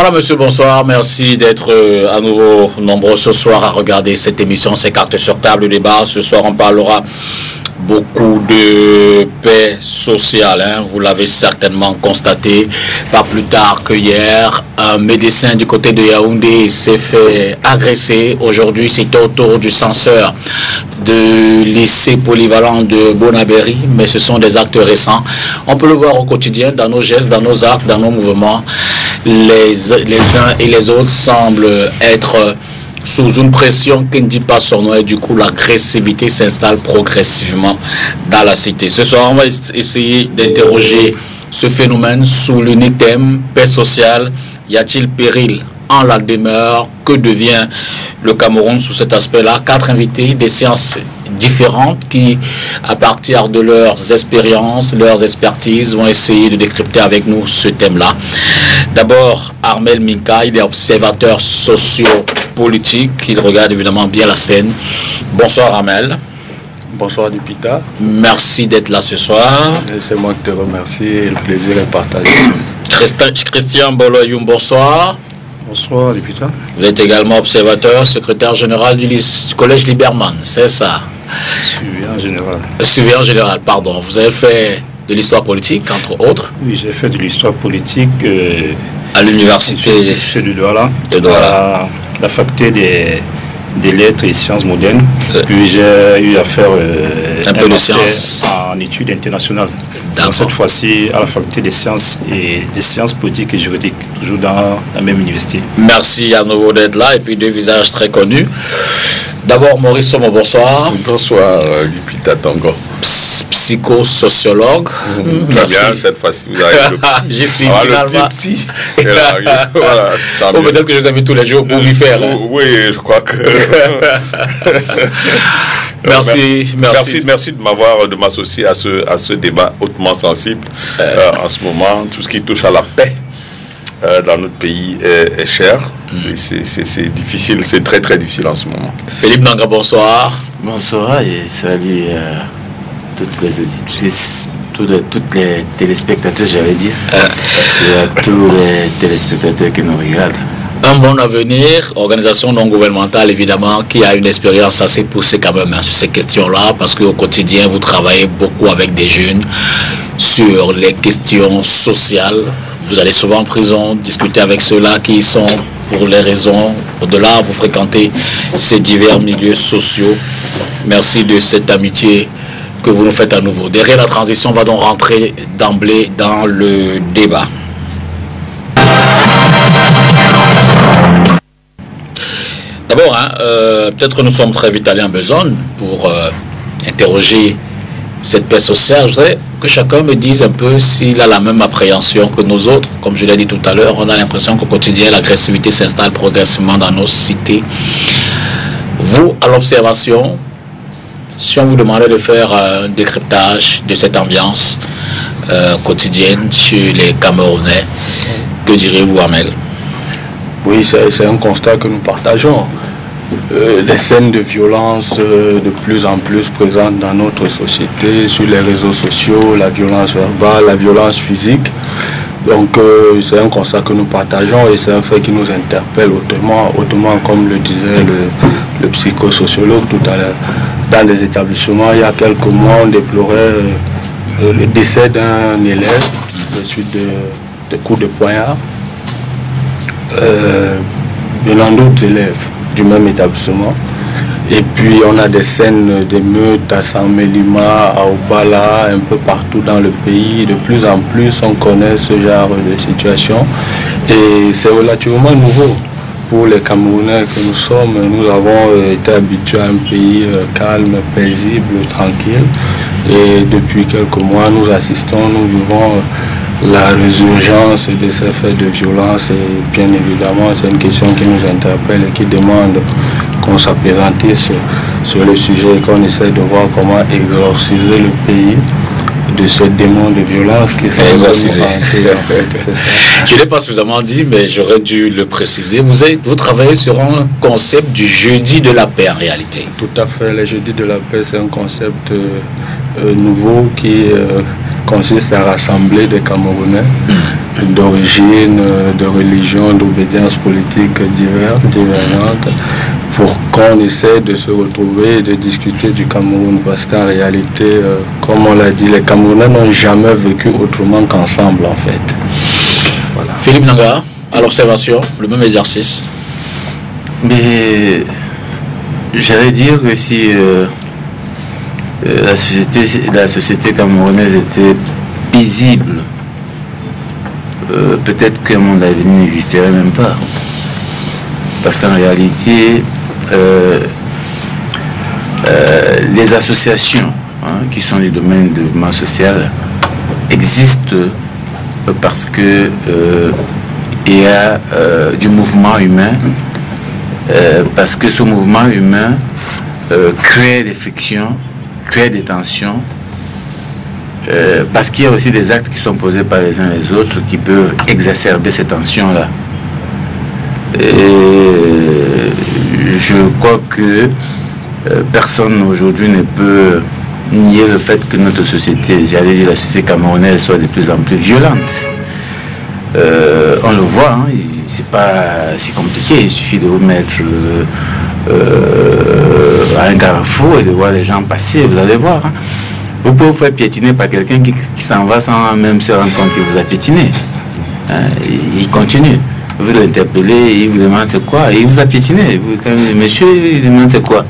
Madame, monsieur, bonsoir. Merci d'être à nouveau nombreux ce soir à regarder cette émission. C'est Cartes sur table, le débat. Ce soir, on parlera beaucoup de paix sociale. Vous l'avez certainement constaté. Pas plus tard que hier, un médecin du côté de Yaoundé s'est fait agresser. Aujourd'hui, c'est au tour du censeur de lycée polyvalent de Bonabéry, mais ce sont des actes récents. On peut le voir au quotidien, dans nos gestes, dans nos actes, dans nos mouvements. Les uns et les autres semblent être sous une pression qui ne dit pas son nom, et du coup l'agressivité s'installe progressivement dans la cité. Ce soir, on va essayer d'interroger ce phénomène sous l'unique thème paix sociale. Y a-t-il péril en la demeure? Que devient le Cameroun sous cet aspect-là? 4 invités, des sciences différentes qui, à partir de leurs expériences, leurs expertises, vont essayer de décrypter avec nous ce thème-là. D'abord, Armel Minka, il est observateur socio-politique, il regarde évidemment bien la scène. Bonsoir Armel. Bonsoir Dupita. Merci d'être là ce soir. C'est moi qui te remercie et le plaisir est partagé. Christian Boloyoum, bonsoir. Bonsoir Dupita. Vous êtes également observateur, secrétaire général du Collège Liberman, c'est ça? Surveillant général. Surveillant général, pardon. Vous avez fait de l'histoire politique, entre autres? Oui, j'ai fait de l'histoire politique à l'université de Douala, la faculté des lettres et sciences modernes. Puis j'ai eu à faire un peu de sciences en études internationales. Donc cette fois-ci à la faculté des sciences politiques et juridiques, toujours dans la même université. Merci à nouveau d'être là, et puis deux visages très connus. D'abord Maurice Somo, bonsoir. Bonsoir Lupita Tango. Psychosociologue. Très bien, cette fois-ci vous avez le psy. Je suis finalement le petit. Voilà, peut-être que je vous invite tous les jours pour lui faire. Oui, je crois que... Merci de m'associer à ce débat hautement sensible en ce moment. Tout ce qui touche à la paix dans notre pays est cher. C'est difficile, c'est très très difficile en ce moment. Philippe Nanga, bonsoir. Bonsoir et salut toutes les auditrices, toutes les téléspectateurs, j'allais dire, et à tous les téléspectateurs qui nous regardent. Un bon avenir, organisation non gouvernementale évidemment, qui a une expérience assez poussée quand même sur ces questions-là, parce qu'au quotidien vous travaillez beaucoup avec des jeunes sur les questions sociales. Vous allez souvent en prison, discuter avec ceux-là qui sont pour les raisons au-delà, vous fréquentez ces divers milieux sociaux. Merci de cette amitié que vous nous faites à nouveau. Derrière la transition, on va donc rentrer d'emblée dans le débat. D'abord, peut-être que nous sommes très vite allés en besogne pour interroger cette paix sociale. Je voudrais que chacun me dise un peu s'il a la même appréhension que nous autres. Comme je l'ai dit tout à l'heure, on a l'impression qu'au quotidien, l'agressivité s'installe progressivement dans nos cités. Vous, à l'observation, si on vous demandait de faire un décryptage de cette ambiance quotidienne chez les Camerounais, que diriez-vous, Armel? Oui, c'est un constat que nous partageons. Les scènes de violence de plus en plus présentes dans notre société, sur les réseaux sociaux, la violence verbale, la violence physique. Donc c'est un constat que nous partageons et c'est un fait qui nous interpelle hautement comme le disait le psychosociologue tout à l'heure. Dans les établissements, il y a quelques mois, on déplorait le décès d'un élève de suite de coups de poignard. Venant d'autres élèves du même établissement. Et puis on a des scènes d'émeutes à Saint-Mélima, à Obala, un peu partout dans le pays. De plus en plus, on connaît ce genre de situation. Et c'est relativement nouveau pour les Camerounais que nous sommes. Nous avons été habitués à un pays calme, paisible, tranquille. Et depuis quelques mois, nous vivons la résurgence de ces faits de violence. Et bien évidemment, c'est une question qui nous interpelle et qui demande qu'on s'appésantisse sur le sujet et qu'on essaie de voir comment exorciser le pays de ce démon de violence qui s'est exorcisé. Je ne l'ai pas suffisamment dit, mais j'aurais dû le préciser. Vous travaillez sur un concept du jeudi de la paix en réalité. Tout à fait. Le jeudi de la paix, c'est un concept nouveau consiste à rassembler des Camerounais d'origine, de religion, d'obédience politique différentes, pour qu'on essaie de se retrouver et de discuter du Cameroun, parce qu'en réalité, comme on l'a dit, les Camerounais n'ont jamais vécu autrement qu'ensemble, en fait. Voilà. Philippe Nanga, à l'observation, le même exercice. Mais j'allais dire que si la société camerounaise était paisible, peut-être que mon avenir n'existerait même pas. Parce qu'en réalité, les associations qui sont les domaines de développement social existent parce que il y a du mouvement humain, parce que ce mouvement humain crée des frictions, crée des tensions, parce qu'il y a aussi des actes qui sont posés par les uns et les autres qui peuvent exacerber ces tensions-là. Et je crois que personne aujourd'hui ne peut nier le fait que notre société, j'allais dire la société camerounaise, soit de plus en plus violente. On le voit, hein, c'est pas si compliqué, il suffit de vous mettre à un carrefour et de voir les gens passer, vous allez voir. Hein. Vous pouvez vous faire piétiner par quelqu'un qui s'en va sans même se rendre compte qu'il vous a piétiné. Hein, il continue. Vous l'interpellez, il vous demande c'est quoi, et il vous a piétiné. Vous, quand monsieur, il demande c'est quoi.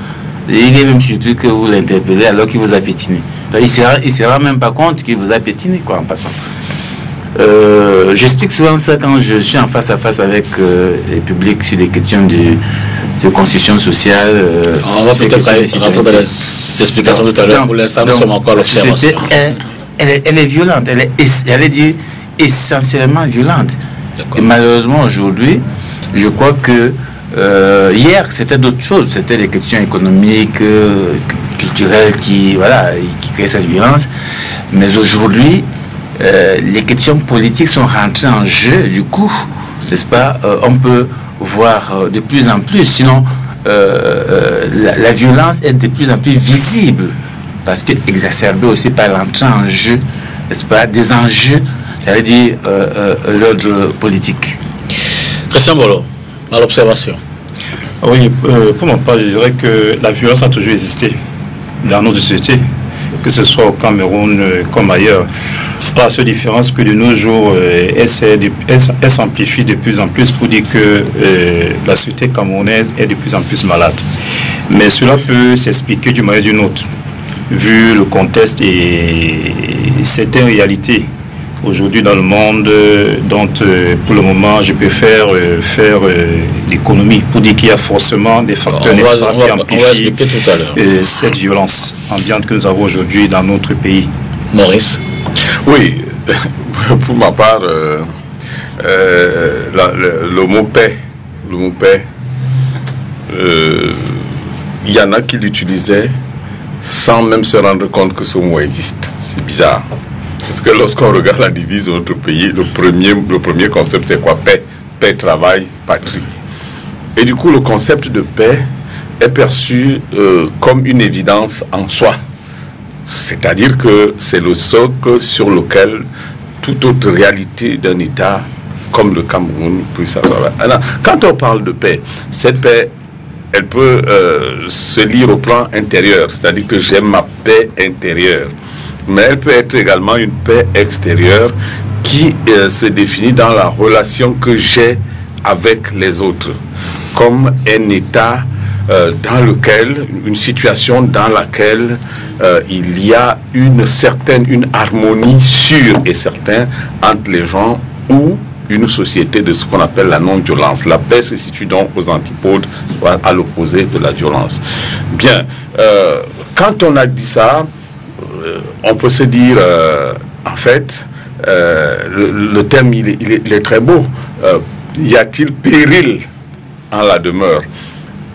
Et il est même surpris que vous l'interpellez alors qu'il vous a piétiné. Il ne se rend même pas compte qu'il vous a piétiné, quoi, en passant. J'explique souvent ça quand je suis en face à face avec les publics sur des questions de constitution sociale. On va peut-être rentrer dans les explications tout à l'heure. Pour l'instant, nous sommes encore à l'observation. Elle est violente, elle est dit essentiellement violente. Et malheureusement, aujourd'hui, je crois que hier, c'était d'autres choses. C'était les questions économiques, culturelles qui créent cette violence. Mais aujourd'hui, les questions politiques sont rentrées en jeu. Du coup, n'est-ce pas, on peut voir de plus en plus. Sinon, la violence est de plus en plus visible. Parce que exacerbée aussi par l'entrée en jeu, n'est-ce pas, des enjeux, j'allais dire, l'ordre politique. Christian Bolo, à l'observation. Oui, pour ma part, je dirais que la violence a toujours existé dans notre société, que ce soit au Cameroun comme ailleurs. La seule différence que de nos jours, elle s'amplifie de plus en plus pour dire que la société camerounaise est de plus en plus malade. Mais cela peut s'expliquer d'une manière ou d'une autre, vu le contexte et certaines réalités aujourd'hui dans le monde, dont pour le moment je peux faire l'économie pour dire qu'il y a forcément des facteurs qui amplifient cette violence ambiante que nous avons aujourd'hui dans notre pays. Maurice. Oui, pour ma part, le mot paix, il y en a qui l'utilisaient sans même se rendre compte que ce mot existe. C'est bizarre. Parce que lorsqu'on regarde la devise de notre pays, le premier concept, c'est quoi? Paix. Paix, travail, patrie. Et du coup, le concept de paix est perçu comme une évidence en soi. C'est-à-dire que c'est le socle sur lequel toute autre réalité d'un État comme le Cameroun peut s'avoir. Alors, quand on parle de paix, cette paix, elle peut se lire au plan intérieur, c'est-à-dire que j'ai ma paix intérieure. Mais elle peut être également une paix extérieure qui se définit dans la relation que j'ai avec les autres, comme un état dans lequel, une situation dans laquelle il y a une harmonie sûre et certaine entre les gens, ou une société de ce qu'on appelle la non-violence. La paix se situe donc aux antipodes, à l'opposé de la violence. Bien, quand on a dit ça, on peut se dire, en fait, le thème, il est très beau. Y a-t-il péril en la demeure?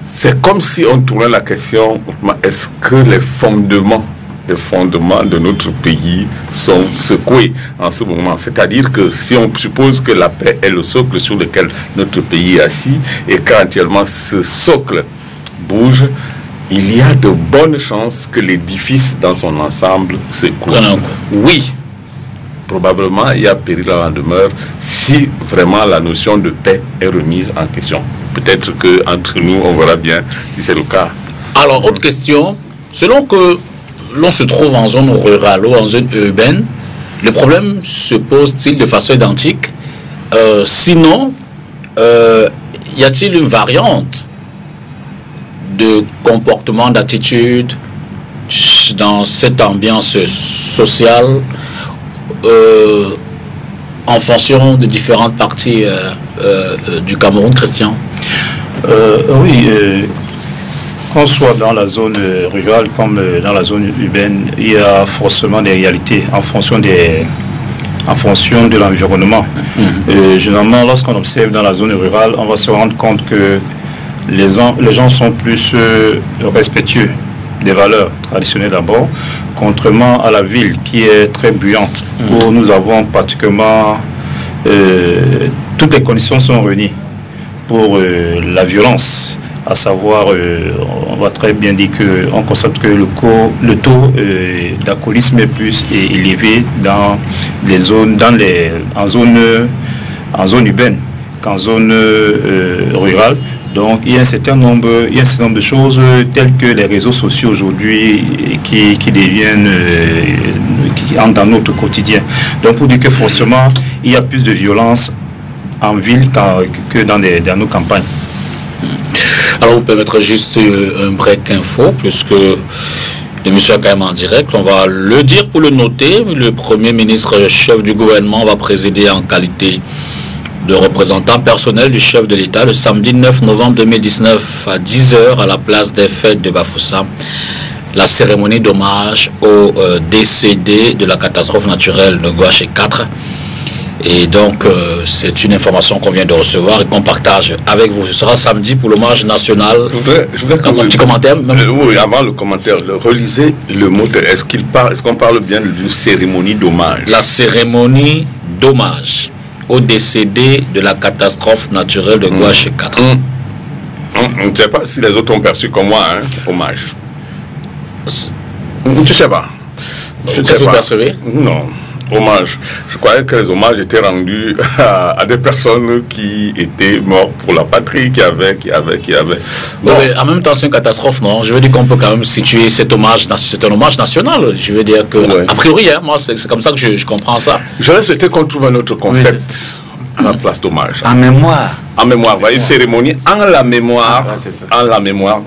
C'est comme si on tournait la question, est-ce que les fondements de notre pays sont secoués en ce moment? C'est-à-dire que si on suppose que la paix est le socle sur lequel notre pays est assis, et qu'actuellement ce socle bouge, il y a de bonnes chances que l'édifice dans son ensemble s'écoule. Oui, probablement il y a péril à la demeure si vraiment la notion de paix est remise en question. Peut-être qu'entre nous, on verra bien si c'est le cas. Alors, autre question. Selon que l'on se trouve en zone rurale ou en zone urbaine, le problème se pose-t-il de façon identique? Sinon, y a-t-il une variante de comportement, d'attitude dans cette ambiance sociale en fonction de différentes parties du Cameroun, Christian? Oui, qu'on soit dans la zone rurale comme dans la zone urbaine, il y a forcément des réalités en fonction de l'environnement. Généralement, lorsqu'on observe dans la zone rurale, on va se rendre compte que les gens sont plus respectueux des valeurs traditionnelles d'abord, contrairement à la ville qui est très bruyante, où nous avons pratiquement toutes les conditions sont réunies pour la violence, à savoir, on va très bien dire qu'on constate que le taux d'alcoolisme est plus élevé dans les zones, en zone urbaine qu'en zone rurale. Donc il y a un certain nombre de choses telles que les réseaux sociaux aujourd'hui qui deviennent qui entrent dans notre quotidien. Donc pour dire que forcément il y a plus de violence en ville que dans nos campagnes. Alors, vous permettrez juste un break info, puisque l'émission est quand même en direct. On va le dire pour le noter. Le Premier ministre, chef du gouvernement, va présider en qualité de représentant personnel du chef de l'État le samedi 9 novembre 2019 à 10h à la place des fêtes de Bafoussam. La cérémonie d'hommage aux décédés de la catastrophe naturelle de Gouaché 4. Et donc, c'est une information qu'on vient de recevoir et qu'on partage avec vous. Ce sera samedi pour l'hommage national. Je voudrais un petit commentaire. Oui, avant le commentaire, relisez le mot. Est-ce qu'on parle bien d'une cérémonie d'hommage? La cérémonie d'hommage aux décédés de la catastrophe naturelle de Gouaché 4. Je ne sais pas si les autres ont perçu comme moi, hein, hommage. Tu ne sais pas. Qu'est-ce que vous percevez? Non. Hommage. Je croyais que les hommages étaient rendus à des personnes qui étaient mortes pour la patrie, qui avaient. Bon. Mais en même temps, c'est une catastrophe, non? Je veux dire qu'on peut quand même situer cet hommage, c'est un hommage national. Je veux dire que, a priori, hein, moi, c'est comme ça que je comprends ça. J'aurais souhaité qu'on trouve un autre concept à la place d'hommage. En mémoire. En mémoire, une cérémonie en la mémoire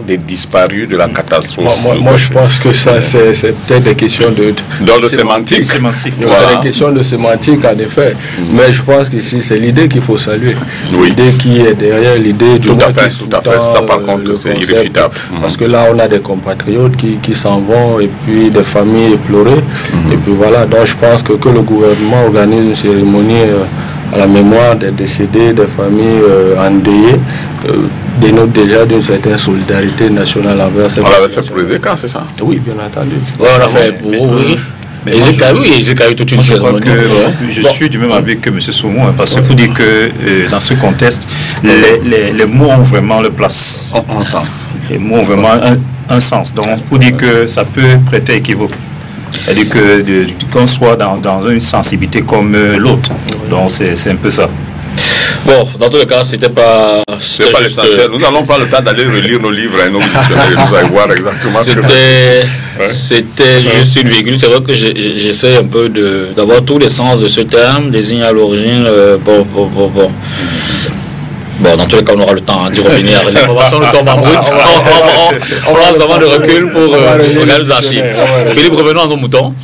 des disparus de la catastrophe. Moi je pense que ça, c'est peut-être des questions d'ordre sémantique. C'est des questions de sémantique, en effet. Mais je pense qu'ici, c'est l'idée qu'il faut saluer. L'idée qui est derrière l'idée du tout à fait. Ça, par contre, c'est irréfutable. Parce que là, on a des compatriotes qui s'en vont et puis des familles éplorées. Et puis voilà, donc je pense que le gouvernement organise une cérémonie à la mémoire des décédés, des familles endeuillées, dénote déjà d'une certaine solidarité nationale envers cette. On l'avait fait pour les écarts, c'est ça? Oui, bien entendu. Ouais, on l'a fait pour oui. Mais ils ont eu toute une cérémonie. Je suis du même avis que M. Soumou, parce que pour dire que dans ce contexte, les mots ont vraiment leur place. Un sens. Les mots ont vraiment un sens. Donc, pour dire que ça peut prêter équivoque. C'est-à-dire qu'on soit dans une sensibilité comme l'autre. Donc c'est un peu ça. Bon, dans tous les cas, c'était pas l'essentiel. Nous n'allons pas le temps d'aller relire nos livres et nos dictionnaires et nous allons voir exactement ce que c'était juste une virgule. C'est vrai que j'essaie un peu d'avoir tous les sens de ce terme, désigne à l'origine. Bon, dans tous les cas, on aura le temps d'y revenir. L'information nous tombe en brut. On aura vraiment de recul pour regarder les archives. Philippe, revenons à nos moutons.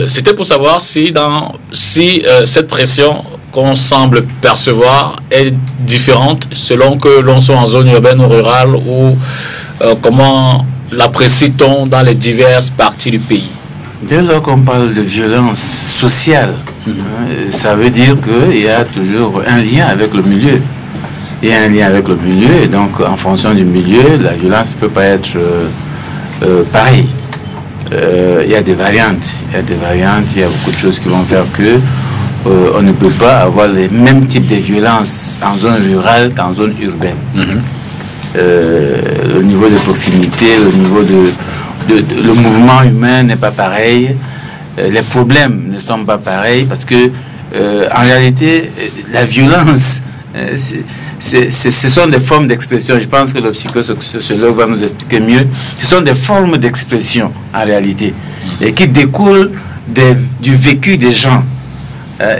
C'était pour savoir si cette pression qu'on semble percevoir est différente selon que l'on soit en zone urbaine ou rurale ou comment l'apprécie-t-on dans les diverses parties du pays? Dès lors qu'on parle de violence sociale, ça veut dire qu'il y a toujours un lien avec le milieu. Il y a un lien avec le milieu et donc en fonction du milieu, la violence ne peut pas être pareille. Il y a des variantes, il y a beaucoup de choses qui vont faire que on ne peut pas avoir les mêmes types de violences en zone rurale qu'en zone urbaine. Le niveau de proximité, le niveau le mouvement humain n'est pas pareil. les problèmes ne sont pas pareils parce que en réalité, la violence, ce sont des formes d'expression. Je pense que le psychosociologue va nous expliquer mieux. Ce sont des formes d'expression en réalité et qui découlent du vécu des gens.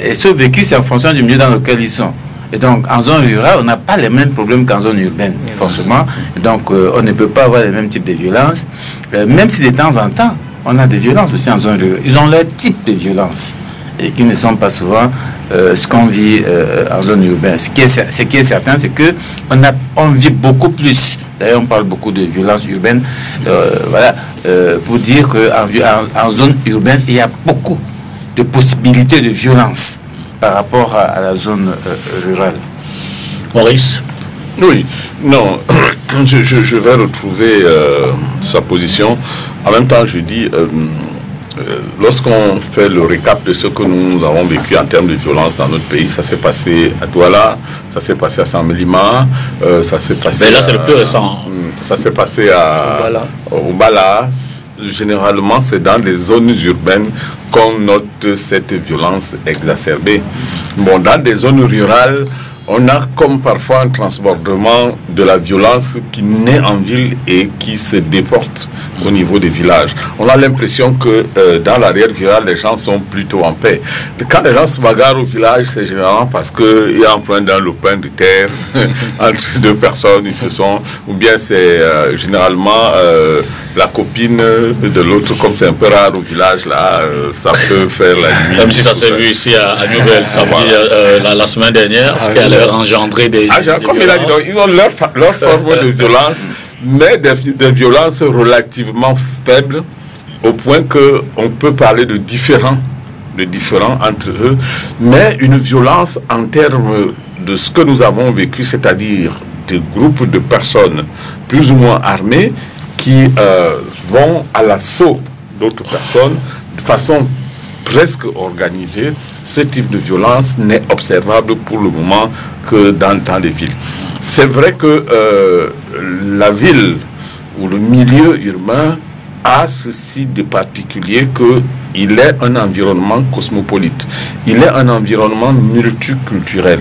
Et ce vécu, c'est en fonction du milieu dans lequel ils sont. Et donc, en zone rurale, on n'a pas les mêmes problèmes qu'en zone urbaine, forcément. Et donc, on ne peut pas avoir les mêmes types de violences. Même si de temps en temps, on a des violences aussi en zone rurale. Ils ont leur type de violence et qui ne sont pas souvent ce qu'on vit en zone urbaine. Ce qui est certain, c'est qu'on vit beaucoup plus. D'ailleurs, on parle beaucoup de violence urbaine. Pour dire qu'en zone urbaine, il y a beaucoup de possibilités de violence par rapport à la zone rurale. Maurice? Oui, non, je vais retrouver sa position. En même temps, je dis, lorsqu'on fait le récap de ce que nous avons vécu en termes de violence dans notre pays, ça s'est passé à Douala, ça s'est passé à Saint-Mélima, ça s'est passé... Mais là, c'est le plus récent. Ça s'est passé au Bala. Généralement, c'est dans les zones urbaines qu'on note cette violence exacerbée. Bon, dans des zones rurales, on a comme parfois un transbordement de la violence qui naît en ville et qui se déporte au niveau des villages. On a l'impression que dans l'arrière virale, les gens sont plutôt en paix. Quand les gens se bagarrent au village, c'est généralement parce qu'il y a un point dans le pain de terre entre deux personnes, ils se sont, ou bien c'est généralement la copine de l'autre, comme c'est un peu rare au village, là, ça peut faire la nuit. Même si ça s'est vu ici à Nouvelle, samedi, la semaine dernière, ce qui allait engendrer des comme il a dit, donc, ils ont leur forme de violence, mais des violences relativement faibles, au point qu'on peut parler de différents entre eux, mais une violence en termes de ce que nous avons vécu, c'est-à-dire des groupes de personnes plus ou moins armées qui vont à l'assaut d'autres personnes de façon presque organisée. Ce type de violence n'est observable pour le moment que dans les villes. C'est vrai que la ville ou le milieu urbain a ceci de particulier qu'il est un environnement cosmopolite. Il est un environnement multiculturel.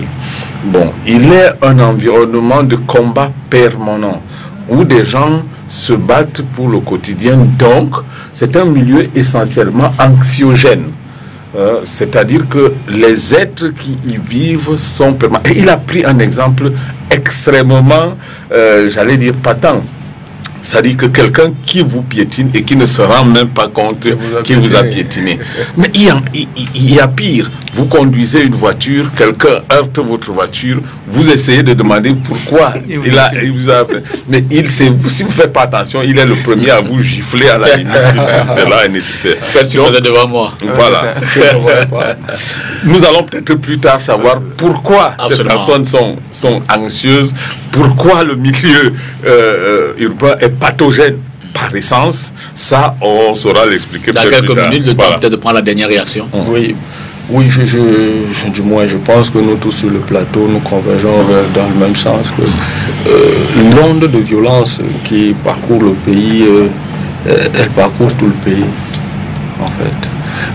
Bon, il est un environnement de combat permanent où des gens se battent pour le quotidien. Donc, c'est un milieu essentiellement anxiogène. C'est-à-dire que les êtres qui y vivent sont permanents. Et il a pris un exemple extrêmement, j'allais dire, patent. C'est-à-dire que quelqu'un qui vous piétine et qui ne se rend même pas compte qu'il vous a piétiné. Mais il y a pire. Vous conduisez une voiture, quelqu'un heurte votre voiture, vous essayez de demander pourquoi il vous a... Mais si vous ne faites pas attention, il est le premier à vous gifler à la limite. Cela est nécessaire. Qu'est-ce que tu faisais devant moi? Voilà. Nous allons peut-être plus tard savoir pourquoi ces personnes sont anxieuses, pourquoi le milieu urbain est pathogène par essence. Ça, on saura l'expliquer dans quelques minutes, le temps peut-être de prendre la dernière réaction. Oui, du moins, je pense que nous tous sur le plateau, nous convergeons dans le même sens que l'onde de violence qui parcourt le pays, elle parcourt tout le pays, en fait.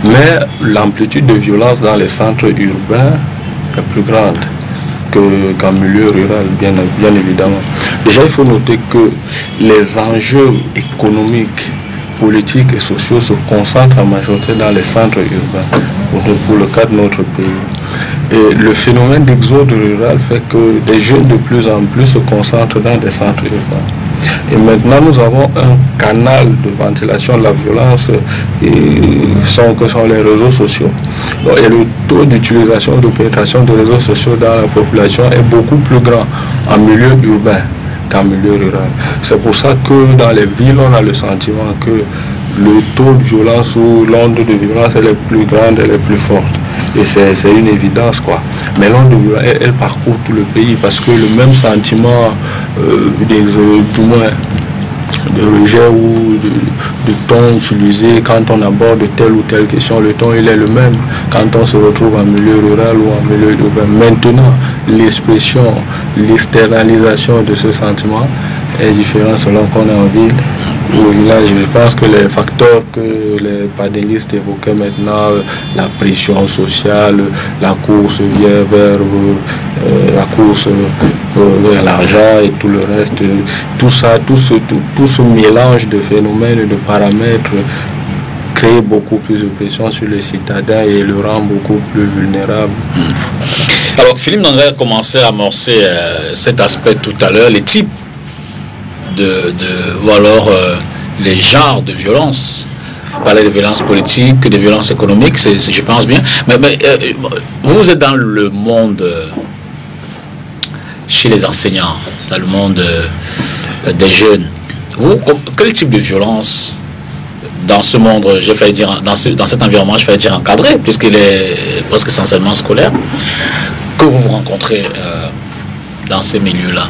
Mais l'amplitude de violence dans les centres urbains est plus grande qu'en milieu rural, bien évidemment. Déjà, il faut noter que les enjeux économiques, politiques et sociaux se concentrent en majorité dans les centres urbains, pour le cas de notre pays. Et le phénomène d'exode rural fait que des jeunes de plus en plus se concentrent dans des centres urbains. Et maintenant, nous avons un canal de ventilation de la violence que sont les réseaux sociaux. Donc, et le taux d'utilisation, de pénétration des réseaux sociaux dans la population est beaucoup plus grand en milieu urbain qu'en milieu rural. C'est pour ça que dans les villes, on a le sentiment que le taux de violence ou l'onde de violence, elle est plus grande, elle est plus forte. Et c'est une évidence, quoi. Mais l'onde de violence, elle parcourt tout le pays parce que le même sentiment du moins de rejet ou de ton utilisé quand on aborde telle ou telle question, le ton il est le même quand on se retrouve en milieu rural ou en milieu urbain. Maintenant, l'expression, l'externalisation de ce sentiment est différente selon qu'on est en ville Oui, là, je pense que les facteurs que les panélistes évoquaient maintenant, la pression sociale, la course vers l'argent et tout le reste, tout ça, tout ce mélange de phénomènes, de paramètres crée beaucoup plus de pression sur les citadins et le rend beaucoup plus vulnérable. Alors, Philippe Ndanga a commencé à amorcer cet aspect tout à l'heure, les types ou alors les genres de violence. Vous parlez de violence politique, de violence économique, je pense bien. Mais vous êtes dans le monde chez les enseignants, dans le monde des jeunes. Vous, quel type de violence dans ce monde, j'ai failli dire, dans cet environnement, je vais dire encadré, puisqu'il est presque essentiellement scolaire, que vous rencontrez dans ces milieux-là?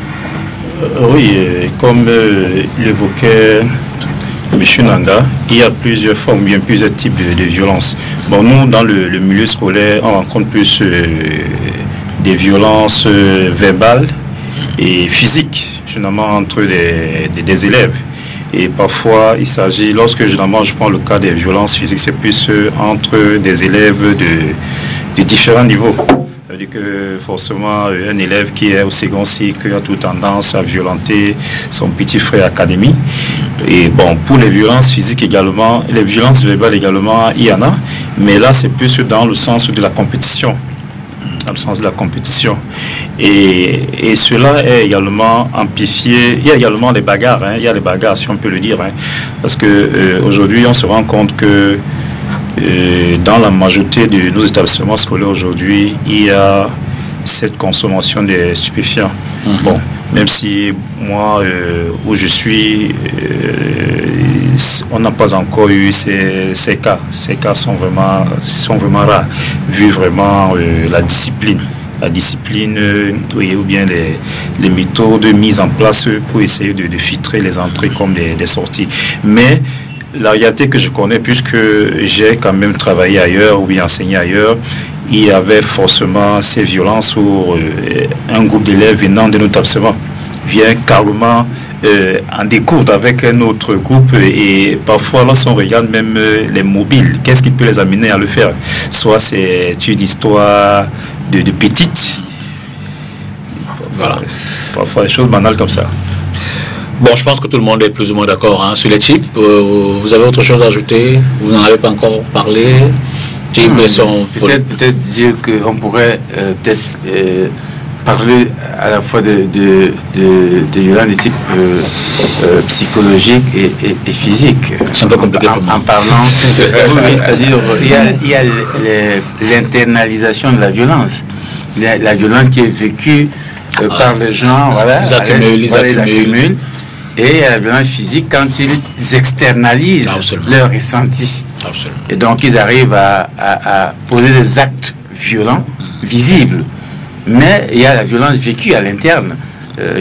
Oui, comme l'évoquait M. Nanga, il y a plusieurs formes, bien plusieurs types de violences. Bon, nous, dans le milieu scolaire, on rencontre plus des violences verbales et physiques, généralement entre des élèves. Et parfois, il s'agit, lorsque généralement je prends le cas des violences physiques, c'est plus entre des élèves de différents niveaux. C'est-à-dire que forcément, un élève qui est au second cycle a toute tendance à violenter son petit frère académique. Et bon, pour les violences physiques également, les violences verbales également, il y en a. Mais là, c'est plus dans le sens de la compétition. Dans le sens de la compétition. Et cela est également amplifié. Il y a également des bagarres. Il y a des bagarres, si on peut le dire. Parce qu'aujourd'hui, on se rend compte que dans la majorité de nos établissements scolaires aujourd'hui, il y a cette consommation des stupéfiants. Bon, même si moi, où je suis, on n'a pas encore eu ces cas. Ces cas sont vraiment rares, vu vraiment la discipline. La discipline, ou bien les méthodes mises en place pour essayer de filtrer les entrées comme des sorties. Mais la réalité que je connais, puisque j'ai quand même travaillé ailleurs ou bien enseigné ailleurs, il y avait forcément ces violences où un groupe d'élèves venant de notre établissement vient carrément en découdre avec un autre groupe, et parfois lorsqu'on regarde même les mobiles, qu'est-ce qui peut les amener à le faire? Soit c'est une histoire de petites, voilà, c'est parfois des choses banales comme ça. Bon, je pense que tout le monde est plus ou moins d'accord sur les types. Vous avez autre chose à ajouter? Vous n'en avez pas encore parlé? Peut-être dire qu'on pourrait peut-être parler à la fois de violences de type psychologique et physique. C'est un peu compliqué pour moi. En parlant, c'est-à-dire il y a l'internalisation de la violence. La violence qui est vécue par les gens, voilà, ils accumulent. Et la violence physique quand ils externalisent leurs ressentis. Absolument. Et donc ils arrivent à poser des actes violents, visibles. Mais il y a la violence vécue à l'interne,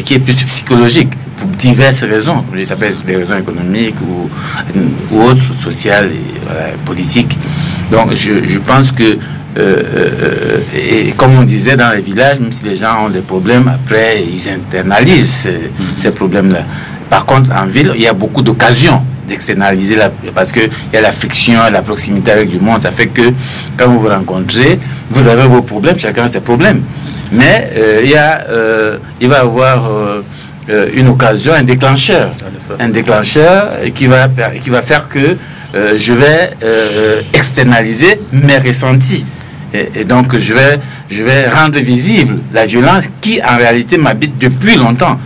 qui est plus psychologique, pour diverses raisons. Ça peut être des raisons économiques ou autres, sociales et politiques. Donc je pense que, et comme on disait dans les villages, même si les gens ont des problèmes, après ils internalisent ces problèmes-là. Par contre, en ville, il y a beaucoup d'occasions d'externaliser, parce qu'il y a la friction, la proximité avec du monde. Ça fait que quand vous vous rencontrez, vous avez vos problèmes, chacun a ses problèmes. Mais il va y avoir une occasion, un déclencheur qui va faire que je vais externaliser mes ressentis. Et donc je vais rendre visible la violence qui en réalité m'habite depuis longtemps.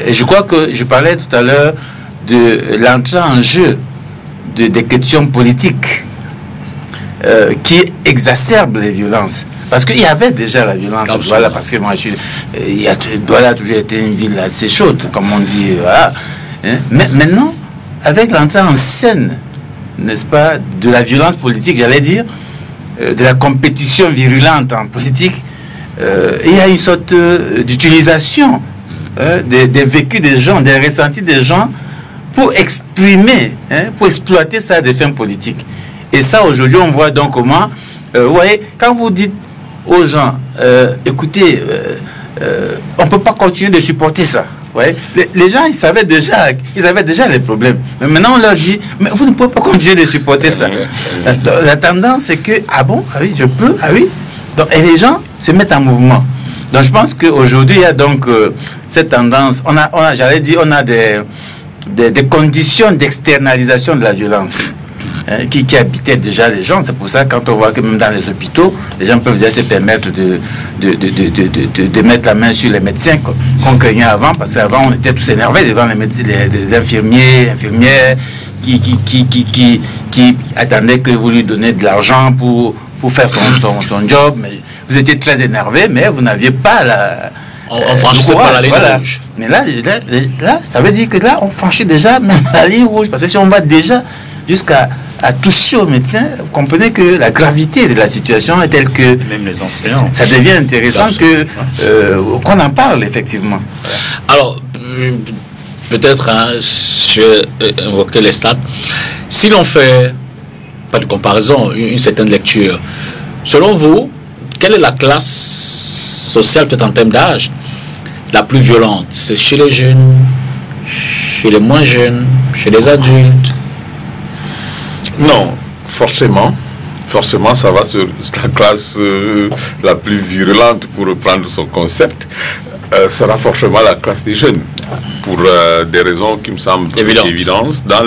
Et je crois que je parlais tout à l'heure de l'entrée en jeu des questions politiques qui exacerbent les violences. Parce qu'il y avait déjà la violence à Douala, parce que moi Douala a toujours été une ville assez chaude, comme on dit. Voilà. Mais maintenant, avec l'entrée en scène, n'est-ce pas, de la violence politique, j'allais dire, de la compétition virulente en politique, il y a une sorte d'utilisation des vécus des gens, des ressentis des gens pour exprimer, pour exploiter ça à des fins politiques. Et ça, aujourd'hui, on voit donc comment, vous voyez, quand vous dites aux gens, écoutez, on ne peut pas continuer de supporter ça. Ouais. Les gens, ils avaient déjà les problèmes. Mais maintenant, on leur dit, mais vous ne pouvez pas continuer de supporter ça. La tendance, c'est que, ah bon, ah oui, je peux, ah oui. Donc, et les gens se mettent en mouvement. Donc, je pense qu'aujourd'hui, il y a donc cette tendance. On a des conditions d'externalisation de la violence qui habitaient déjà les gens. C'est pour ça quand on voit que même dans les hôpitaux, les gens peuvent déjà se permettre de mettre la main sur les médecins qu'on craignait avant, parce qu'avant on était tous énervés devant les médecins, les infirmières qui attendaient que vous lui donniez de l'argent pour faire son job, mais vous étiez très énervés, mais vous n'aviez pas la... On franchissait pas la ligne rouge. Mais là, ça veut dire que là, on franchit déjà même la ligne rouge. Parce que si on va déjà jusqu'à toucher aux médecins, vous comprenez que la gravité de la situation est telle que même les enseignants, ça devient intéressant qu'on en parle, effectivement. Alors, peut-être, je vais invoquer les stats. Si l'on fait, pas de comparaison, une certaine lecture, selon vous, quelle est la classe sociale, peut-être en termes d'âge, la plus violente? C'est chez les jeunes, chez les moins jeunes, chez les adultes? Non, forcément, ça va sur la classe la plus virulente, pour reprendre son concept, sera forcément la classe des jeunes, pour des raisons qui me semblent évidentes. Dans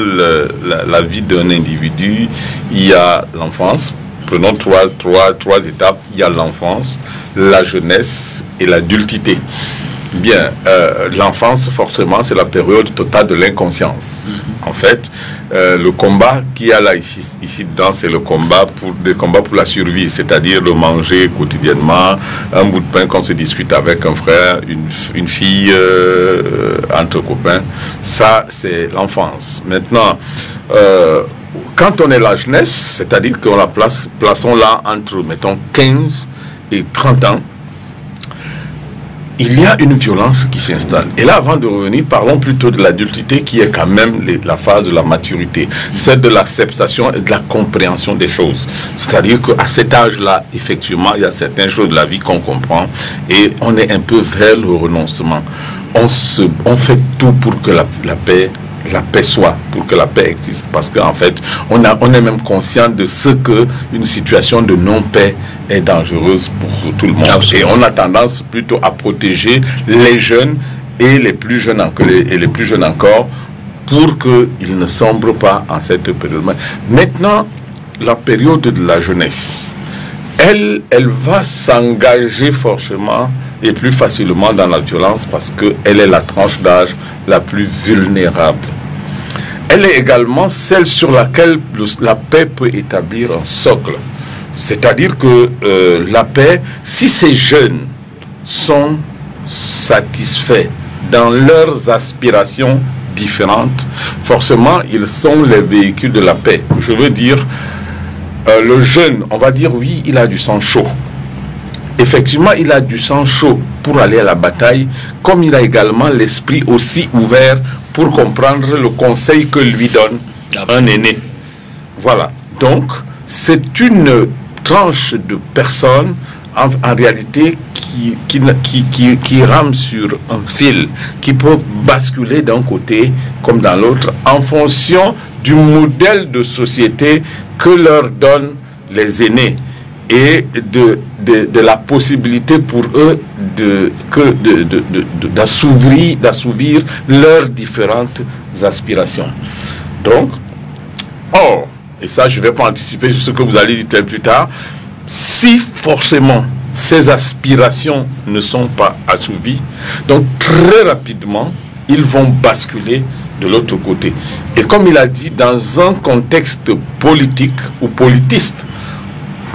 la vie d'un individu, il y a l'enfance. Prenons trois étapes. Il y a l'enfance, la jeunesse et l'adultité. Bien, l'enfance, forcément, c'est la période totale de l'inconscience. En fait, le combat qu'il y a là, ici dedans, c'est le combat pour la survie, c'est-à-dire le manger quotidiennement, un bout de pain qu'on se discute avec un frère, une fille, entre copains. Ça, c'est l'enfance. Maintenant, quand on est la jeunesse, c'est-à-dire qu'on la plaçons là entre, mettons, 15 et 30 ans, il y a une violence qui s'installe. Et là, avant de revenir, parlons plutôt de l'adultité, qui est quand même la phase de la maturité. C'est de l'acceptation et de la compréhension des choses. C'est-à-dire qu'à cet âge-là, effectivement, il y a certaines choses de la vie qu'on comprend et on est un peu vers le renoncement. On fait tout pour que la paix soit, pour que la paix existe, parce qu'en fait, on est même conscient de ce que une situation de non-paix est dangereuse pour tout le monde. Absolument. Et on a tendance plutôt à protéger les jeunes et les plus jeunes encore pour qu'ils ne sombrent pas en cette période. Maintenant, la période de la jeunesse, elle va s'engager forcément et plus facilement dans la violence parce qu'elle est la tranche d'âge la plus vulnérable. Elle est également celle sur laquelle la paix peut établir un socle. C'est-à-dire que la paix, si ces jeunes sont satisfaits dans leurs aspirations différentes, forcément, ils sont les véhicules de la paix. Je veux dire, le jeune, on va dire, oui, il a du sang chaud. Effectivement, il a du sang chaud pour aller à la bataille, comme il a également l'esprit aussi ouvert pour comprendre le conseil que lui donne un aîné. Voilà. Donc, c'est une tranche de personnes, en réalité, qui rame sur un fil, qui peut basculer d'un côté comme dans l'autre, en fonction du modèle de société que leur donnent les aînés et de la possibilité pour eux d'assouvir leurs différentes aspirations. Donc, et ça je ne vais pas anticiper sur ce que vous allez dire plus tard, si forcément ces aspirations ne sont pas assouvies, donc très rapidement, ils vont basculer de l'autre côté. Et comme il a dit, dans un contexte politique ou politiste,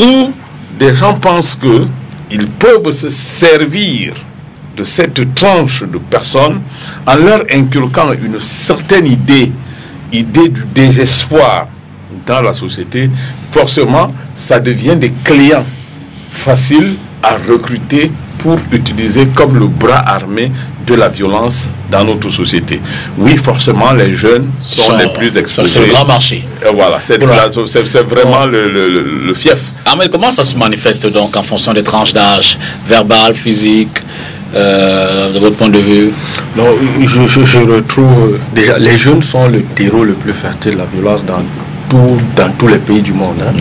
où des gens pensent qu'ils peuvent se servir de cette tranche de personnes en leur inculquant une certaine idée du désespoir dans la société, forcément, ça devient des clients faciles à recruter pour utiliser comme le bras armé de la violence dans notre société. Oui, forcément, les jeunes sont les plus exposés. C'est le grand marché. Et voilà, c'est vraiment le fief. Mais comment ça se manifeste donc en fonction des tranches d'âge, verbal, physique, de votre point de vue? Non, je retrouve déjà, les jeunes sont le terreau le plus fertile de la violence dans tous les pays du monde. Hein.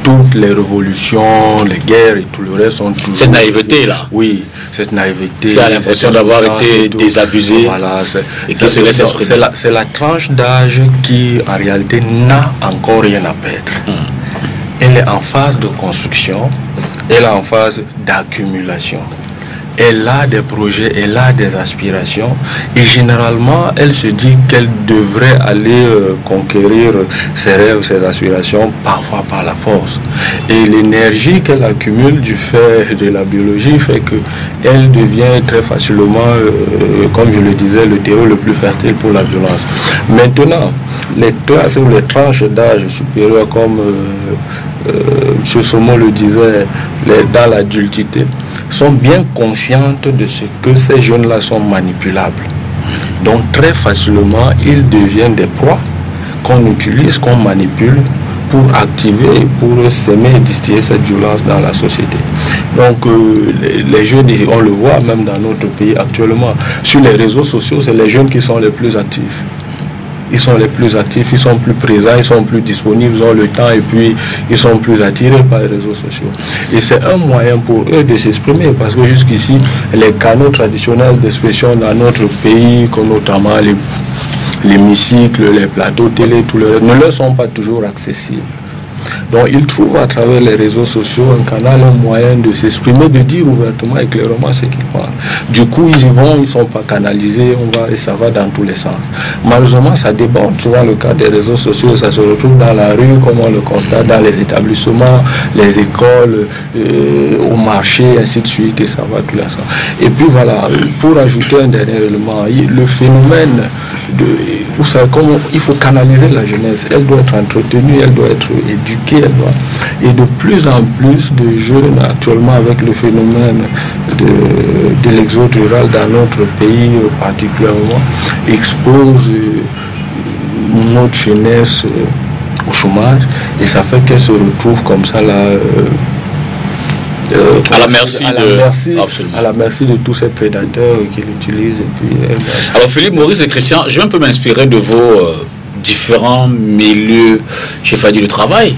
Toutes les révolutions, les guerres et tout le reste sont toujours... Cette naïveté-là. Oui, cette naïveté. Qui a l'impression d'avoir été désabusée. Voilà, et qui se laisse exprimer. C'est la tranche d'âge qui, en réalité, n'a encore rien à perdre. Elle est en phase de construction, elle est en phase d'accumulation. Elle a des projets, elle a des aspirations et généralement elle se dit qu'elle devrait aller conquérir ses rêves, ses aspirations, parfois par la force. Et l'énergie qu'elle accumule du fait de la biologie fait qu'elle devient très facilement, comme je le disais, le terreau le plus fertile pour la violence. Maintenant, les classes ou les tranches d'âge supérieures, comme M. Sommo le disait, dans l'adultité, sont bien conscientes de ce que ces jeunes-là sont manipulables. Donc très facilement, ils deviennent des proies qu'on utilise, qu'on manipule pour activer, pour s'aimer et distiller cette violence dans la société. Donc les jeunes, on le voit même dans notre pays actuellement, sur les réseaux sociaux, c'est les jeunes qui sont les plus actifs. Ils sont les plus actifs, ils sont plus présents, ils sont plus disponibles, ils ont le temps et puis ils sont plus attirés par les réseaux sociaux. Et c'est un moyen pour eux de s'exprimer parce que jusqu'ici, les canaux traditionnels d'expression dans notre pays, comme notamment l'hémicycle, les plateaux télé, tout le reste, ne leur sont pas toujours accessibles. Donc ils trouvent à travers les réseaux sociaux un canal, un moyen de s'exprimer, de dire ouvertement et clairement ce qu'ils pensent. Du coup, ils y vont, ils ne sont pas canalisés, et ça va dans tous les sens. Malheureusement, ça déborde. Souvent, le cas des réseaux sociaux, ça se retrouve dans la rue, comme on le constate, dans les établissements, les écoles, au marché, ainsi de suite, et ça va tous les sens. Et puis voilà, pour ajouter un dernier élément, le phénomène vous savez comment il faut canaliser la jeunesse. Elle doit être entretenue, elle doit être éduquée, et de plus en plus de jeunes actuellement avec le phénomène de l'exode rural dans notre pays particulièrement exposent notre jeunesse au chômage et ça fait qu'elle se retrouve comme ça là. À la merci de tous ces prédateurs qui l'utilisent. Alors Philippe, Maurice et Christian, je vais un peu m'inspirer de vos différents milieux chez Fadi de travail.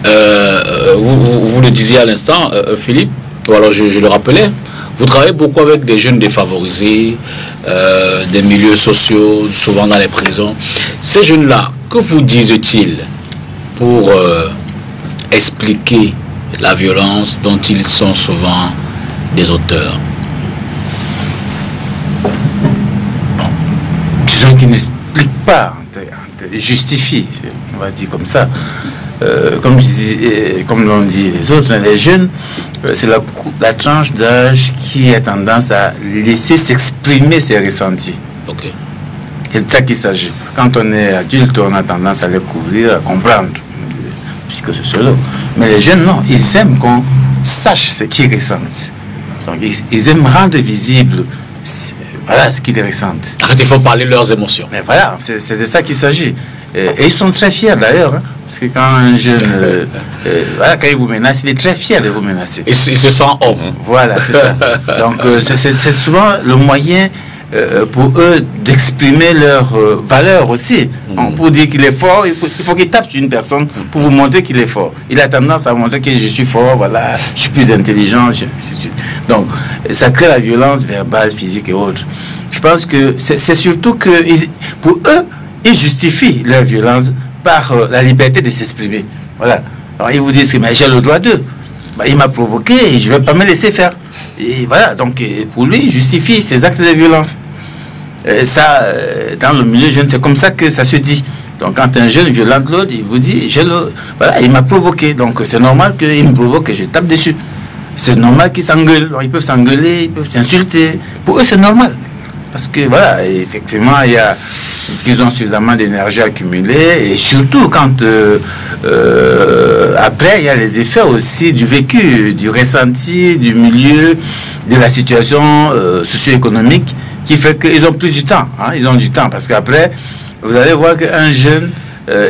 Vous le disiez à l'instant, Philippe, ou alors je le rappelais, vous travaillez beaucoup avec des jeunes défavorisés, des milieux sociaux, souvent dans les prisons. Ces jeunes-là, que vous disent-ils pour expliquer la violence dont ils sont souvent des auteurs? Disons qu'ils n'expliquent pas, ils justifient, on va dire comme ça. Comme l'ont dit les autres, les jeunes, c'est la tranche d'âge qui a tendance à laisser s'exprimer ses ressentis. Okay. C'est de ça qu'il s'agit. Quand on est adulte, on a tendance à les couvrir, à comprendre, puisque c'est cela. Mais les jeunes, non, ils aiment qu'on sache ce qu'ils ressentent. Donc, ils aiment rendre visible voilà, ce qu'ils ressentent. Il faut parler de leurs émotions. Mais voilà, c'est de ça qu'il s'agit. Et ils sont très fiers d'ailleurs, hein, parce que quand un jeune, voilà, quand il vous menace, il est très fier de vous menacer. Il se sent homme. Voilà, c'est ça. Donc, c'est souvent le moyen pour eux d'exprimer leur valeur aussi. Pour dire qu'il est fort, il faut qu'il tape sur une personne pour vous montrer qu'il est fort. Il a tendance à montrer que je suis fort, voilà, je suis plus intelligent, ainsi de suite. Donc, ça crée la violence verbale, physique et autres. Je pense que c'est surtout que pour eux, ils justifient leur violence par la liberté de s'exprimer. Voilà. Alors, ils vous disent que j'ai le droit d'eux. Bah, il m'a provoqué et je ne vais pas me laisser faire. Et voilà, donc pour lui, il justifie ses actes de violence. Et ça, dans le milieu jeune, c'est comme ça que ça se dit. Donc quand un jeune violente l'autre, il vous dit, voilà, il m'a provoqué. Donc c'est normal qu'il me provoque et je tape dessus. C'est normal qu'ils s'engueulent. Ils peuvent s'engueuler, ils peuvent s'insulter. Pour eux, c'est normal. Parce que voilà, effectivement, ils ont suffisamment d'énergie accumulée. Et surtout quand après, il y a les effets aussi du vécu, du ressenti, du milieu, de la situation socio-économique qui fait qu'ils ont plus du temps. Hein, ils ont du temps parce qu'après, vous allez voir qu'un jeune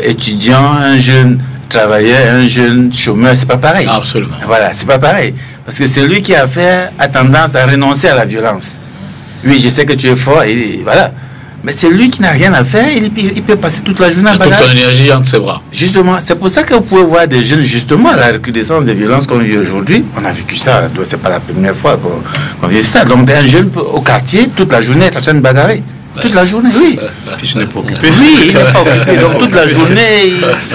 étudiant, un jeune travailleur, un jeune chômeur, c'est pas pareil. Absolument. Voilà, c'est pas pareil. Parce que celui qui a fait a tendance à renoncer à la violence. Oui, je sais que tu es fort, et voilà. Mais c'est lui qui n'a rien à faire, il peut passer toute la journée à toute son énergie entre ses bras. Justement, c'est pour ça que vous pouvez voir des jeunes, justement, à la recrudescence des violences qu'on vit aujourd'hui. On a vécu ça, c'est pas la première fois qu'on vit ça. Donc, un jeune au quartier, toute la journée, est en train de bagarrer. Toute la journée, oui. Puis il n'est pas occupé. Oui, il n'est pas occupé. Donc, toute la journée,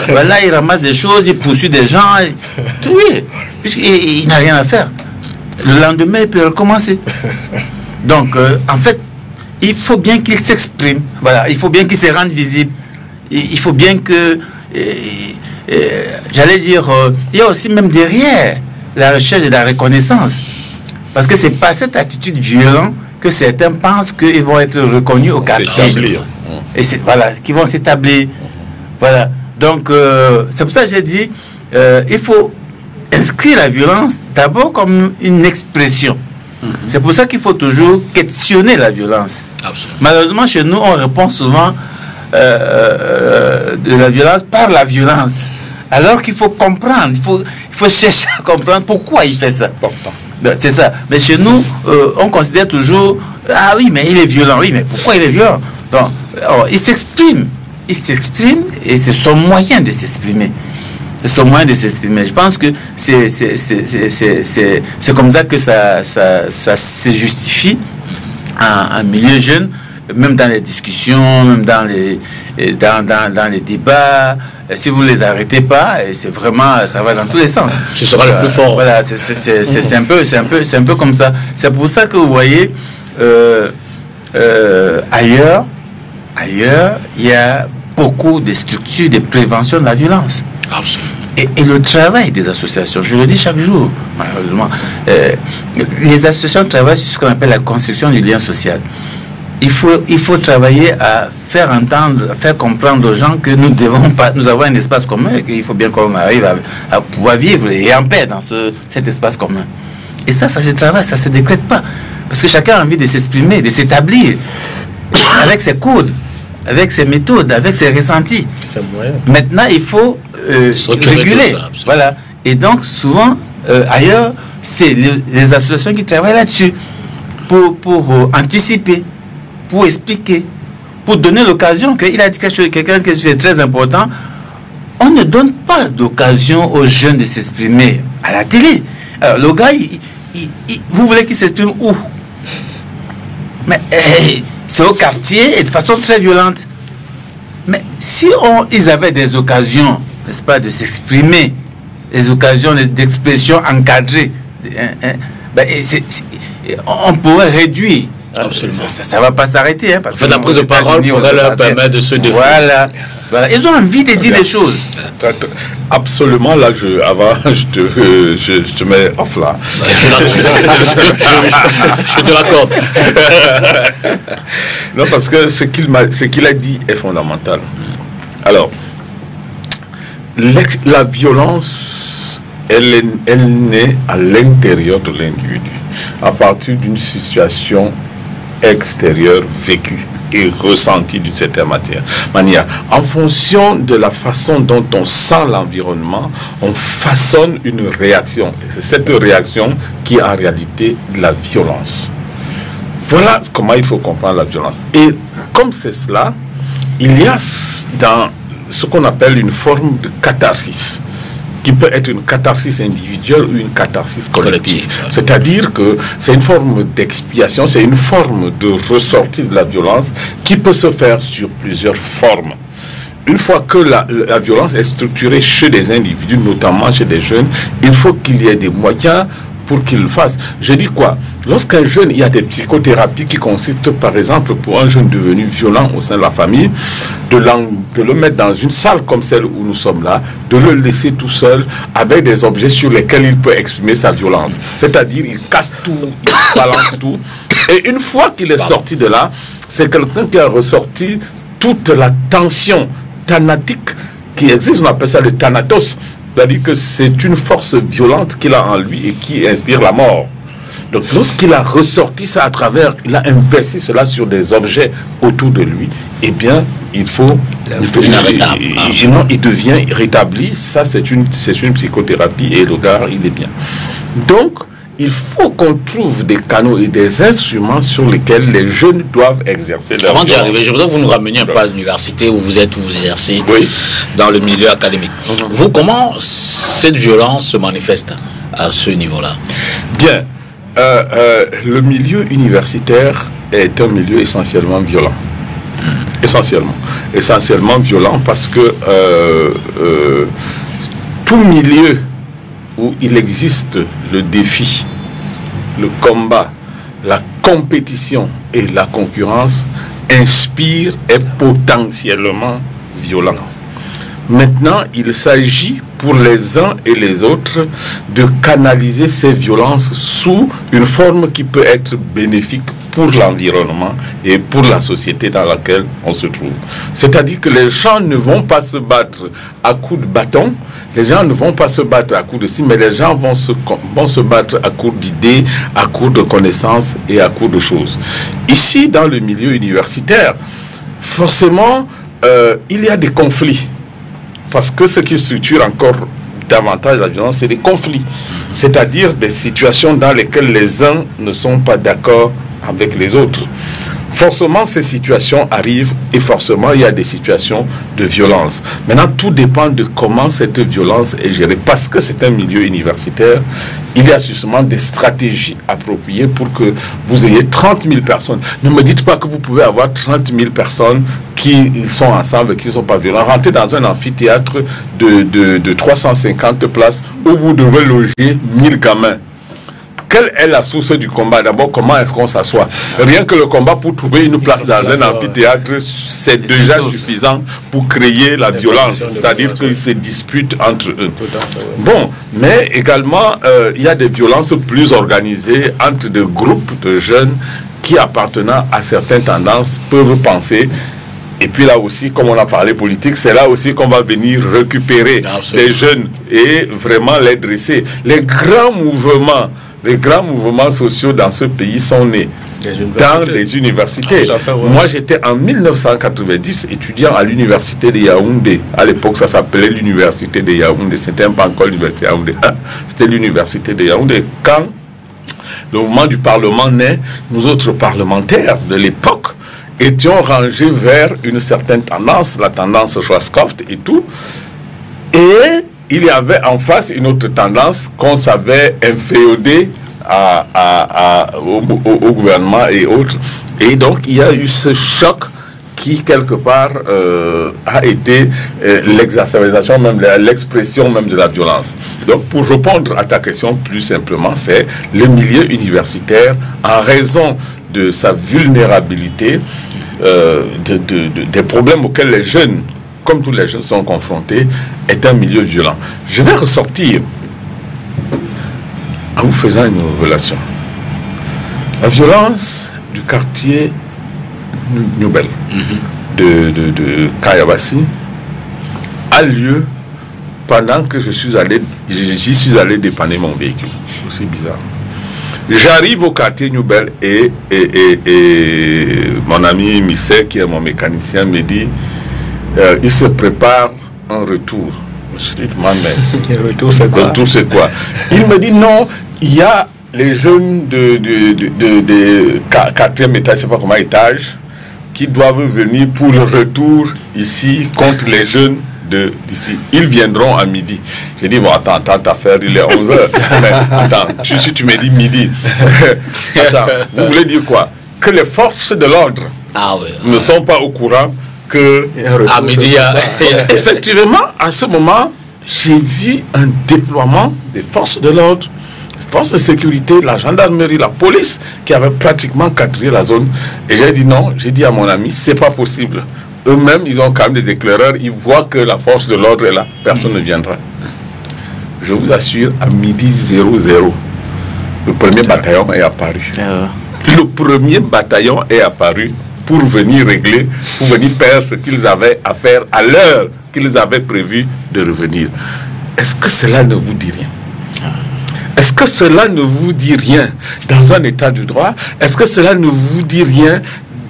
il ramasse des choses, il poursuit des gens. Oui, puisqu'il n'a rien à faire. Le lendemain, il peut recommencer. Donc, en fait, il faut bien qu'il s'exprime. Voilà, il faut bien qu'il se rende visible. Il faut bien que, j'allais dire, il y a aussi même derrière la recherche de la reconnaissance. Parce que c'est pas cette attitude violente que certains pensent qu'ils vont être reconnus au quartier. Et c'est, voilà, qu'ils vont s'établir. Voilà. Donc, c'est pour ça que j'ai dit, il faut inscrire la violence d'abord comme une expression. C'est pour ça qu'il faut toujours questionner la violence. Absolument. Malheureusement, chez nous, on répond souvent de la violence par la violence. Alors qu'il faut comprendre, il faut chercher à comprendre pourquoi il fait ça. C'est ça. Mais chez nous, on considère toujours, ah oui, mais il est violent. Oui, mais pourquoi il est violent? Donc, il s'exprime. Il s'exprime et c'est son moyen de s'exprimer. C'est son moyen de s'exprimer. Je pense que c'est comme ça que ça se justifie en milieu jeune, même dans les discussions, même dans les débats. Si vous ne les arrêtez pas, c'est vraiment, ça va dans tous les sens. Ce sera le plus fort. Voilà, c'est un peu comme ça. C'est pour ça que vous voyez, ailleurs, il y a beaucoup de structures de prévention de la violence. Absolument. Et le travail des associations, je le dis chaque jour, malheureusement, les associations travaillent sur ce qu'on appelle la construction du lien social. Il faut travailler à faire entendre, à faire comprendre aux gens que nous avons un espace commun et qu'il faut bien qu'on arrive à pouvoir vivre et en paix dans cet espace commun. Et ça se travaille, ça ne se décrète pas. Parce que chacun a envie de s'exprimer, de s'établir avec ses codes, avec ses méthodes, avec ses ressentis. Maintenant, il faut réguler. Voilà. Et donc, souvent, ailleurs, c'est les associations qui travaillent là-dessus pour anticiper, pour expliquer, pour donner l'occasion. Il a dit quelqu'un qui est très important. On ne donne pas d'occasion aux jeunes de s'exprimer à la télé. Alors, le gars, vous voulez qu'il s'exprime où? Mais c'est au quartier et de façon très violente. Mais si ils avaient des occasions, n'est-ce pas, de s'exprimer, des occasions d'expression encadrées, on pourrait réduire. Absolument. Ça ne va pas s'arrêter. Parce que la prise de parole pourrait leur permettre de se défendre. Voilà. Ils ont envie de dire des choses. Absolument, là, je te mets off là. Je te l'accorde. Non, parce que ce qu'il a dit est fondamental. Alors, la violence, elle naît à l'intérieur de l'individu, à partir d'une situation extérieure vécue et ressentie d'une certaine manière. En fonction de la façon dont on sent l'environnement, on façonne une réaction. Et c'est cette réaction qui est en réalité de la violence. Voilà comment il faut comprendre la violence. Et comme c'est cela, il y a dans ce qu'on appelle une forme de catharsis, qui peut être une catharsis individuelle ou une catharsis collective. C'est-à-dire que c'est une forme d'expiation, c'est une forme de ressortie de la violence qui peut se faire sur plusieurs formes. Une fois que la violence est structurée chez des individus, notamment chez des jeunes, il faut qu'il y ait des moyens pour qu'ils le fassent. Je dis quoi? Lorsqu'un jeune, il y a des psychothérapies qui consistent, par exemple, pour un jeune devenu violent au sein de la famille, de le mettre dans une salle comme celle où nous sommes là, de le laisser tout seul avec des objets sur lesquels il peut exprimer sa violence. C'est-à-dire, il casse tout, il balance tout. Et une fois qu'il est sorti de là, c'est quelqu'un qui a ressorti toute la tension thanatique qui existe. On appelle ça le thanatos. C'est-à-dire que c'est une force violente qu'il a en lui et qui inspire la mort. Donc lorsqu'il a ressorti ça à travers, il a investi cela sur des objets autour de lui, eh bien, il devient rétabli. Ça, c'est une psychothérapie et le gars, il est bien. Donc, il faut qu'on trouve des canaux et des instruments sur lesquels les jeunes doivent exercer leur Avant d'y violence. arriver, je voudrais que vous nous rameniez un peu à l'université où vous êtes, où vous exercez, Oui. dans le milieu académique. Vous, comment cette violence se manifeste à ce niveau-là? Bien, le milieu universitaire est un milieu essentiellement violent. Essentiellement violent parce que tout milieu où il existe le défi, le combat, la compétition et la concurrence inspire est potentiellement violent. Maintenant, il s'agit pour les uns et les autres de canaliser ces violences sous une forme qui peut être bénéfique pour l'environnement et pour la société dans laquelle on se trouve. C'est-à-dire que les gens ne vont pas se battre à coups de bâton, les gens ne vont pas se battre à coups de mais les gens vont se battre à coups d'idées, à coups de connaissances et à coups de choses. Ici, dans le milieu universitaire, forcément, il y a des conflits. Parce que ce qui structure encore davantage la violence, c'est des conflits. C'est-à-dire des situations dans lesquelles les uns ne sont pas d'accord avec les autres. Forcément, ces situations arrivent et forcément, il y a des situations de violence. Maintenant, tout dépend de comment cette violence est gérée. Parce que c'est un milieu universitaire, il y a justement des stratégies appropriées pour que vous ayez 30 000 personnes. Ne me dites pas que vous pouvez avoir 30 000 personnes qui sont ensemble, qui ne sont pas violents. Rentrez dans un amphithéâtre de 350 places où vous devez loger 1000 gamins. Quelle est la source du combat? D'abord, comment est-ce qu'on s'assoit? Rien que le combat pour trouver une place dans un amphithéâtre, c'est déjà suffisant pour créer la violence. C'est-à-dire qu'ils se disputent entre eux. Bon, mais également, il y a des violences plus organisées entre des groupes de jeunes qui, appartenant à certaines tendances, peuvent penser. Et puis là aussi, comme on a parlé politique, c'est là aussi qu'on va venir récupérer les jeunes et vraiment les dresser. Les grands mouvements sociaux dans ce pays sont nés dans les universités. Moi, j'étais en 1990 étudiant à l'université de Yaoundé. À l'époque, ça s'appelait l'université de Yaoundé. C'était pas encore l'université de Yaoundé. C'était l'université de Yaoundé. Quand le mouvement du Parlement naît, nous autres parlementaires de l'époque étions rangés vers une certaine tendance, la tendance Schwarzkopf et tout. Et il y avait en face une autre tendance qu'on savait inféoder au gouvernement et autres. Et donc, il y a eu ce choc qui, quelque part, a été l'exacerbation, même l'expression même de la violence. Donc, pour répondre à ta question plus simplement, c'est le milieu universitaire, en raison de sa vulnérabilité, des problèmes auxquels les jeunes, comme tous les jeunes, sont confrontés, est un milieu violent. Je vais ressortir en vous faisant une relation. La violence du quartier Nouvelle de Kayabassi a lieu pendant que j'y suis allé dépanner mon véhicule. C'est bizarre. J'arrive au quartier Nouvelle et mon ami Missé, qui est mon mécanicien, me dit il se prépare un retour. Je lui demande, mais le retour c'est quoi? Il me dit non, il y a les jeunes de 4e étage, je ne sais pas comment étage, qui doivent venir pour le retour ici contre les jeunes d'ici. Ils viendront à midi. J'ai dit, bon, attends, ta affaire, il est 11h. Mais attends, si tu me dis midi, attends, vous voulez dire quoi? Que les forces de l'ordre ne sont pas au courant que à midi, effectivement, à ce moment, j'ai vu un déploiement des forces de l'ordre, des forces de sécurité, la gendarmerie, la police, qui avaient pratiquement quadrillé la zone. Et j'ai dit non, j'ai dit à mon ami, c'est pas possible. Eux-mêmes, ils ont quand même des éclaireurs, ils voient que la force de l'ordre est là, personne ne viendra. Je vous assure, à midi 00, le premier bataillon est apparu. Le premier bataillon est apparu pour venir régler, pour venir faire ce qu'ils avaient à faire à l'heure qu'ils avaient prévu de revenir. Est-ce que cela ne vous dit rien? Est-ce que cela ne vous dit rien dans un état de droit? Est-ce que cela ne vous dit rien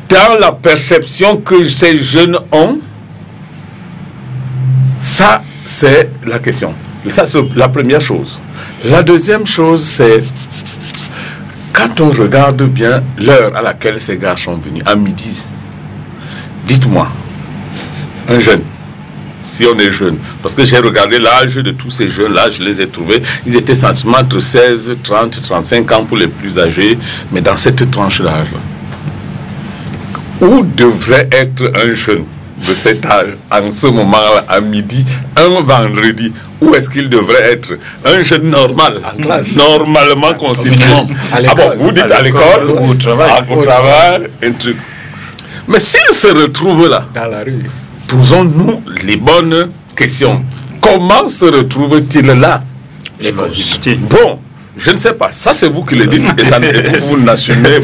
dans la perception que ces jeunes ont? Ça, c'est la question. Ça, c'est la première chose. La deuxième chose, c'est quand on regarde bien l'heure à laquelle ces gars sont venus, à midi, dites-moi, un jeune, si on est jeune, parce que j'ai regardé l'âge de tous ces jeunes-là, je les ai trouvés, ils étaient sensiblement entre 16, 30, 35 ans pour les plus âgés, mais dans cette tranche d'âge-là, où devrait être un jeune de cet âge, en ce moment-là, à midi, un vendredi, où est-ce qu'il devrait être? Un jeune normal, normalement constitué. Ah bon, vous dites à l'école, ou au travail, un truc. Mais s'il se retrouve là, dans la rue, posons-nous les bonnes questions. Comment se retrouve-t-il là? Bon, je ne sais pas. Ça, c'est vous qui le dites. Et ça, vous assumez.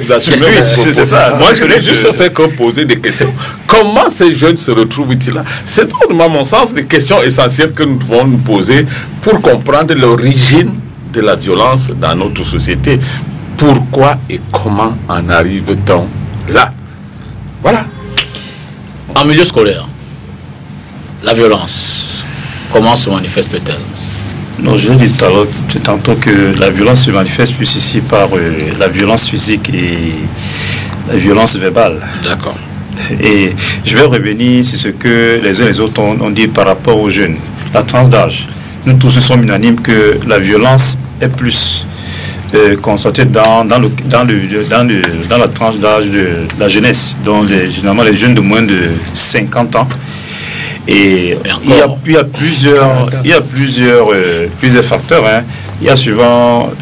C'est ça. Moi, je n'ai juste fait que poser des questions. Comment ces jeunes se retrouvent-ils là? C'est tout, à mon sens, des questions essentielles que nous devons nous poser pour comprendre l'origine de la violence dans notre société. Pourquoi et comment en arrive-t-on là? Voilà. En milieu scolaire, la violence, comment se manifeste-t-elle? Non, je l'ai dit tantôt que la violence se manifeste plus ici par la violence physique et la violence verbale. D'accord. Et je vais revenir sur ce que les uns et les autres ont dit par rapport aux jeunes. La tranche d'âge. Nous tous sommes unanimes que la violence est plus constatée dans la tranche d'âge de la jeunesse, donc généralement les jeunes de moins de 50 ans. Et il y a plusieurs facteurs. Hein. Il y a souvent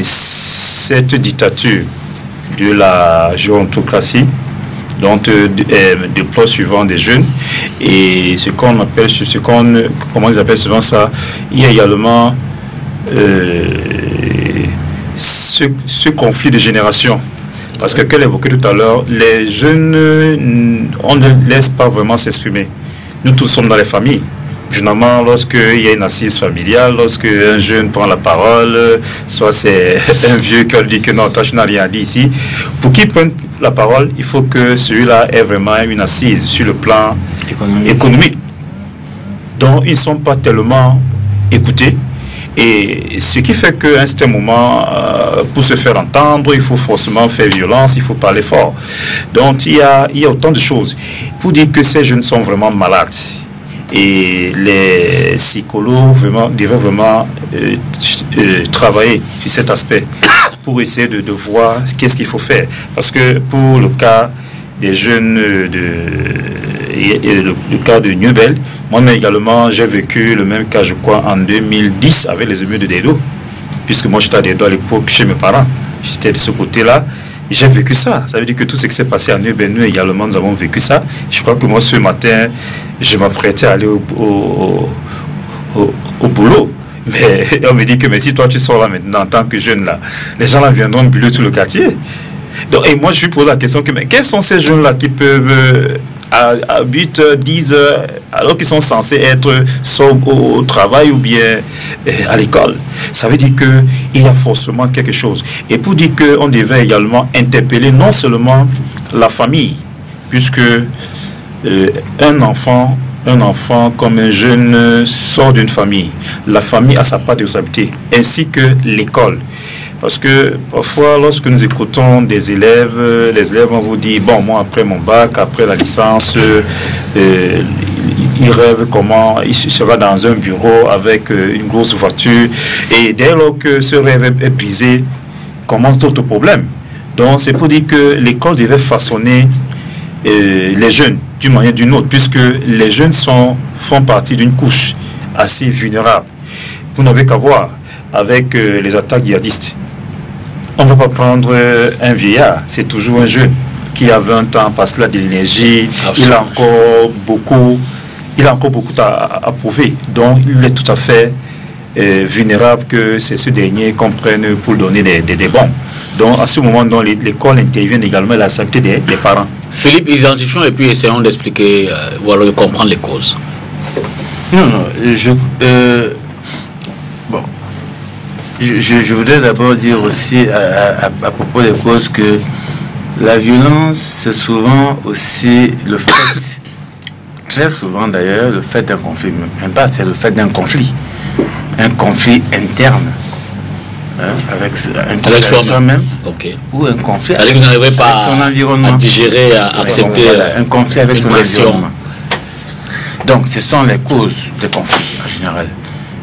cette dictature de la gérontocratie, donc déploie souvent des jeunes, et comment ils appellent souvent ça, il y a également ce conflit de génération. Parce que, comme évoqué tout à l'heure, les jeunes, on ne laisse pas vraiment s'exprimer. Nous tous sommes dans les familles. Généralement, lorsqu'il y a une assise familiale, lorsque un jeune prend la parole, soit c'est un vieux qui dit que non, toi je n'ai rien dit ici. Pour qu'il prenne la parole, il faut que celui-là ait vraiment une assise sur le plan économique. Donc, ils ne sont pas tellement écoutés. Et ce qui fait qu'à un certain moment, pour se faire entendre, il faut forcément faire violence, il faut parler fort. Donc il y a autant de choses. Pour dire que ces jeunes sont vraiment malades. Et les psychologues devraient vraiment travailler sur cet aspect pour essayer de voir qu'est-ce qu'il faut faire. Parce que pour le cas des jeunes, le cas de Newbel, moi-même également, j'ai vécu le même cas, je crois, en 2010 avec les émeutes de Dedo. Puisque moi, j'étais à Dedo à l'époque chez mes parents. J'étais de ce côté-là. J'ai vécu ça. Ça veut dire que tout ce qui s'est passé à Newbel, nous également, nous avons vécu ça. Je crois que moi, ce matin, je m'apprêtais à aller au boulot. Mais on me dit que mais si toi, tu sors là maintenant en tant que jeune, là, les gens là viendront brûler tout le quartier. Donc, et moi, je lui pose la question, mais quels sont ces jeunes-là qui peuvent... à 8 heures, 10 heures, alors qu'ils sont censés être soit au travail ou bien à l'école. Ça veut dire qu'il y a forcément quelque chose. Et pour dire qu'on devait également interpeller non seulement la famille, puisque un enfant comme un jeune sort d'une famille. La famille a sa part de responsabilité, ainsi que l'école. Parce que parfois, lorsque nous écoutons des élèves, les élèves vont vous dire, bon, moi, après mon bac, après la licence, il rêve comment il sera dans un bureau avec une grosse voiture. Et dès lors que ce rêve est brisé, commencent d'autres problèmes. Donc, c'est pour dire que l'école devait façonner les jeunes d'une manière ou d'une autre, puisque les jeunes font partie d'une couche assez vulnérable. Vous n'avez qu'à voir avec les attaques djihadistes. On ne va pas prendre un vieillard, c'est toujours un jeune qui a 20 ans, parce qu'il a de l'énergie, il a encore beaucoup à prouver. Donc il est tout à fait vulnérable que c'est ce dernier qu'on prenne pour donner des bombes. Donc à ce moment, l'école intervient également la santé des parents. Philippe, identifions et puis essayons d'expliquer ou alors de comprendre les causes. Non, je voudrais d'abord dire aussi à propos des causes que la violence, c'est souvent aussi le fait, très souvent d'ailleurs, le fait d'un conflit. Même pas, c'est le fait d'un conflit. Un conflit interne. Avec soi-même. ou un conflit avec vous n'arrivez pas son environnement, à digérer, à accepter un conflit avec son environnement. Donc, ce sont les causes de conflits en général.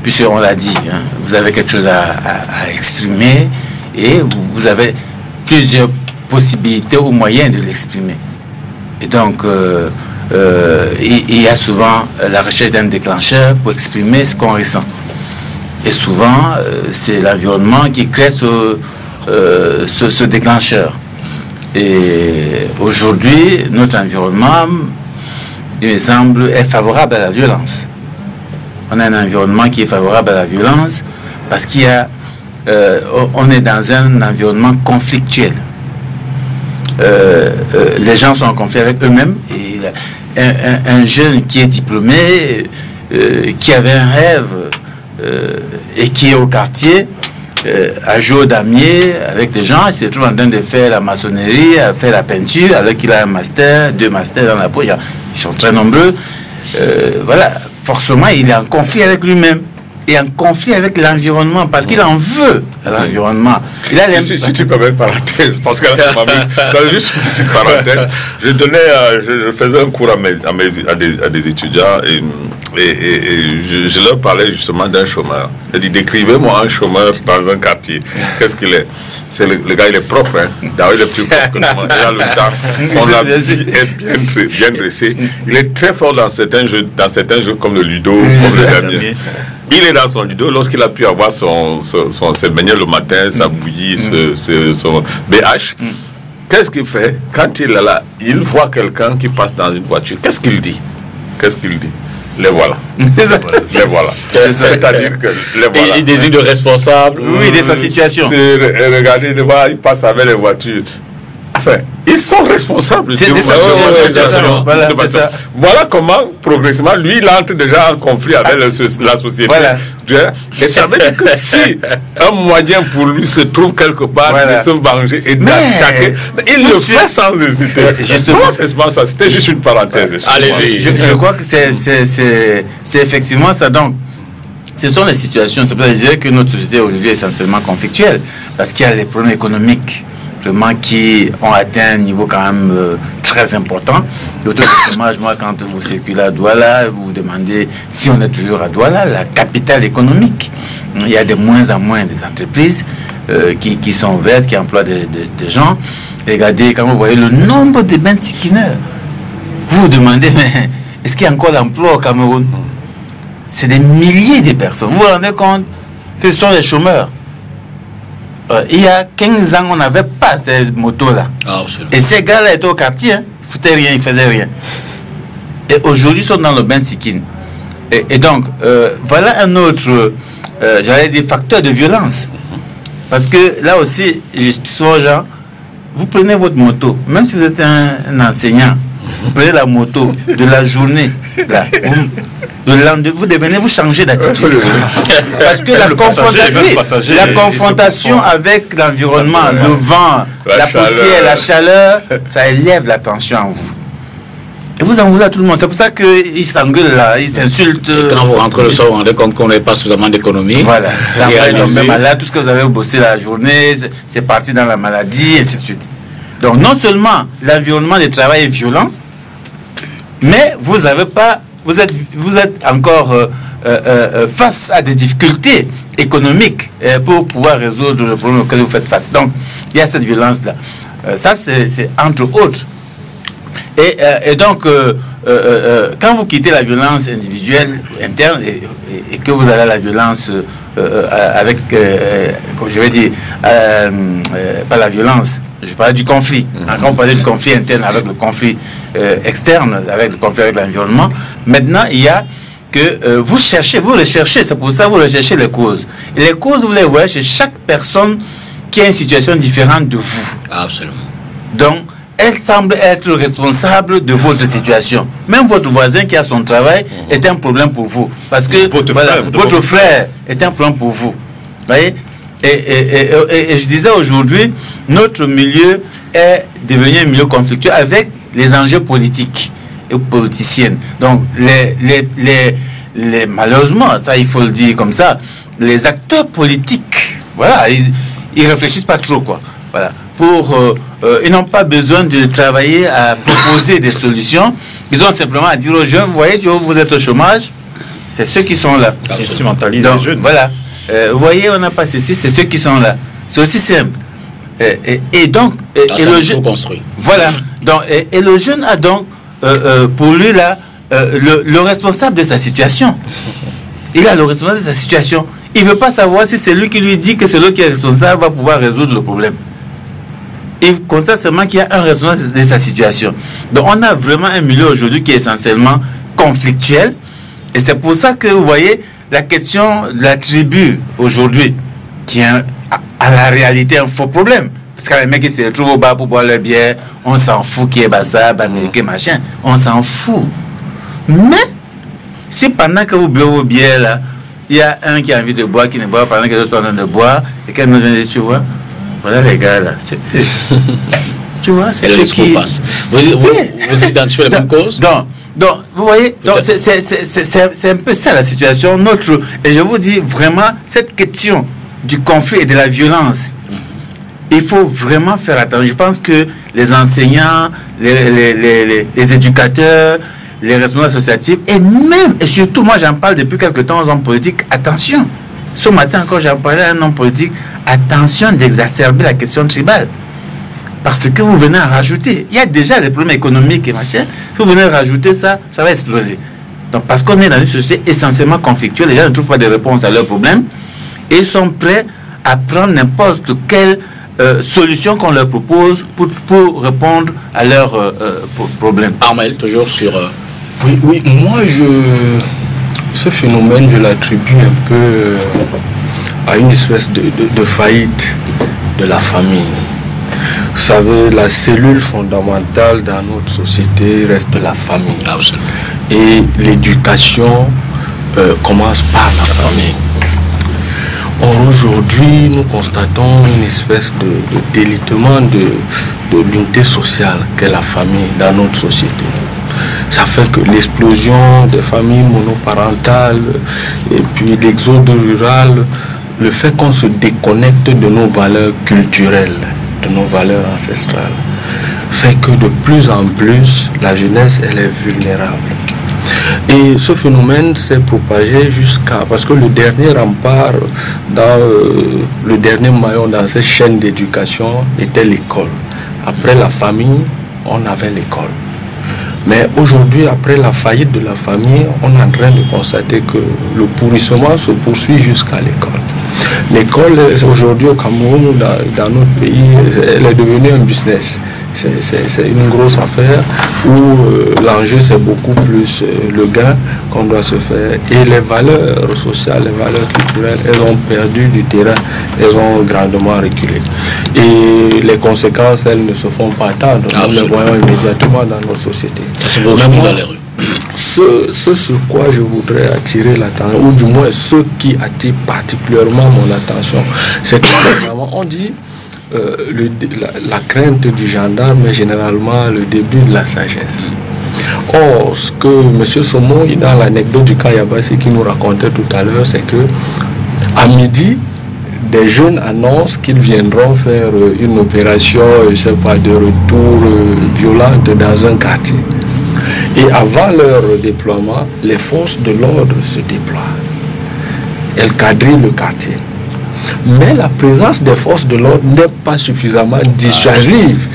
Puisqu'on l'a dit, hein, vous avez quelque chose à exprimer et vous avez plusieurs possibilités ou moyens de l'exprimer. Et donc, il y a souvent la recherche d'un déclencheur pour exprimer ce qu'on ressent. Et souvent, c'est l'environnement qui crée ce déclencheur. Et aujourd'hui, notre environnement, il me semble, est favorable à la violence. On a un environnement qui est favorable à la violence parce qu'il y a, on est dans un environnement conflictuel. Les gens sont en conflit avec eux-mêmes. Et un jeune qui est diplômé, qui avait un rêve et qui est au quartier, à jouer au damier avec des gens, il se trouve en train de faire la maçonnerie, à faire la peinture, alors qu'il a un master, 2 masters dans la peau. Ils sont très nombreux. Voilà. Forcément, il est en conflit avec lui-même et en conflit avec l'environnement parce qu'il en veut à l'environnement. Si tu permets une parenthèse, parce que juste une petite parenthèse, je faisais un cours à des étudiants et je leur parlais justement d'un chômeur. Je dis, décrivez-moi un chômeur dans un quartier. Qu'est-ce qu'il est? C'est le gars, il est propre, hein. D'ailleurs, il est plus propre que nous. Il a le temps. Son habit est bien dressé. Il est très fort dans certains jeux comme le ludo, comme le damier. Il est dans son ludo lorsqu'il a pu avoir ses beignets le matin, sa bouillie, son BH. Qu'est-ce qu'il fait? Quand il est là, il voit quelqu'un qui passe dans une voiture. Qu'est-ce qu'il dit? Les voilà. Les voilà. C'est-à-dire que les voilà. Il désigne de responsable. Oui, de sa situation. Regardez, il passe avec les voitures. Enfin, ils sont responsables. Voilà comment, progressivement, lui, il entre déjà en conflit avec la société. Voilà. Et ça veut dire que si un moyen pour lui se trouve quelque part de se venger et d'attaquer, il le fait sans hésiter. Justement, ça, c'était juste une parenthèse. Allez-y. Je crois que c'est effectivement ça. Donc, ce sont les situations. C'est pour ça que je dirais que notre société aujourd'hui est essentiellement conflictuelle parce qu'il y a les problèmes économiques qui ont atteint un niveau quand même très important. Le taux de chômage, moi, quand vous circulez à Douala, vous vous demandez si on est toujours à Douala, la capitale économique. Il y a de moins en moins des entreprises qui sont ouvertes, qui emploient des gens. Et regardez, quand vous voyez le nombre de bensikineurs, vous vous demandez, mais est-ce qu'il y a encore l'emploi au Cameroun? C'est des milliers de personnes. Vous vous rendez compte que ce sont les chômeurs? Il y a 15 ans, on n'avait pas ces motos-là. Et ces gars-là étaient au quartier, hein, ils foutaient rien, ils faisaient rien. Et aujourd'hui, ils sont dans le Bensikin. Et donc, voilà un autre, j'allais dire, facteur de violence. Parce que là aussi, j'explique aux gens, vous prenez votre moto, même si vous êtes un enseignant, vous prenez la moto de la journée, là, vous devenez, vous changez d'attitude. Parce que la confrontation avec l'environnement, le vent, la poussière, la chaleur, ça élève la tension en vous. Et vous en voulez à tout le monde. C'est pour ça qu'ils s'engueulent là, ils s'insultent. Et quand vous rentrez le soir, vous vous rendez compte qu'on n'a pas suffisamment d'économie. Voilà. L'enfant est tombé malade, tout ce que vous avez bossé la journée, c'est parti dans la maladie, et ainsi de suite. Donc non seulement l'environnement de travail est violent, mais vous êtes encore face à des difficultés économiques pour pouvoir résoudre le problème auquel vous faites face. Donc, il y a cette violence-là. Ça, c'est entre autres. Et donc, quand vous quittez la violence individuelle, interne, et que vous avez la violence avec, comme je vais dire, pas la violence, je parlais du conflit. Quand on parlait du conflit interne avec le conflit externe, avec le conflit avec l'environnement, maintenant il y a que vous recherchez, c'est pour ça que vous recherchez les causes. Et les causes, vous les voyez chez chaque personne qui a une situation différente de vous. Absolument. Donc, elle semble être responsable de votre situation. Même votre voisin qui a son travail est un problème pour vous. Parce que votre frère est un problème pour vous. Vous voyez? Et je disais aujourd'hui, notre milieu est devenu un milieu conflictuel avec les enjeux politiques et politiciennes. Donc, malheureusement, ça il faut le dire comme ça, les acteurs politiques, voilà, ils réfléchissent pas trop, quoi. Voilà. Ils n'ont pas besoin de travailler à proposer des solutions. Ils ont simplement à dire aux jeunes, vous voyez, vous êtes au chômage, c'est ceux qui sont là. C'est instrumentalise les jeunes. Voilà. Vous voyez, on n'a pas ceci, c'est ceux qui sont là. C'est aussi simple. Et donc, le jeune construit. Voilà. Donc, et le jeune a donc, pour lui, là, le responsable de sa situation. Il a le responsable de sa situation. Il ne veut pas savoir si c'est lui qui lui dit que c'est lui qui est responsable va pouvoir résoudre le problème. Il constate seulement qu'il y a un responsable de sa situation. Donc, on a vraiment un milieu aujourd'hui qui est essentiellement conflictuel. Et c'est pour ça que, vous voyez, la question de la tribu aujourd'hui, qui est à la réalité un faux problème. Parce que les mecs qui se retrouvent au bar pour boire leur bière, on s'en fout qui est Bassa, Américain, machin. On s'en fout. Mais, si pendant que vous buvez vos bières là, il y a un qui a envie de boire, qui ne boit pas, pendant que les autres sont en train de boire, et qu'elle nous dit, tu vois, voilà les gars là, c'est eux. Tu vois, c'est eux qui passe. Vous identifiez les mêmes causes? Donc, vous voyez, c'est un peu ça la situation. Et je vous dis vraiment, cette question du conflit et de la violence, il faut vraiment faire attention. Je pense que les enseignants, les éducateurs, les responsables associatifs, et surtout, moi j'en parle depuis quelques temps aux hommes politiques, attention. Ce matin encore, j'en parlais à un homme politique, attention d'exacerber la question tribale. Parce que vous venez à rajouter. Il y a déjà des problèmes économiques et machin. Si vous venez à rajouter ça, ça va exploser. Donc, parce qu'on est dans une société essentiellement conflictuelle, les gens ne trouvent pas de réponse à leurs problèmes et ils sont prêts à prendre n'importe quelle solution qu'on leur propose pour répondre à leurs problèmes. Armel, toujours sur... Oui, moi, ce phénomène, je l'attribue un peu à une espèce de faillite de la famille. Vous savez, la cellule fondamentale dans notre société reste la famille. Absolument. Et l'éducation commence par la famille. Or, aujourd'hui, nous constatons une espèce de délitement de l'unité sociale qu'est la famille dans notre société. Ça fait que l'explosion des familles monoparentales et puis l'exode rural, le fait qu'on se déconnecte de nos valeurs culturelles, de nos valeurs ancestrales, fait que de plus en plus, la jeunesse, elle est vulnérable. Et ce phénomène s'est propagé parce que le dernier rempart, le dernier maillon dans cette chaîne d'éducation était l'école. Après la famille, on avait l'école. Mais aujourd'hui, après la faillite de la famille, on est en train de constater que le pourrissement se poursuit jusqu'à l'école. L'école, aujourd'hui au Cameroun, dans notre pays, elle est devenue un business. C'est une grosse affaire où l'enjeu, c'est beaucoup plus le gain qu'on doit se faire. Et les valeurs sociales, les valeurs culturelles, elles ont perdu du terrain, elles ont grandement reculé. Et les conséquences, elles ne se font pas attendre. Nous les voyons immédiatement dans notre société. Dans les rues. Ce sur quoi je voudrais attirer l'attention, ou du moins ce qui attire particulièrement mon attention, c'est que on dit la crainte du gendarme est généralement le début de la sagesse. Or, ce que M. Somo, dans l'anecdote du Kayabassi qui nous racontait tout à l'heure, c'est que à midi, des jeunes annoncent qu'ils viendront faire une opération, je sais pas, de retour violente dans un quartier. Et avant leur déploiement, les forces de l'ordre se déploient. Elles quadrillent le quartier. Mais la présence des forces de l'ordre n'est pas suffisamment dissuasive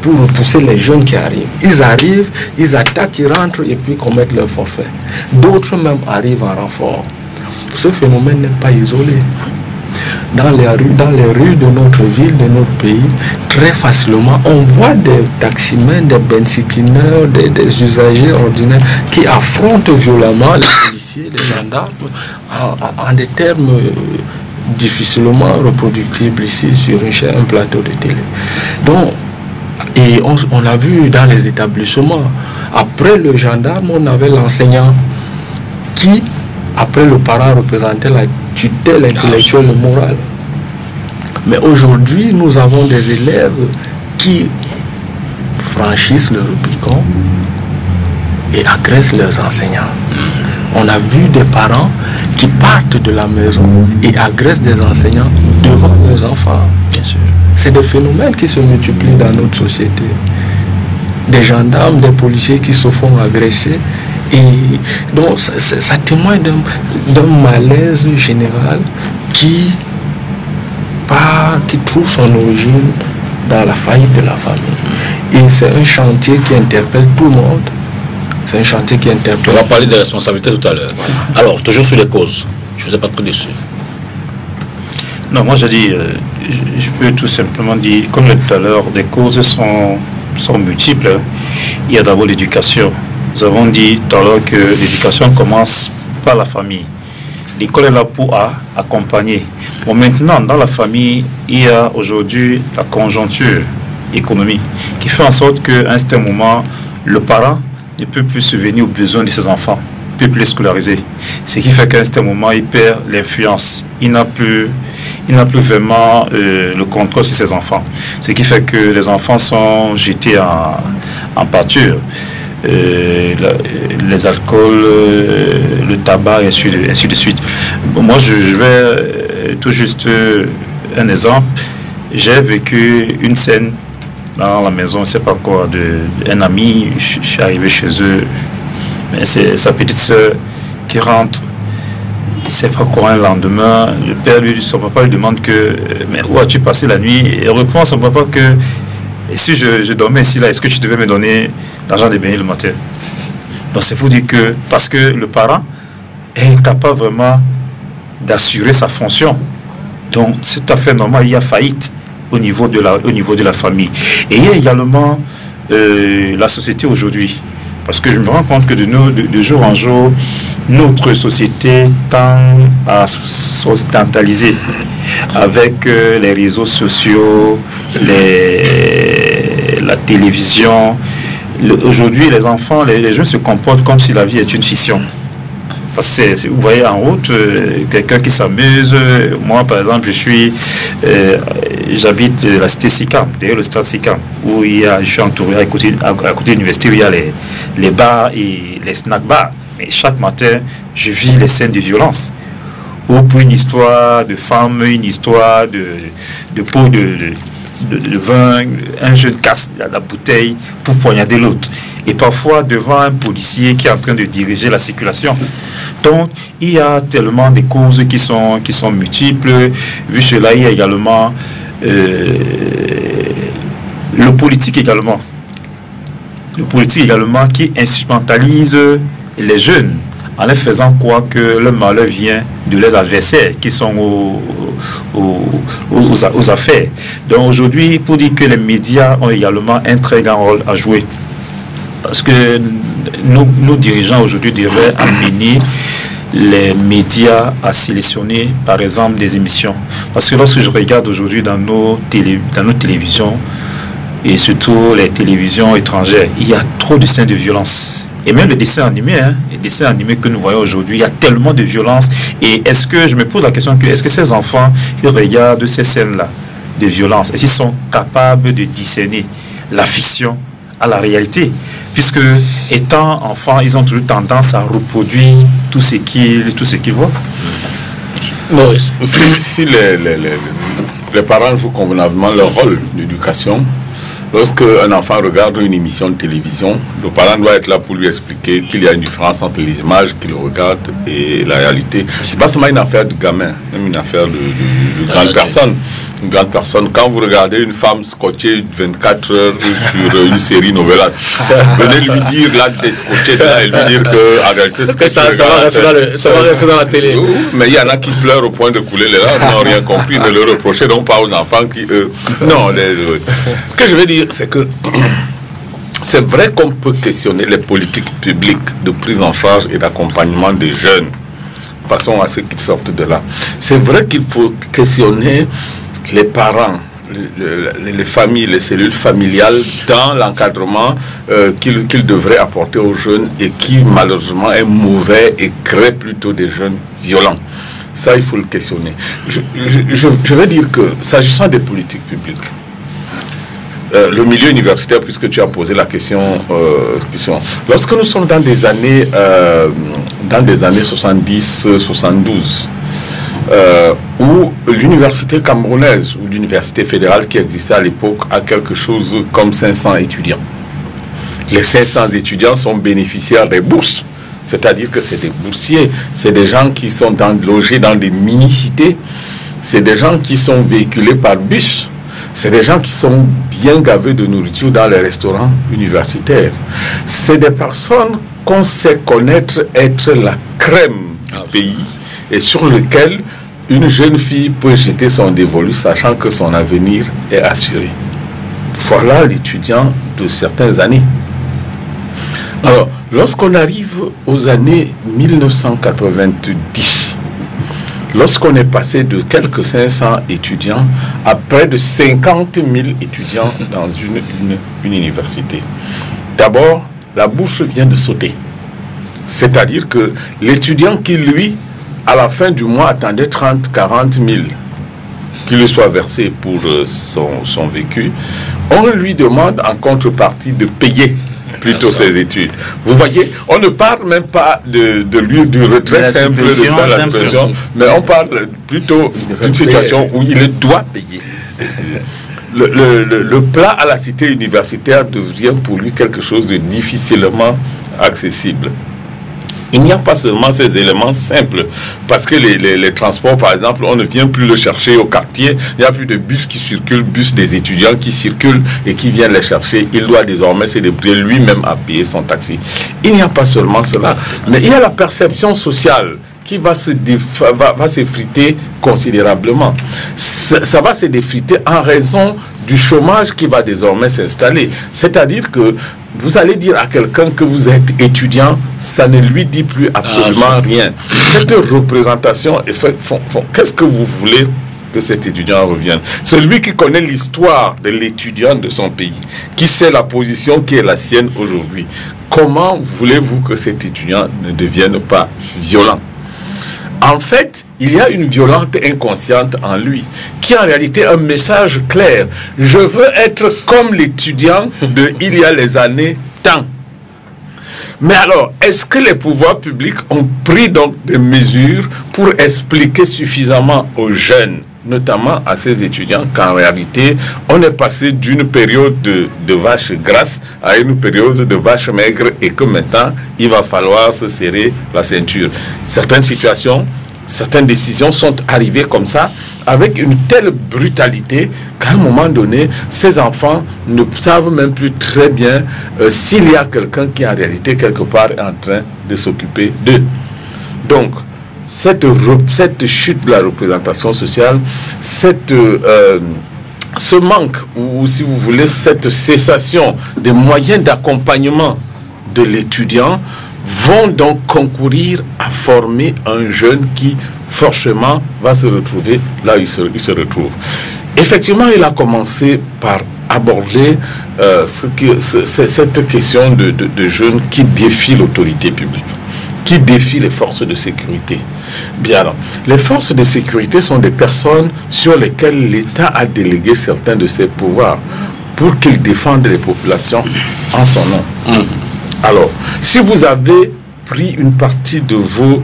pour repousser les jeunes qui arrivent. Ils arrivent, ils attaquent, ils rentrent et puis commettent leur forfait. D'autres même arrivent en renfort. Ce phénomène n'est pas isolé. Dans les rues de notre ville, de notre pays, très facilement, on voit des taximens, des benzikineurs, des usagers ordinaires qui affrontent violemment les policiers, les gendarmes, en des termes difficilement reproductibles ici sur un plateau de télé. Donc, et on l'a vu dans les établissements. Après le gendarme, on avait l'enseignant qui, après le parent, représentait la tutelle intellectuelle et morale. Mais aujourd'hui, nous avons des élèves qui franchissent le Rubicon et agressent leurs enseignants. On a vu des parents qui partent de la maison et agressent des enseignants devant leurs enfants. Bien sûr. c'est des phénomènes qui se multiplient dans notre société. Des gendarmes, des policiers qui se font agresser. Et donc ça témoigne d'un malaise général qui trouve son origine dans la faillite de la famille. Et c'est un chantier qui interpelle tout le monde. C'est un chantier qui interpelle. On va parler des responsabilités tout à l'heure. Alors, toujours sur les causes. Je ne vous ai pas pris dessus. Non, moi je dis, je peux tout simplement dire, comme tout à l'heure, les causes sont multiples. Il y a d'abord l'éducation. Nous avons dit tout à l'heure que l'éducation commence par la famille. L'école est là pour accompagner. Bon, maintenant, dans la famille, il y a aujourd'hui la conjoncture économique qui fait en sorte qu'à un certain moment, le parent ne peut plus subvenir aux besoins de ses enfants, ne peut plus les scolariser. Ce qui fait qu'à un certain moment, il perd l'influence. Il n'a plus vraiment le contrôle sur ses enfants. Ce qui fait que les enfants sont jetés en pâture. Les alcools, le tabac, et ainsi de suite. Bon, moi, je vais tout juste un exemple. J'ai vécu une scène dans la maison, je ne sais pas quoi, d'un ami. Je suis arrivé chez eux, mais c'est sa petite soeur qui rentre. Il ne sait pas quoi un lendemain. Le père, son papa lui demande mais où as-tu passé la nuit? Et il répond à son papa que si je dormais ici, là, est-ce que tu devais me donner l'argent de baigner le matin? Donc c'est pour dire que, parce que le parent est incapable vraiment d'assurer sa fonction. Donc c'est tout à fait normal, il y a faillite au niveau de la famille. Et il y a également la société aujourd'hui. Parce que je me rends compte que de jour en jour, notre société tend à s'occidentaliser avec les réseaux sociaux, la télévision. Aujourd'hui, les enfants, les jeunes se comportent comme si la vie est une fiction. Parce que vous voyez en route quelqu'un qui s'amuse. Moi, par exemple, j'habite la cité Sicam, d'ailleurs le stade Sicam, où je suis entouré à côté de l'université où il y a les bars et les snack bars. Mais chaque matin, je vis les scènes de violence. Ou pour une histoire de femme, une histoire de pot de vin, un jeune casse la bouteille pour poignarder l'autre. Et parfois devant un policier qui est en train de diriger la circulation. Donc, il y a tellement de causes qui sont multiples. Vu cela, il y a également le politique également. Le politique également qui instrumentalise les jeunes en leur faisant croire que le malheur vient de leurs adversaires qui sont aux affaires. Donc aujourd'hui, pour dire que les médias ont également un très grand rôle à jouer. Parce que nos dirigeants aujourd'hui devraient amener les médias à sélectionner, par exemple, des émissions. Parce que lorsque je regarde aujourd'hui dans nos télévisions, et surtout les télévisions étrangères, il y a trop de scènes de violence. Et même les dessins animés, les dessins animés que nous voyons aujourd'hui, il y a tellement de violence. Et est-ce que, je me pose la question, est-ce que ces enfants qui regardent ces scènes-là de violence, est-ce qu'ils sont capables de discerner la fiction à la réalité? Puisque, étant enfants, ils ont toujours tendance à reproduire tout ce qu'ils voient. Maurice, si les parents jouent convenablement leur rôle d'éducation, lorsque un enfant regarde une émission de télévision, le parent doit être là pour lui expliquer qu'il y a une différence entre les images qu'il regarde et la réalité. Ce n'est pas seulement une affaire de gamin, même une affaire de grande personne. Une grande personne, quand vous regardez une femme scotchée 24 heures sur une série novelas, venez lui dire là des scotchés là et lui dire que en réalité ça va rester dans la télé. Mais il y en a qui pleurent au point de couler les larmes, n'ont rien compris, ne le reprocher donc pas aux enfants qui non. Ce que je veux dire, c'est que c'est vrai qu'on peut questionner les politiques publiques de prise en charge et d'accompagnement des jeunes de façon à ce qu'ils sortent de là. C'est vrai qu'il faut questionner les parents, les familles, les cellules familiales dans l'encadrement qu'ils devraient apporter aux jeunes et qui malheureusement est mauvais et crée plutôt des jeunes violents. Ça, il faut le questionner. Je veux dire que, s'agissant des politiques publiques, le milieu universitaire, puisque tu as posé la question, lorsque nous sommes dans des années 70-72, où l'université camerounaise, ou l'université fédérale qui existait à l'époque, a quelque chose comme 500 étudiants. Les 500 étudiants sont bénéficiaires des bourses, c'est-à-dire que c'est des boursiers, c'est des gens qui sont logés dans des mini-cités, c'est des gens qui sont véhiculés par bus, c'est des gens qui sont bien gavés de nourriture dans les restaurants universitaires. C'est des personnes qu'on sait connaître être la crème du pays et sur lequel une jeune fille peut jeter son dévolu sachant que son avenir est assuré. Voilà l'étudiant de certaines années. Alors, lorsqu'on arrive aux années 1990, lorsqu'on est passé de quelques 500 étudiants à près de 50 000 étudiants dans une université, d'abord, la bourse vient de sauter. C'est-à-dire que l'étudiant qui, lui, à la fin du mois, attendait 30, 40 000 qui lui soit versé pour son vécu, on lui demande en contrepartie de payer plutôt ses études. Vous voyez, on ne parle même pas du retrait simple de ça, la pression, mais on parle plutôt d'une situation où il doit payer. Le plat à la cité universitaire devient pour lui quelque chose de difficilement accessible. Il n'y a pas seulement ces éléments simples, parce que les transports, par exemple, on ne vient plus le chercher au quartier, il n'y a plus de bus qui circulent, bus des étudiants qui circulent et qui viennent les chercher. Il doit désormais se débrouiller lui-même à payer son taxi. Il n'y a pas seulement cela, mais il y a la perception sociale qui va s'effriter considérablement. Ça va se défriter en raison du chômage qui va désormais s'installer. C'est-à-dire que vous allez dire à quelqu'un que vous êtes étudiant, ça ne lui dit plus absolument rien. Cette représentation est faite. Qu'est-ce que vous voulez que cet étudiant revienne? Celui qui connaît l'histoire de l'étudiant de son pays, qui sait la position qui est la sienne aujourd'hui, comment voulez-vous que cet étudiant ne devienne pas violent? En fait, il y a une violente inconsciente en lui, qui en réalité a un message clair. Je veux être comme l'étudiant de il y a les années tant. Mais alors, est-ce que les pouvoirs publics ont pris donc des mesures pour expliquer suffisamment aux jeunes, notamment à ces étudiants, qu'en réalité, on est passé d'une période de vache grasse à une période de vache maigre et que maintenant, il va falloir se serrer la ceinture. Certaines situations, certaines décisions sont arrivées comme ça, avec une telle brutalité qu'à un moment donné, ces enfants ne savent même plus très bien s'il y a quelqu'un qui en réalité quelque part est en train de s'occuper d'eux. Donc, cette chute de la représentation sociale, ce manque, ou si vous voulez, cette cessation des moyens d'accompagnement de l'étudiant vont donc concourir à former un jeune qui forcément va se retrouver là où il se retrouve. Effectivement, il a commencé par aborder cette question de jeunes qui défient l'autorité publique, qui défient les forces de sécurité. Bien, alors, les forces de sécurité sont des personnes sur lesquelles l'État a délégué certains de ses pouvoirs pour qu'ils défendent les populations en son nom. Alors, si vous avez pris une partie de vos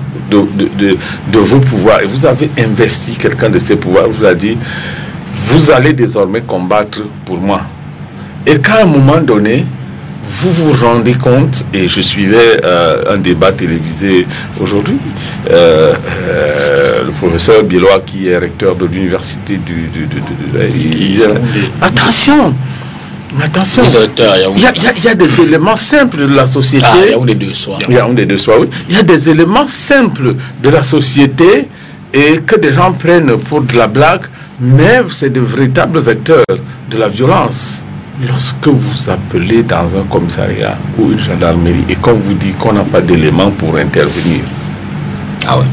pouvoirs et vous avez investi quelqu'un de ces pouvoirs, vous avez dit, vous allez désormais combattre pour moi. Et qu'à un moment donné, vous vous rendez compte, et je suivais un débat télévisé aujourd'hui, le professeur Biélois qui est recteur de l'université attention, il y a des éléments simples de la société. Il y a un des deux soirs. Il y a des éléments simples de la société et que des gens prennent pour de la blague, mais c'est de véritables vecteurs de la violence. Lorsque vous appelez dans un commissariat ou une gendarmerie et qu'on vous dit qu'on n'a pas d'éléments pour intervenir. Ah ouais.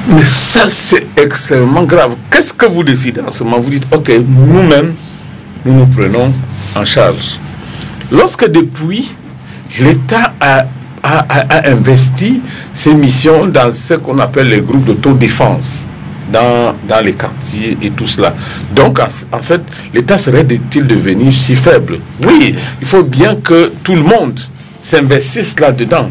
Mais ça, c'est extrêmement grave. Qu'est-ce que vous décidez en ce moment? Vous dites, ok, nous-mêmes, nous prenons en charge. Lorsque depuis, l'État a investi ses missions dans ce qu'on appelle les groupes d'autodéfense, dans les quartiers et tout cela. Donc, en fait, l'État serait-il devenu si faible? Oui, il faut bien que tout le monde s'investisse là-dedans.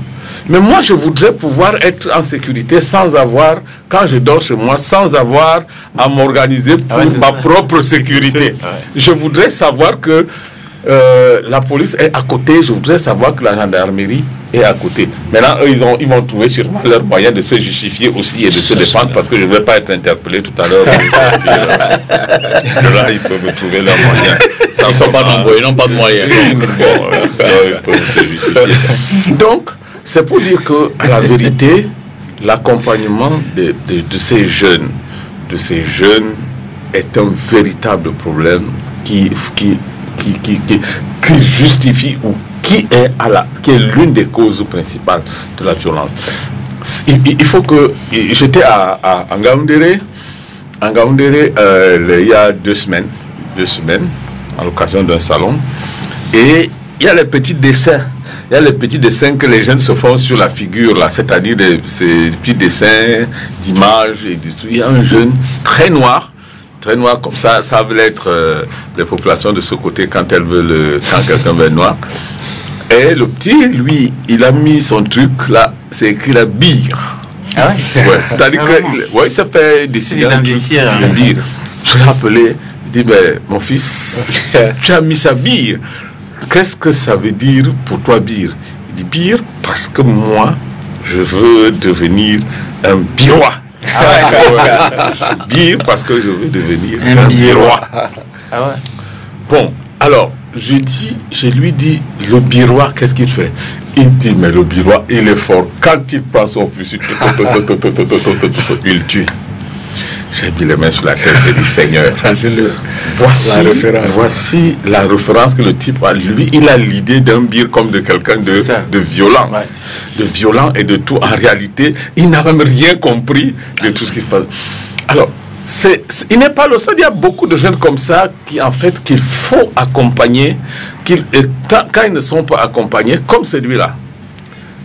Mais moi, je voudrais pouvoir être en sécurité sans avoir, quand je dors chez moi, sans avoir à m'organiser pour ma propre sécurité. Je voudrais savoir que la police est à côté, je voudrais savoir que la gendarmerie est à côté. Maintenant, eux, ils vont trouver sûrement leur moyen de se justifier aussi et de se défendre, parce que je ne vais pas être interpellé tout à l'heure. Là, ils peuvent me trouver leur moyen. Ils ne sont pas nombreux, ils n'ont pas de moyens. Ils peuvent se justifier. Donc, c'est pour dire que, à la vérité, l'accompagnement de ces jeunes est un véritable problème qui justifie ou qui est l'une des causes principales de la violence. Il faut que... J'étais à Ngaoundéré, il y a 2 semaines, à l'occasion d'un salon, et il y a les petits dessins. Il y a les petits dessins que les jeunes se font sur la figure, là, c'est-à-dire ces petits dessins d'images et du tout. Il y a un jeune très noir comme ça veut être les populations de ce côté quand quelqu'un veut être noir. Et le petit, lui, il a mis son truc là, c'est écrit la bire. Ah ouais, c'est-à-dire que il s'est fait décider un truc, la bire. Je l'ai appelé, il dit, ben, mon fils, tu as mis sa bire. Qu'est-ce que ça veut dire pour toi, bire? Il dit, bire, parce que moi, je veux devenir un birois. Bire parce que je veux devenir un birois. Bon, alors, je lui dis, le birois, qu'est-ce qu'il fait? Il dit, mais le birois, il est fort. Quand il prend son fusil, il tue. J'ai mis les mains sur la tête, j'ai dit, Seigneur, voici la référence que le type a. Lui, il a l'idée d'un bire comme de quelqu'un de violent. Ouais. De violent et de tout. En réalité, il n'a même rien compris de tout ce qu'il fait. Alors, il n'est pas le seul. Il y a beaucoup de jeunes comme ça qui, en fait, qu'il faut accompagner. Quand ils ne sont pas accompagnés, comme celui-là,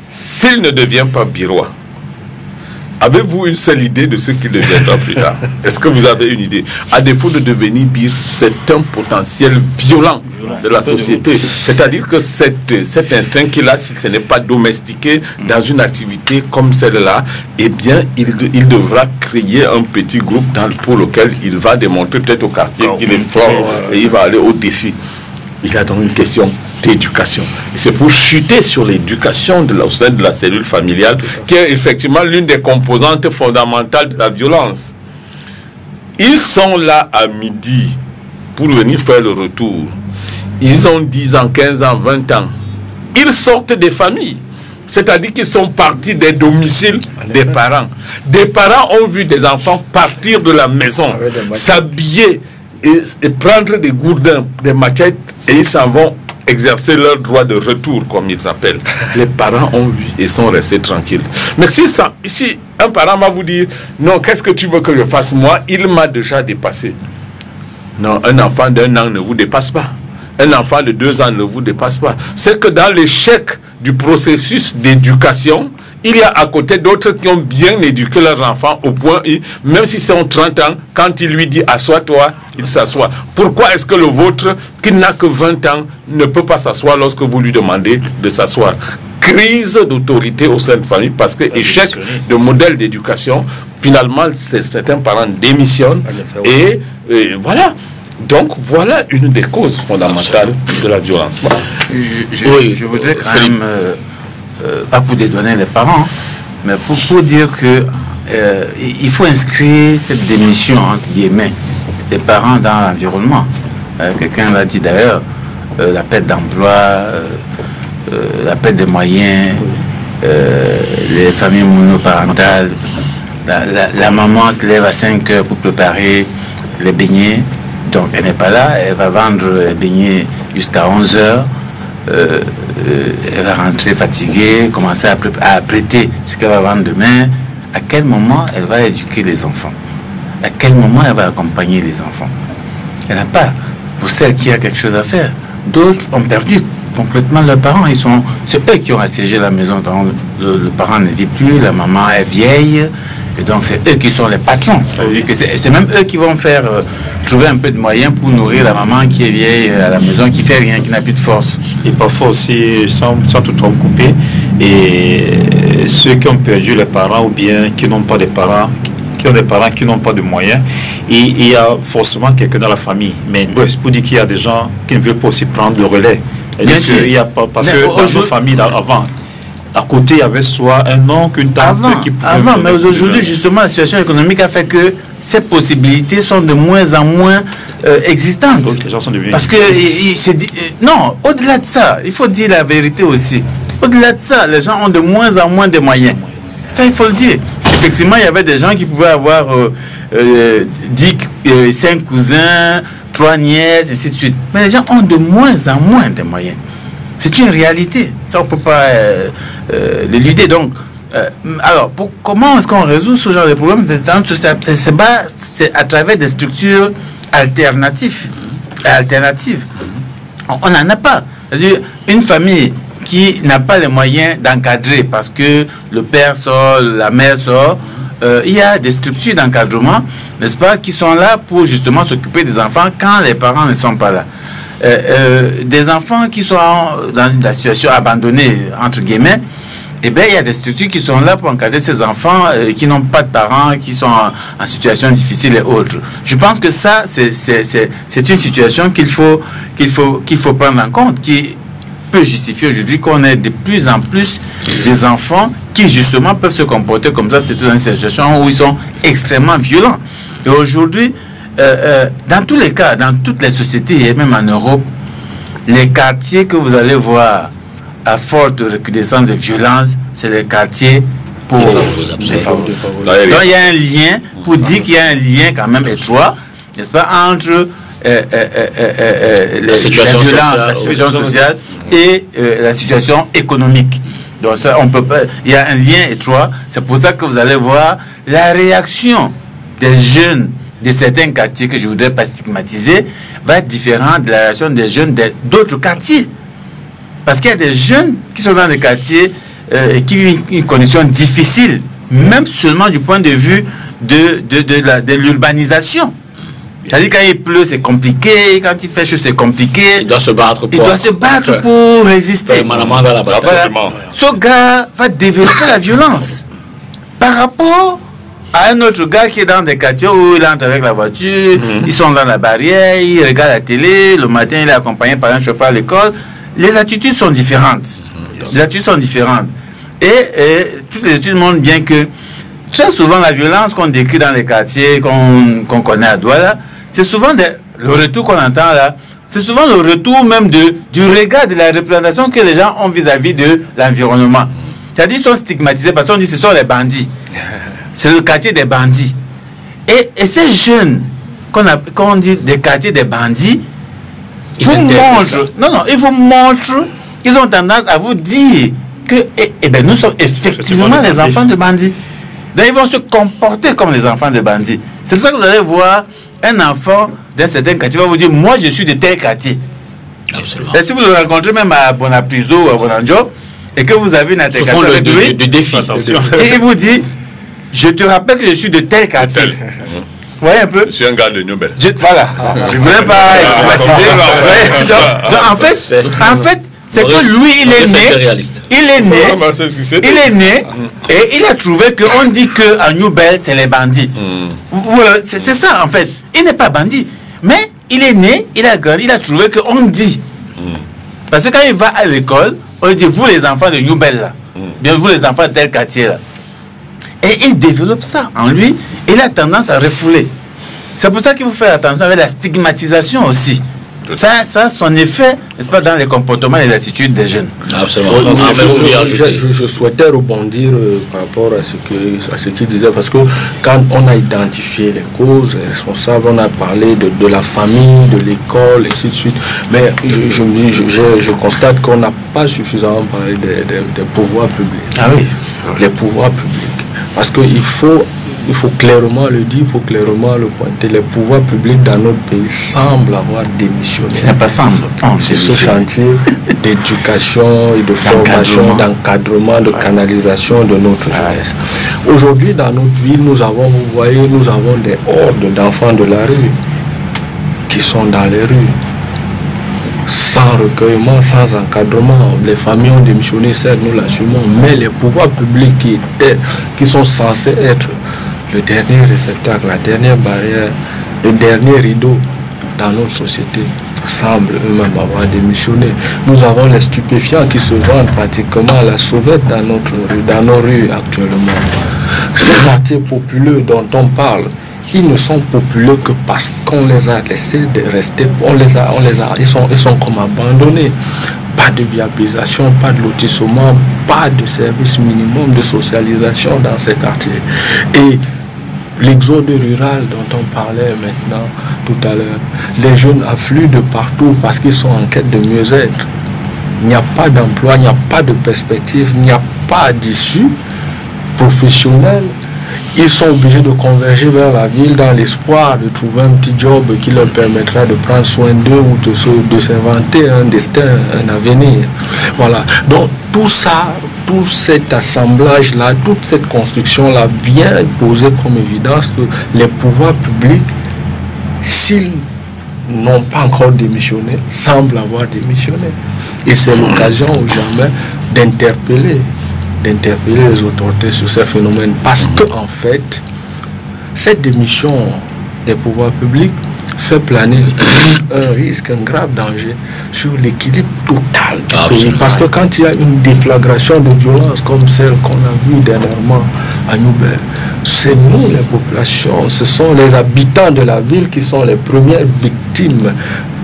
s'il ne devient pas birois, avez-vous une seule idée de ce qu'il deviendra plus tard? Est-ce que vous avez une idée? À défaut de devenir bir, c'est un potentiel violent de la société. C'est-à-dire que cet instinct qu'il a, si ce n'est pas domestiqué dans une activité comme celle-là, eh bien, il devra créer un petit groupe pour lequel il va démontrer peut-être au quartier qu'il est fort et il va aller au défi. Il y a donc une question d'éducation. Et c'est pour chuter sur l'éducation au sein de la cellule familiale qui est effectivement l'une des composantes fondamentales de la violence. Ils sont là à midi pour venir faire le retour. Ils ont 10 ans, 15 ans, 20 ans. Ils sortent des familles. C'est-à-dire qu'ils sont partis des domiciles des parents. Des parents ont vu des enfants partir de la maison, s'habiller et prendre des gourdins, des maquettes, et ils s'en vont exercer leur droit de retour, comme ils s'appellent. Les parents ont vu et sont restés tranquilles. Mais si un parent va vous dire, non, qu'est-ce que tu veux que je fasse? Moi, il m'a déjà dépassé. Non, un enfant d'1 an ne vous dépasse pas. Un enfant de 2 ans ne vous dépasse pas. C'est que dans l'échec du processus d'éducation, il y a à côté d'autres qui ont bien éduqué leurs enfants au point, même si c'est en 30 ans, quand il lui dit « assois-toi », il s'assoit. Pourquoi est-ce que le vôtre, qui n'a que 20 ans, ne peut pas s'asseoir lorsque vous lui demandez de s'asseoir? Crise d'autorité au sein de famille parce que échec de modèle d'éducation, finalement, certains parents démissionnent et voilà. Donc, voilà une des causes fondamentales de la violence. Je voudrais quand même... pas pour dédouaner les parents, mais pour dire que il faut inscrire cette démission entre guillemets des parents dans l'environnement. Quelqu'un l'a dit d'ailleurs, la perte d'emploi, la perte des moyens, les familles monoparentales, la maman se lève à 5 heures pour préparer les beignets, donc elle n'est pas là, elle va vendre les beignets jusqu'à 11 heures. Elle va rentrer fatiguée, commencer à prêter ce qu'elle va vendre demain. À quel moment elle va éduquer les enfants? À quel moment elle va accompagner les enfants? Elle n'a pas. Pour celles qui a quelque chose à faire, d'autres ont perdu complètement leurs parents. C'est eux qui ont assiégé la maison. Le parent ne vit plus, la maman est vieille. Et donc c'est eux qui sont les patrons. C'est même eux qui vont faire trouver un peu de moyens pour nourrir la maman qui est vieille à la maison, qui fait rien, qui n'a plus de force. Et parfois aussi, sans tout couper, et ceux qui ont perdu les parents ou bien qui n'ont pas de parents, qui ont des parents qui n'ont pas de moyens, et il y a forcément quelqu'un dans la famille. Mais c'est pour dire qu'il y a des gens qui ne veulent pas aussi prendre le relais. Bien sûr. Il y a pas, parce que dans nos familles avant, à côté, il y avait soit un oncle, une tante qui pouvait... Avant, mais aujourd'hui, justement, la situation économique a fait que ces possibilités sont de moins en moins existantes. Donc, les gens sont devenus... Parce que, non, au-delà de ça, il faut dire la vérité aussi. Au-delà de ça, les gens ont de moins en moins de moyens. Ça, il faut le dire. Effectivement, il y avait des gens qui pouvaient avoir 5 cousins, 3 nièces, ainsi de suite. Mais les gens ont de moins en moins de moyens. C'est une réalité. Ça, on ne peut pas l'éluder. Donc, alors, comment est-ce qu'on résout ce genre de problème? C'est à travers des structures alternatives. On n'en a pas. C'est-à-dire, une famille qui n'a pas les moyens d'encadrer parce que le père sort, la mère sort, il y a des structures d'encadrement, n'est-ce pas, qui sont là pour justement s'occuper des enfants quand les parents ne sont pas là. Des enfants qui sont dans la situation abandonnée, entre guillemets, eh bien, il y a des structures qui sont là pour encadrer ces enfants qui n'ont pas de parents, qui sont en situation difficile et autres. Je pense que ça, c'est une situation qu'il faut prendre en compte, qui peut justifier aujourd'hui qu'on ait de plus en plus des enfants qui, justement, peuvent se comporter comme ça, c'est dans une situation où ils sont extrêmement violents. Et aujourd'hui, dans tous les cas, dans toutes les sociétés, et même en Europe, les quartiers que vous allez voir à forte recrudescence de violence, c'est les quartiers pauvres. Donc il y a un lien, pour dire qu'il y a un lien quand même étroit, n'est-ce pas, entre la situation sociale et la situation économique. Donc ça, on peut pas, il y a un lien étroit. C'est pour ça que vous allez voir la réaction des jeunes de certains quartiers que je ne voudrais pas stigmatiser va être différente de la réaction des jeunes d'autres quartiers. Parce qu'il y a des jeunes qui sont dans des quartiers qui vivent une condition difficile, même seulement du point de vue de l'urbanisation. C'est-à-dire quand il pleut, c'est compliqué, quand il fait chaud, c'est compliqué. Il doit se battre pour résister. Voilà. Ce gars va développer la violence par rapport à un autre gars qui est dans des quartiers où il entre avec la voiture, ils sont dans la barrière, ils regardent la télé, le matin il est accompagné par un chauffeur à l'école. Les attitudes sont différentes. Et toutes les études montrent bien que très souvent la violence qu'on décrit dans les quartiers qu'on connaît à Douala, c'est souvent le retour qu'on entend là, c'est souvent le retour même du regard de la représentation que les gens ont vis-à-vis de l'environnement. C'est-à-dire qu'ils sont stigmatisés parce qu'on dit que ce sont les bandits. C'est le quartier des bandits. Et ces jeunes qu'on dit des quartiers des bandits, ils vous montrent, ils ont tendance à vous dire que nous sommes effectivement les enfants de bandits. Donc ils vont se comporter comme les enfants de bandits. C'est pour ça que vous allez voir un enfant d'un certain quartier va vous dire, moi je suis de tel quartier. Et si vous le rencontrez même à Bonapriso ou à Bonanjo, et que vous avez une altercation avec lui, et il vous dit, je te rappelle que je suis de tel quartier. Vous voyez un peu? Je suis un gars de New Bell. Voilà. Je ne voulais pas stigmatiser. Donc, en fait, c'est que lui, il est né et il a trouvé qu'on dit qu'à New Bell, c'est les bandits. C'est ça, en fait. Il n'est pas bandit. Mais il est né, il a grandi, il a trouvé qu'on dit. Parce que quand il va à l'école, on dit, vous les enfants de New Bell, là, bien vous les enfants de tel quartier, là. Et il développe ça en lui, et il a tendance à refouler. C'est pour ça qu'il faut faire attention avec la stigmatisation aussi. Ça, son effet, n'est-ce pas, dans les comportements et les attitudes des jeunes. Absolument. Je souhaitais rebondir par rapport à ce qu'il disait, parce que quand on a identifié les causes, les responsables, on a parlé de la famille, de l'école, et ainsi de suite. Mais je constate qu'on n'a pas suffisamment parlé des pouvoirs publics. Ah oui, les pouvoirs publics. Parce qu'il faut clairement le dire, il faut clairement le pointer. Les pouvoirs publics dans notre pays semblent avoir démissionné. Ce n'est pas semble. C'est ce chantier d'éducation et de formation, d'encadrement, de canalisation de notre jeunesse. Aujourd'hui, dans notre ville, nous avons des hordes d'enfants de la rue qui sont dans les rues, sans sans recueillement, sans encadrement. Les familles ont démissionné, certes, nous l'assumons, mais les pouvoirs publics qui sont censés être le dernier réceptacle, la dernière barrière, le dernier rideau dans notre société, semblent eux-mêmes avoir démissionné. Nous avons les stupéfiants qui se vendent pratiquement à la sauvette dans nos rues actuellement. Ces quartiers populeux dont on parle, ils ne sont populeux que parce qu'on les a laissés de rester, ils sont comme abandonnés. Pas de viabilisation, pas de lotissement, pas de service minimum de socialisation dans ces quartiers. Et l'exode rural dont on parlait maintenant tout à l'heure, les jeunes affluent de partout parce qu'ils sont en quête de mieux-être. Il n'y a pas d'emploi, il n'y a pas de perspective, il n'y a pas d'issue professionnelle. Ils sont obligés de converger vers la ville dans l'espoir de trouver un petit job qui leur permettra de prendre soin d'eux ou de s'inventer un destin, un avenir. Voilà. Donc tout ça, tout cet assemblage-là, toute cette construction-là vient poser comme évidence que les pouvoirs publics, s'ils n'ont pas encore démissionné, semblent avoir démissionné. Et c'est l'occasion ou jamais d'interpeller les autorités sur ces phénomènes. Parce que, en fait, cette démission des pouvoirs publics fait planer un risque, un grave danger sur l'équilibre total du pays. Parce que quand il y a une déflagration de violence comme celle qu'on a vue dernièrement à Nouvelle, c'est nous, les populations, ce sont les habitants de la ville qui sont les premières victimes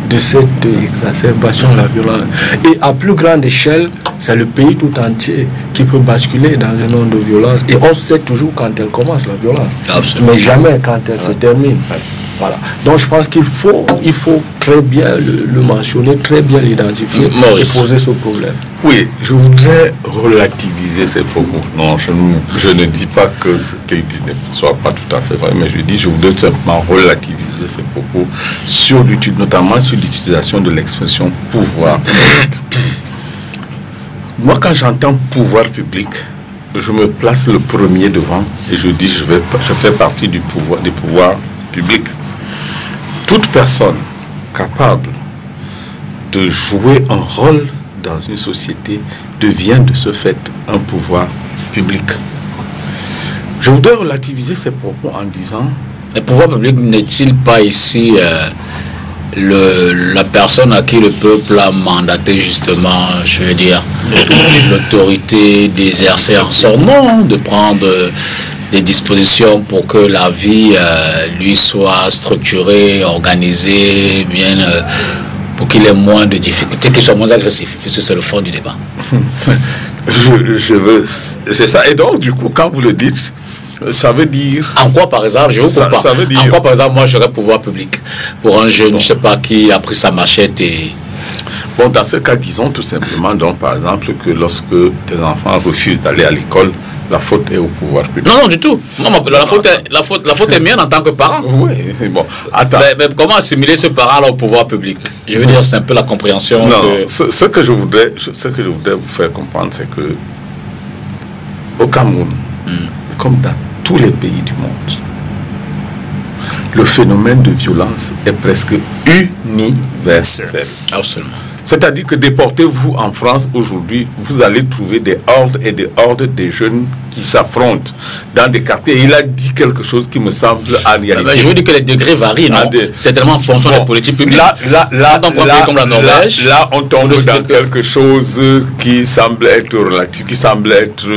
de cette exacerbation de la violence. Et à plus grande échelle, c'est le pays tout entier qui peut basculer dans un monde de violence. Et on sait toujours quand elle commence, la violence. Absolument. Mais jamais quand elle se termine. Voilà. Donc je pense qu'il faut très bien le mentionner, très bien l'identifier et poser ce problème. Oui, je voudrais relativiser ces propos. Non, je ne dis pas que ce qu'il dit ne soit pas tout à fait vrai, mais je voudrais simplement relativiser ces propos sur l'étude, notamment sur l'utilisation de l'expression pouvoir public. Moi, quand j'entends pouvoir public, je me place le premier devant et je dis je fais partie des pouvoirs publics. Toute personne capable de jouer un rôle dans une société devient de ce fait un pouvoir public. Je voudrais relativiser ces propos en disant... Le pouvoir public n'est-il pas ici la personne à qui le peuple a mandaté justement, je veux dire, l'autorité d'exercer en son nom, de prendre des dispositions pour que la vie lui soit structurée, organisée, bien, pour qu'il ait moins de difficultés, qu'il soit moins agressif, puisque c'est le fond du débat. C'est ça. Et donc, du coup, quand vous le dites, ça veut dire... En quoi, par exemple, je vous comprends. Ça veut dire... En quoi, par exemple, moi, j'aurais pouvoir public pour un jeune, je ne sais pas, qui a pris sa machette et... Bon, dans ce cas, disons tout simplement, donc, par exemple, que lorsque des enfants refusent d'aller à l'école, la faute est au pouvoir public. Non, non, du tout. Non, la faute est mienne en tant que parent. Oui, bon. Attends. Mais comment assimiler ce parent-là au pouvoir public? Je veux dire, c'est un peu la compréhension. Non, ce que je voudrais vous faire comprendre, c'est que au Cameroun, comme dans tous les pays du monde, le phénomène de violence est presque universel. Absolument. C'est-à-dire que déportez-vous en France aujourd'hui, vous allez trouver des hordes et des hordes de jeunes qui s'affrontent dans des quartiers. Et il a dit quelque chose qui me semble en réalité. Je veux dire que les degrés varient, non? C'est tellement en fonction des politiques publiques. Là, on tombe dans quelque chose qui semble être relatif, qui semble être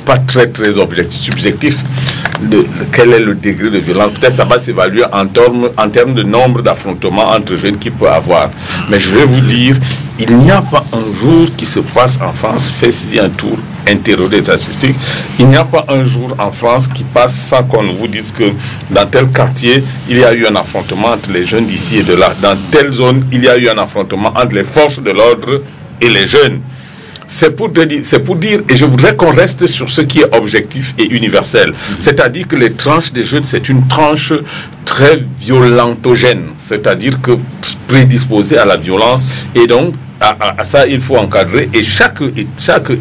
pas très objectif, subjectif. Quel est le degré de violence? Peut-être ça va s'évaluer en termes de nombre d'affrontements entre jeunes qu'il peut avoir. Mais je vais vous dire, il n'y a pas un jour qui se passe en France, faites-y un tour, interrogez les statistiques, il n'y a pas un jour en France qui passe sans qu'on vous dise que dans tel quartier, il y a eu un affrontement entre les jeunes d'ici et de là. Dans telle zone, il y a eu un affrontement entre les forces de l'ordre et les jeunes. C'est pour dire, et je voudrais qu'on reste sur ce qui est objectif et universel. C'est-à-dire que les tranches des jeunes, c'est une tranche très violentogène, c'est-à-dire que prédisposée à la violence, et donc à ça il faut encadrer, et chaque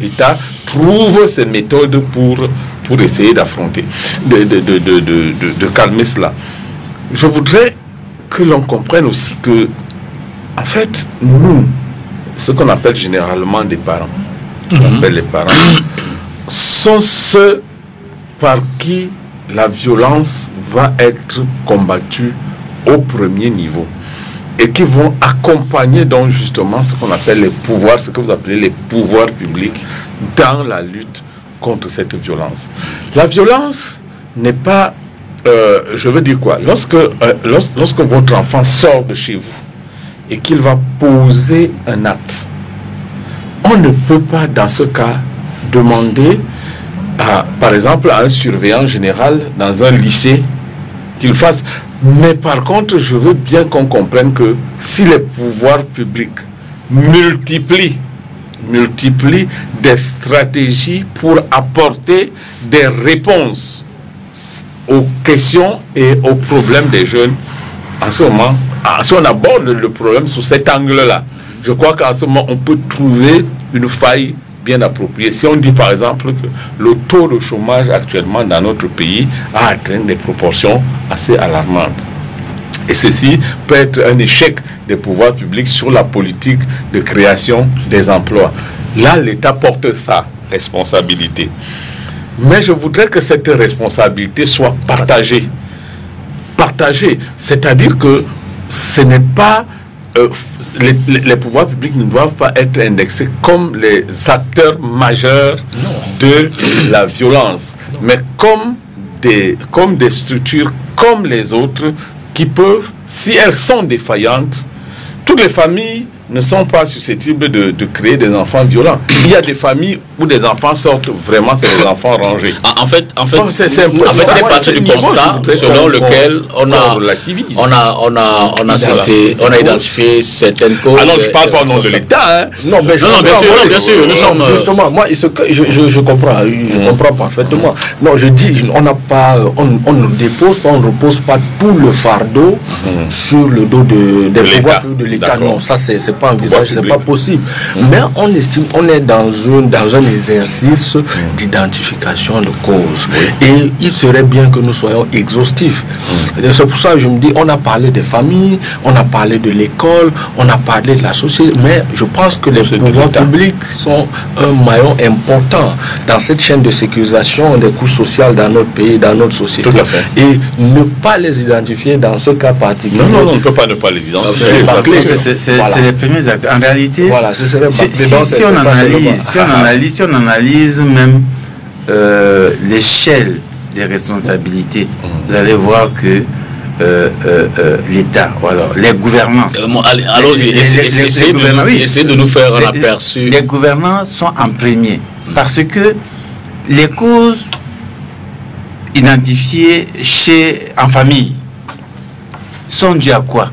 État trouve ses méthodes pour essayer d'affronter, de calmer cela. Je voudrais que l'on comprenne aussi que En fait, nous, ce qu'on appelle généralement des parents, on appelle les parents, sont ceux par qui la violence va être combattue au premier niveau et qui vont accompagner donc justement ce qu'on appelle les pouvoirs, ce que vous appelez les pouvoirs publics dans la lutte contre cette violence. La violence n'est pas, je veux dire quoi, lorsque votre enfant sort de chez vous et qu'il va poser un acte, on ne peut pas dans ce cas demander par exemple à un surveillant général dans un lycée qu'il fasse. Mais par contre, je veux bien qu'on comprenne que si les pouvoirs publics multiplient des stratégies pour apporter des réponses aux questions et aux problèmes des jeunes, en ce moment, si on aborde le problème sous cet angle-là, je crois qu'en ce moment, on peut trouver une faille bien appropriée. Si on dit par exemple que le taux de chômage actuellement dans notre pays a atteint des proportions assez alarmantes. Et ceci peut être un échec des pouvoirs publics sur la politique de création des emplois. Là, l'État porte sa responsabilité. Mais je voudrais que cette responsabilité soit partagée. Partagée, c'est-à-dire que ce n'est pas les pouvoirs publics ne doivent pas être indexés comme les acteurs majeurs de la violence, mais comme des structures comme les autres qui peuvent, si elles sont défaillantes, toutes les familles ne sont pas susceptibles de créer des enfants violents. Il y a des familles où des enfants sortent vraiment, c'est des enfants rangés. En fait, c'est parti du constat selon lequel on a identifié certaines causes. Alors, je ne parle pas au nom de l'État. Hein. Non, mais bien sûr, nous sommes... Justement, moi, je comprends, je comprends parfaitement. Non, je dis, on ne dépose pas, on ne repose pas tout le fardeau sur le dos des pouvoirs de l'État. Non, ça, c'est pas envisagé, c'est pas possible. Mais on estime, on est dans un exercice d'identification de causes. Et il serait bien que nous soyons exhaustifs. C'est pour ça que je me dis, on a parlé des familles, on a parlé de l'école, on a parlé de la société, mais je pense que les pouvoirs publics sont un maillon important dans cette chaîne de sécurisation des couches sociales dans notre pays, dans notre société. Tout à fait. Et ne pas les identifier dans ce cas particulier. Non, on ne peut pas ne pas les identifier. C'est les premiers actes. En réalité, voilà, si on analyse même l'échelle des responsabilités, vous allez voir que l'État, alors les gouvernants. Allons-y, essayez de nous faire un aperçu. Les gouvernants sont en premier parce que les causes identifiées en famille sont dues à quoi?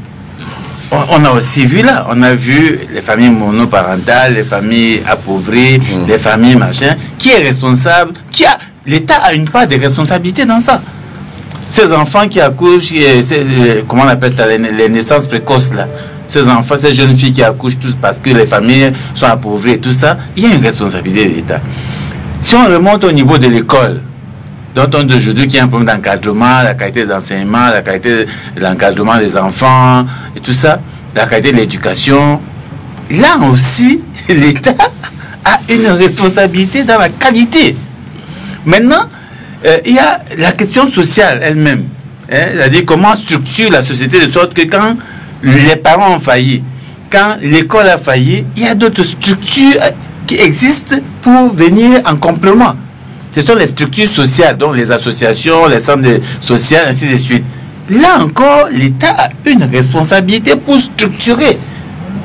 On a aussi vu là, on a vu les familles monoparentales, les familles appauvries, les familles machin. Qui est responsable? L'État a une part de responsabilité dans ça. Ces enfants qui accouchent, comment on appelle ça, les naissances précoces là. Ces enfants, ces jeunes filles qui accouchent tous parce que les familles sont appauvries et tout ça, il y a une responsabilité de l'État. Si on remonte au niveau de l'école, dont on dit aujourd'hui qu'il y a un problème d'encadrement, la qualité des enseignements, la qualité de l'encadrement des enfants et tout ça, la qualité de l'éducation. Là aussi, l'État a une responsabilité dans la qualité. Maintenant, il y a la question sociale elle-même. C'est-à-dire comment on structure la société de sorte que quand les parents ont failli, quand l'école a failli, il y a d'autres structures qui existent pour venir en complément. Ce sont les structures sociales, donc les associations, les centres sociaux, ainsi de suite. Là encore, l'État a une responsabilité pour structurer,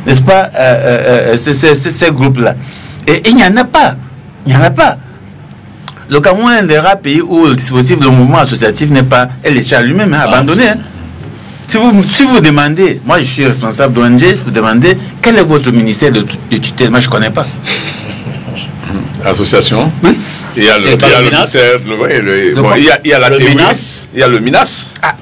n'est-ce pas, ces groupes-là. Et il n'y en a pas. Il n'y en a pas. Le Cameroun est un des rares pays où le dispositif, le mouvement associatif n'est pas, l'État lui-même abandonné. Hein. Si vous demandez, moi je suis responsable d'ONG, je vous demandez quel est votre ministère de tutelle, moi je ne connais pas. Association. Oui. Il y a le ministère, il y a la MINAS. Il y a le MINAS. Ah,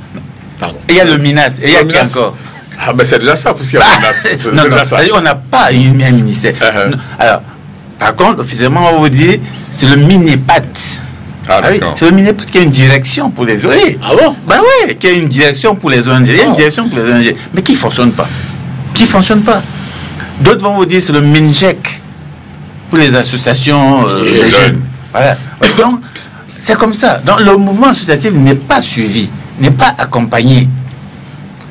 pardon. Il y a le MINAS. Et il y a qui encore? Ah, mais c'est déjà ça, parce qu'il y a le MINAS. Non, ça. On n'a pas un ministère. Alors, par contre, officiellement, on va vous dire, c'est le MINEPAT. Ah, oui, c'est le MINEPAT qui a une direction pour les ONG. Ah bon? Ben oui, qui a une direction pour les ONG. Il y a une direction pour les ONG, mais qui ne fonctionne pas. qui ne fonctionne pas. D'autres vont vous dire c'est le MINJEC pour les associations des jeunes. Voilà. Donc, c'est comme ça. Donc, le mouvement associatif n'est pas suivi, n'est pas accompagné.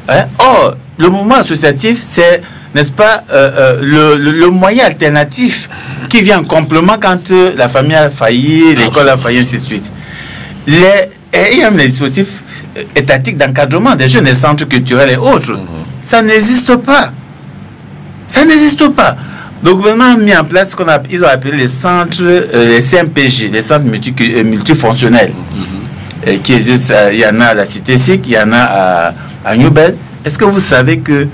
Hein? Or, le mouvement associatif, c'est, n'est-ce pas, le moyen alternatif qui vient en complément quand la famille a failli, l'école a failli, ainsi de suite. Il y a les dispositifs étatiques d'encadrement des jeunes, des centres culturels et autres. Ça n'existe pas. Ça n'existe pas. Le gouvernement a mis en place ce ils ont appelé les centres, les CMPG, les centres multifonctionnels, qui existent. Il y en a à la Cité SIC, il y en a à New Bell. Est-ce que vous savez que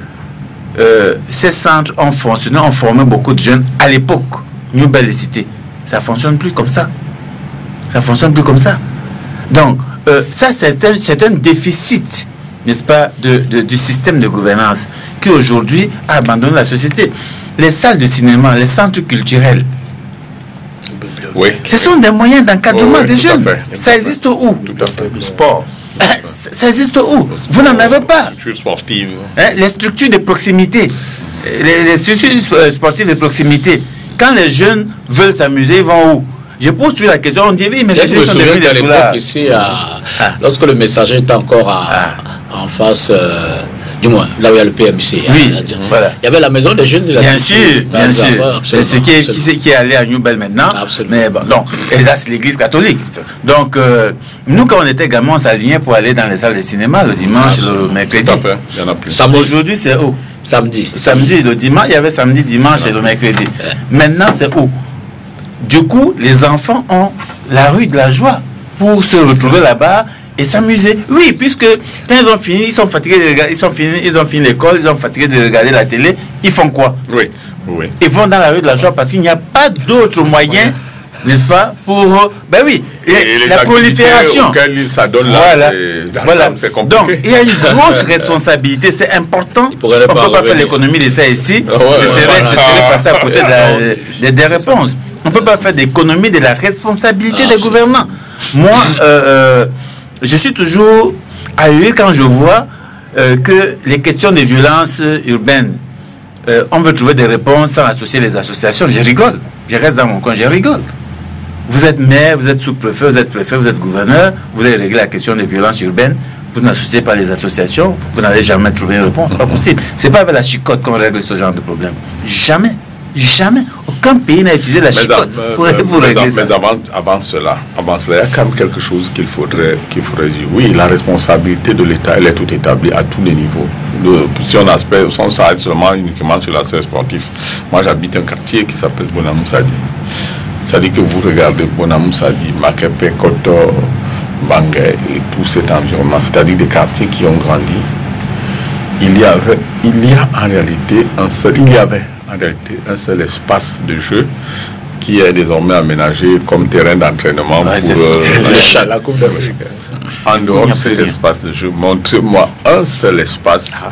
ces centres ont fonctionné, ont formé beaucoup de jeunes à l'époque, New Bell et Cité? Ça ne fonctionne plus comme ça. Ça ne fonctionne plus comme ça. Donc, ça, c'est un déficit, n'est-ce pas, du système de gouvernance qui aujourd'hui a abandonné la société. Les salles de cinéma, les centres culturels, oui, ce sont des moyens d'encadrement des jeunes. Ça existe où? Tout à fait. Le sport. Ça existe où? Vous n'en avez pas. Structures sportives. Les structures de proximité, les structures sportives de proximité. Quand les jeunes veulent s'amuser, ils vont où? Je pose toujours la question, on dit oui, mais les jeunes sont devenus des soulards. Ici, lorsque le messager était encore en face, du moins, là où il y a le PMC. Oui, voilà. Il y avait la maison des jeunes de la Bien sûr, bien sûr. Ce qui est allé à New Bell maintenant. Absolument. Mais bon, donc, et là, c'est l'église catholique. Donc, nous, quand on était gamins, on s'alignait pour aller dans les salles de cinéma le dimanche, le mercredi. Tout à fait. Il y en a plus. Aujourd'hui, c'est où? Samedi. Samedi, le dimanche, il y avait samedi, dimanche et le mercredi. Maintenant, c'est où? Du coup, les enfants ont la rue de la joie pour se retrouver là-bas et s'amuser. Oui, puisque quand ils ont fini, ils sont fatigués de regarder, ils ont fini l'école, ils sont fatigués de regarder la télé, ils font quoi? Oui, oui. Ils vont dans la rue de la joie parce qu'il n'y a pas d'autre moyen, n'est-ce pas, pour... Ben oui, et la prolifération. Ça donne là, voilà. C'est compliqué. Donc, il y a une grosse responsabilité, c'est important. On ne peut pas faire l'économie de ça ici. Ce serait passer à côté des réponses. On ne peut pas faire d'économie de la responsabilité des gouvernants. Moi, je suis toujours ahuri quand je vois que les questions de violence urbaine, on veut trouver des réponses sans associer les associations. Je rigole. Je reste dans mon coin, je rigole. Vous êtes maire, vous êtes sous-préfet, vous êtes préfet, vous êtes gouverneur, vous voulez régler la question des violences urbaines, vous n'associez pas les associations, vous n'allez jamais trouver une réponse. C'est pas possible. C'est pas avec la chicotte qu'on règle ce genre de problème. Jamais. Jamais. Aucun pays n'a utilisé la chicotte pour régler ça. Mais avant cela, il y a quand même quelque chose qu'il faudrait dire. Oui, la responsabilité de l'État, elle est tout établie à tous les niveaux. Si on s'arrête seulement uniquement sur l'aspect sportif. Moi, j'habite un quartier qui s'appelle Bonamoussadi. C'est-à-dire que vous regardez Bonamoussadi, Makepe, Koto, Bangay et tout cet environnement, c'est-à-dire des quartiers qui ont grandi. Il y avait en réalité un seul espace de jeu qui est désormais aménagé comme terrain d'entraînement pour la Coupe d'Afrique. En dehors de cet espace de jeu, montrez-moi un seul espace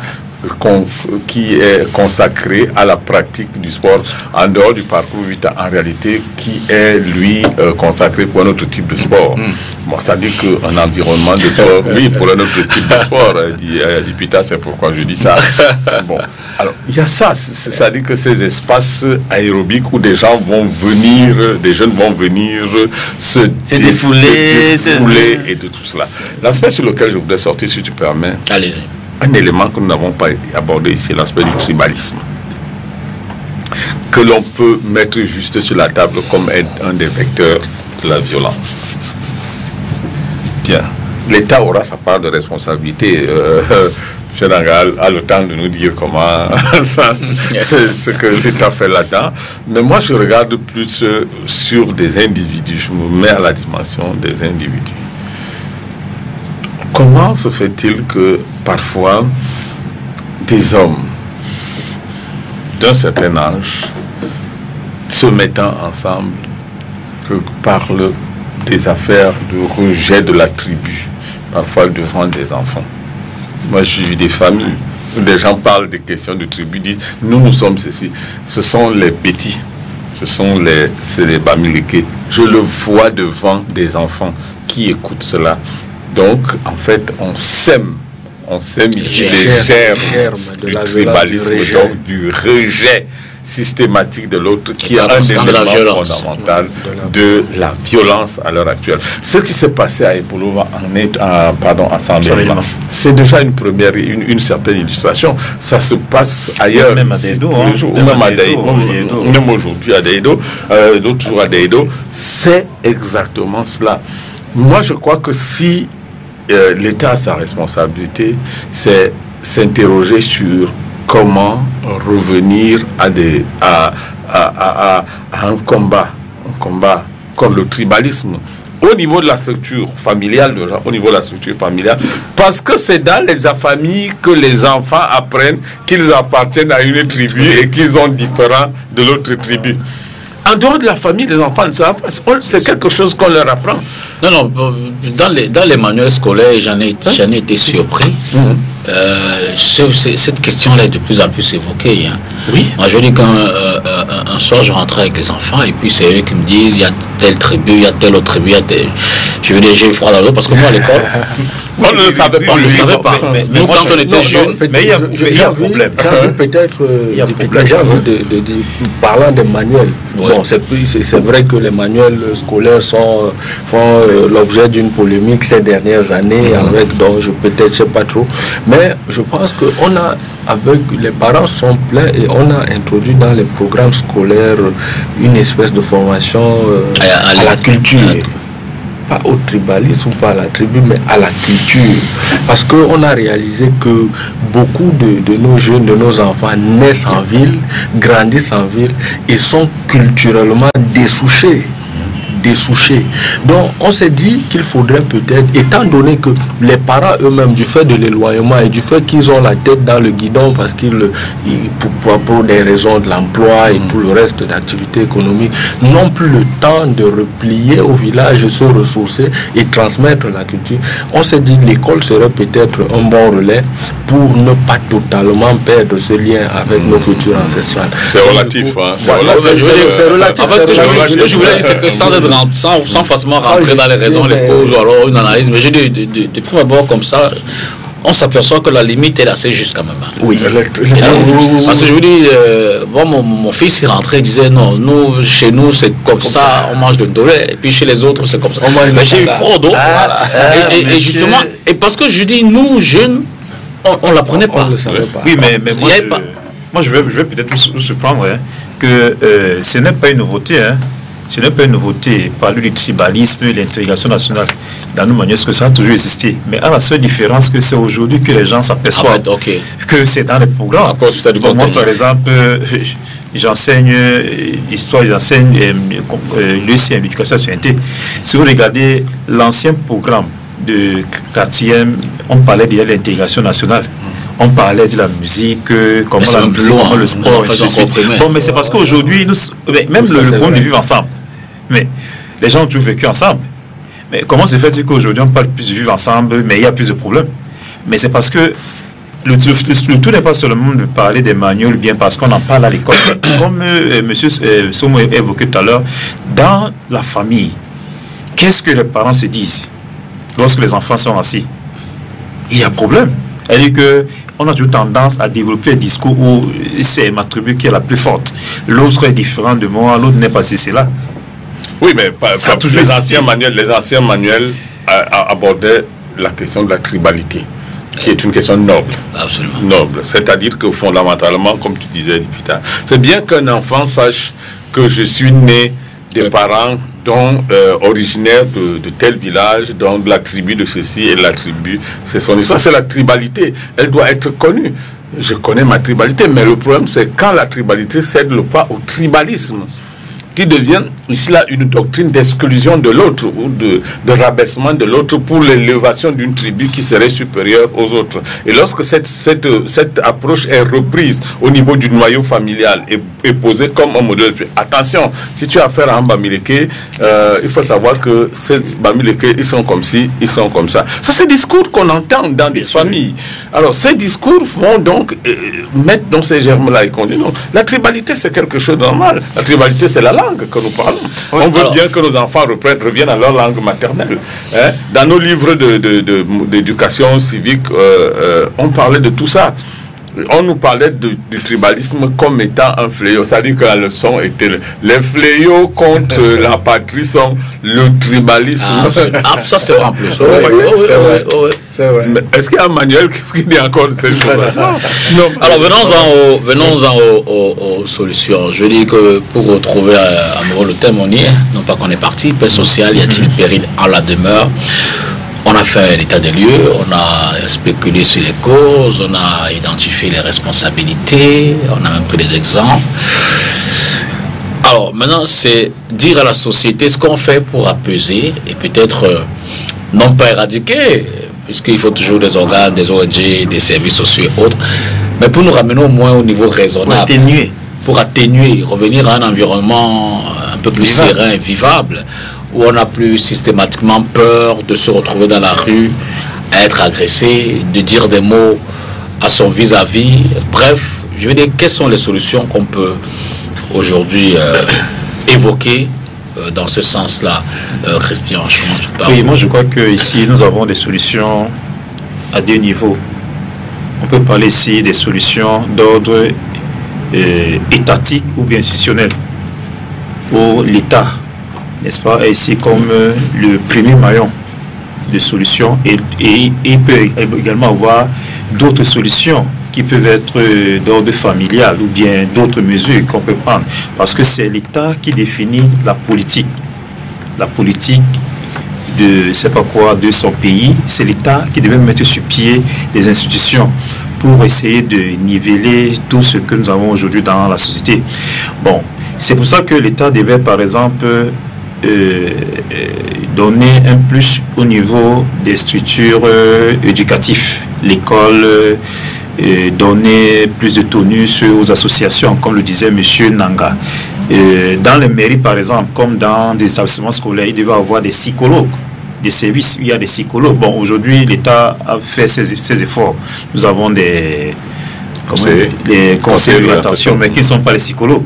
qui est consacré à la pratique du sport en dehors du parcours Vita, en réalité, qui est lui consacré pour un autre type de sport. Bon, c'est-à-dire qu'un environnement de sport, oui, pour un autre type de sport, dit Pita, c'est pourquoi je dis ça. Bon, alors il y a ça, c'est-à-dire que ces espaces aérobiques où des gens vont venir, des jeunes vont venir se défouler et de tout cela. L'aspect sur lequel je voudrais sortir, si tu permets. Allez-y. Un élément que nous n'avons pas abordé ici, l'aspect du tribalisme, que l'on peut mettre juste sur la table comme un des vecteurs de la violence. Bien, l'État aura sa part de responsabilité. M. Nangal a le temps de nous dire comment ce que l'État fait là-dedans. Mais moi, je regarde plus sur des individus. Je me mets à la dimension des individus. Comment se fait-il que parfois des hommes d'un certain âge se mettant ensemble parlent des affaires de rejet de la tribu, parfois devant des enfants? Moi, j'ai vu des familles où des gens parlent des questions de tribu, disent nous sommes ceci, ce sont les Bétis, c'est les Bamileke. Je le vois devant des enfants qui écoutent cela. Donc, en fait, on sème on sème ici les germes du tribalisme, donc du rejet systématique de l'autre, qui est un élément fondamental de la violence à l'heure actuelle. Ce qui s'est passé à Epolova à Sambéma, c'est déjà une certaine illustration. Ça se passe ailleurs, même à Deido, même aujourd'hui à Deido, l'autre jour à Deido, c'est exactement cela. Moi, je crois que si l'État a sa responsabilité, c'est s'interroger sur comment revenir à un combat contre le tribalisme au niveau de la structure familiale, parce que c'est dans les familles que les enfants apprennent qu'ils appartiennent à une tribu et qu'ils sont différents de l'autre tribu. En dehors de la famille, les enfants ne savent pas. C'est quelque chose qu'on leur apprend. Non, dans les manuels scolaires, j'en ai été surpris. Cette question-là est de plus en plus évoquée. Hein. Oui. Moi, je dis qu'un soir, je rentrais avec les enfants et puis c'est eux qui me disent il y a telle tribu, il y a telle autre tribu. Je veux dire, j'ai eu froid dans l'eau parce que moi, à l'école, on ne le savait pas. Nous, quand on était jeunes, mais il y a un problème. Peut-être, parlant des manuels, bon, c'est vrai que les manuels scolaires font l'objet d'une polémique ces dernières années, avec, donc, je sais pas trop, mais je pense que les parents sont pleins et on a introduit dans les programmes scolaires une espèce de formation à la culture. Pas au tribalisme ou pas à la tribu, mais à la culture. Parce qu'on a réalisé que beaucoup de nos jeunes, de nos enfants naissent en ville, grandissent en ville et sont culturellement dessouchés. Donc on s'est dit qu'il faudrait peut-être, étant donné que les parents eux-mêmes, du fait de l'éloignement et du fait qu'ils ont la tête dans le guidon parce pour des raisons de l'emploi et tout le reste d'activités économiques, n'ont plus le temps de replier au village, se ressourcer et transmettre la culture, on s'est dit que l'école serait peut-être un bon relais pour ne pas totalement perdre ce lien avec nos cultures ancestrales. C'est relatif. C'est relatif. Ce que je voulais dire, c'est que sans forcément rentrer dans les raisons, les causes ou alors une analyse, mais j'ai dit de prime abord comme ça, on s'aperçoit que la limite est assez juste quand même. Oui. Parce que je vous dis, mon fils est rentré et disait non, chez nous c'est comme ça, on mange de dolé, et puis chez les autres c'est comme ça. Mais j'ai eu froid d'eau. Et justement, et parce que je dis, nous jeunes, on ne l'apprenait pas. On ne le savait pas. Oui, mais moi je vais peut-être vous surprendre que ce n'est pas une nouveauté. Ce n'est pas une nouveauté, parler du tribalisme et de l'intégration nationale dans nos manières, que ça a toujours existé. Mais à la seule différence que c'est aujourd'hui que les gens s'aperçoivent que c'est dans les programmes. Moi, par exemple, j'enseigne l'histoire, j'enseigne l'UCM, l'éducation à la citoyenneté. Si vous regardez l'ancien programme de 4e, on parlait déjà de l'intégration nationale. On parlait de la musique, comment la musique, comment le sport, et ainsi de suite. Bon, mais c'est parce qu'aujourd'hui, même le problème de vivre ensemble. Mais les gens ont toujours vécu ensemble. Mais comment se fait-il qu'aujourd'hui on parle plus de vivre ensemble, mais il y a plus de problèmes? Mais c'est parce que le tout n'est pas seulement de parler des manuels, bien parce qu'on en parle à l'école. Comme M. Somo évoqué tout à l'heure, dans la famille, qu'est-ce que les parents se disent lorsque les enfants sont assis? Il y a problème. C'est-à-dire qu'on a toujours tendance à développer un discours où c'est ma tribu qui est la plus forte. L'autre est différent de moi, l'autre n'est pas si c'est là. Oui, mais les anciens manuels abordaient la question de la tribalité, qui est une question noble. Absolument. Noble. C'est-à-dire que fondamentalement, comme tu disais depuis tard, c'est bien qu'un enfant sache que je suis né des parents dont originaire de tel village, dont de la tribu de ceci et de la tribu, c'est son histoire. C'est la tribalité. Elle doit être connue. Je connais ma tribalité, mais le problème c'est quand la tribalité cède le pas au tribalisme, qui devient ici là une doctrine d'exclusion de l'autre ou de rabaissement de l'autre pour l'élévation d'une tribu qui serait supérieure aux autres. Et lorsque cette approche est reprise au niveau du noyau familial et posée comme un modèle, attention, si tu as affaire à un Bamileke, il faut savoir que ces Bamileke, ils sont comme ci, ils sont comme ça. Ça, c'est des discours qu'on entend dans des familles. Alors, ces discours vont donc mettre dans ces germes-là et qu'on dit non. La tribalité, c'est quelque chose de normal. La tribalité, c'est la langue. langue que nous parlons. On veut bien que nos enfants reviennent à leur langue maternelle. Hein? Dans nos livres d'éducation civique, on parlait de tout ça. On nous parlait du tribalisme comme étant un fléau. C'est-à-dire que la leçon était les fléaux contre la patrie sont le tribalisme. Ça c'est vrai en plus. C'est vrai. Est-ce qu'il y a un manuel qui dit encore ces choses-là? Non. Alors venons-en aux solutions. Je dis que pour retrouver amoureux le thème, on y est. Non pas qu'on est parti. Paix sociale, y a-t-il péril en la demeure? On a fait l'état des lieux, on a spéculé sur les causes, on a identifié les responsabilités, on a même pris des exemples. Alors maintenant, c'est dire à la société ce qu'on fait pour apaiser et peut-être non pas éradiquer, puisqu'il faut toujours des organes, des ONG, des services sociaux et autres, mais pour nous ramener au moins au niveau raisonnable. Pour atténuer, revenir à un environnement un peu plus serein et vivable, où on n'a plus systématiquement peur de se retrouver dans la rue, à être agressé, de dire des mots à son vis-à-vis. Bref, je veux dire, quelles sont les solutions qu'on peut aujourd'hui évoquer dans ce sens-là, Christian? Je commence par oui, moi je crois qu'ici nous avons des solutions à deux niveaux. On peut parler ici des solutions d'ordre étatique ou bien institutionnel, où l'État, n'est-ce pas, est ici comme le premier maillon de solutions et il peut également avoir d'autres solutions qui peuvent être d'ordre familial ou bien d'autres mesures qu'on peut prendre, parce que c'est l'État qui définit la politique de c'est pas quoi de son pays. C'est l'État qui devait mettre sur pied les institutions pour essayer de niveler tout ce que nous avons aujourd'hui dans la société. Bon, c'est pour ça que l'État devait par exemple donner un plus au niveau des structures éducatives, l'école, donner plus de tonus aux associations, comme le disait M. Nanga. Dans les mairies, par exemple, comme dans des établissements scolaires, il devait y avoir des psychologues, des services où il y a des psychologues. Bon, aujourd'hui, l'État a fait ses efforts. Nous avons les conseils d'orientation, mais qui ne sont pas les psychologues.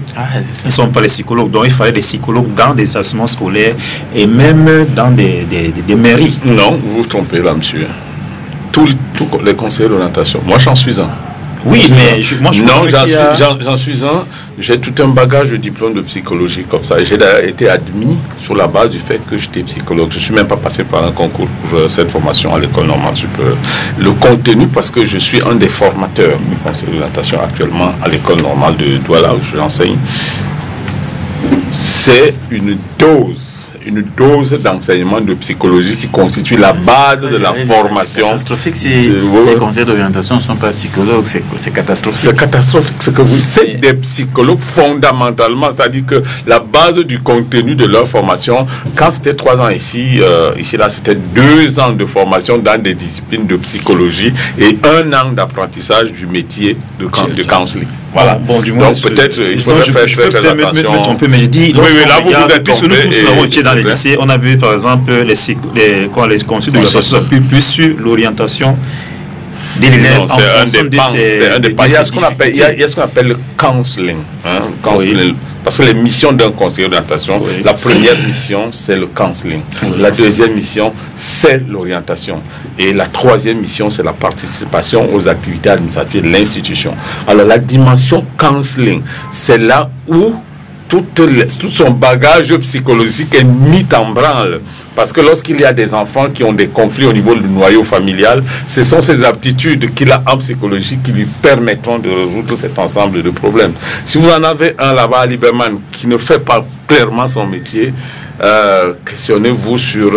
Ils ne sont pas les psychologues. Donc, il fallait des psychologues dans des établissements scolaires et même dans des mairies. Non, vous vous trompez là, monsieur. Tous les conseillers d'orientation. Moi, j'en suis un. Oui, mais moi, j'en suis un. J'ai tout un bagage de diplôme de psychologie comme ça. J'ai été admis sur la base du fait que j'étais psychologue. Je ne suis même pas passé par un concours pour cette formation à l'école normale supérieure. Le contenu, parce que je suis un des formateurs du conseil d'orientation actuellement à l'école normale de Douala où j'enseigne, c'est une dose d'enseignement de psychologie qui constitue la base de la formation. C'est catastrophique si les conseillers d'orientation ne sont pas psychologues, c'est catastrophique. C'est catastrophique. C'est des psychologues fondamentalement, c'est-à-dire que la base du contenu de leur formation, quand c'était 3 ans ici là, c'était 2 ans de formation dans des disciplines de psychologie et 1 an d'apprentissage du métier de counseling. Voilà. Bon, du moins, donc peut-être il faudrait faire très attention. Me tromper, mais je dis, oui, là vous êtes trompé. Nous tous avons été dans les lycées, on a vu par exemple les conseils d'orientation plus sur l'orientation des élèves en fonction de ces. Il y a ce qu'on appelle le counseling. Parce que les missions d'un conseiller d'orientation, la première mission, c'est le counseling. La deuxième mission, c'est l'orientation. Et la troisième mission, c'est la participation aux activités administratives de l'institution. Alors, la dimension counseling, c'est là où tout son bagage psychologique est mis en branle. Parce que lorsqu'il y a des enfants qui ont des conflits au niveau du noyau familial, ce sont ces aptitudes qu'il a en psychologie qui lui permettront de résoudre cet ensemble de problèmes. Si vous en avez un là-bas à Liberman qui ne fait pas clairement son métier, questionnez-vous sur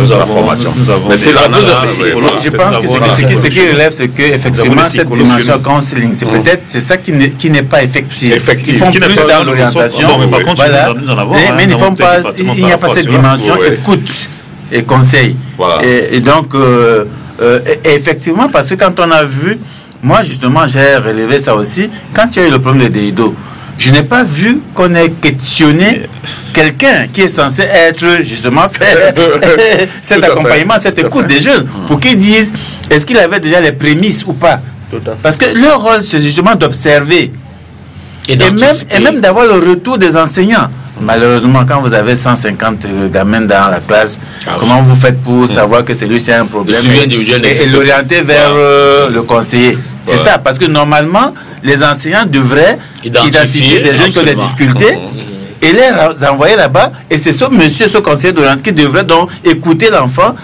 sa formation. Mais c'est je pense que ce qui relève, c'est qu'effectivement, cette dimension counseling, c'est peut-être ça qui n'est pas effectif. Ils font plus dans l'orientation, mais ils ne font pas, il n'y a pas cette dimension écoute et conseil. Et donc, effectivement, parce que quand on a vu, moi justement, j'ai relevé ça aussi, quand il y a eu le problème des DIDO, je n'ai pas vu qu'on ait questionné quelqu'un qui est censé être justement faire cet accompagnement, cette écoute des jeunes, pour qu'ils disent est-ce qu'il avait déjà les prémices ou pas. Parce que leur rôle, c'est justement d'observer et même d'avoir le retour des enseignants. Malheureusement, quand vous avez 150 gamins dans la classe, comment vous faites pour savoir que celui-ci a un problème et l'orienter vers le conseiller? C'est ça, parce que normalement, les enseignants devraient identifier des jeunes qui ont des difficultés et les envoyer là-bas. Et c'est ce conseiller d'orientation qui devrait donc écouter l'enfant,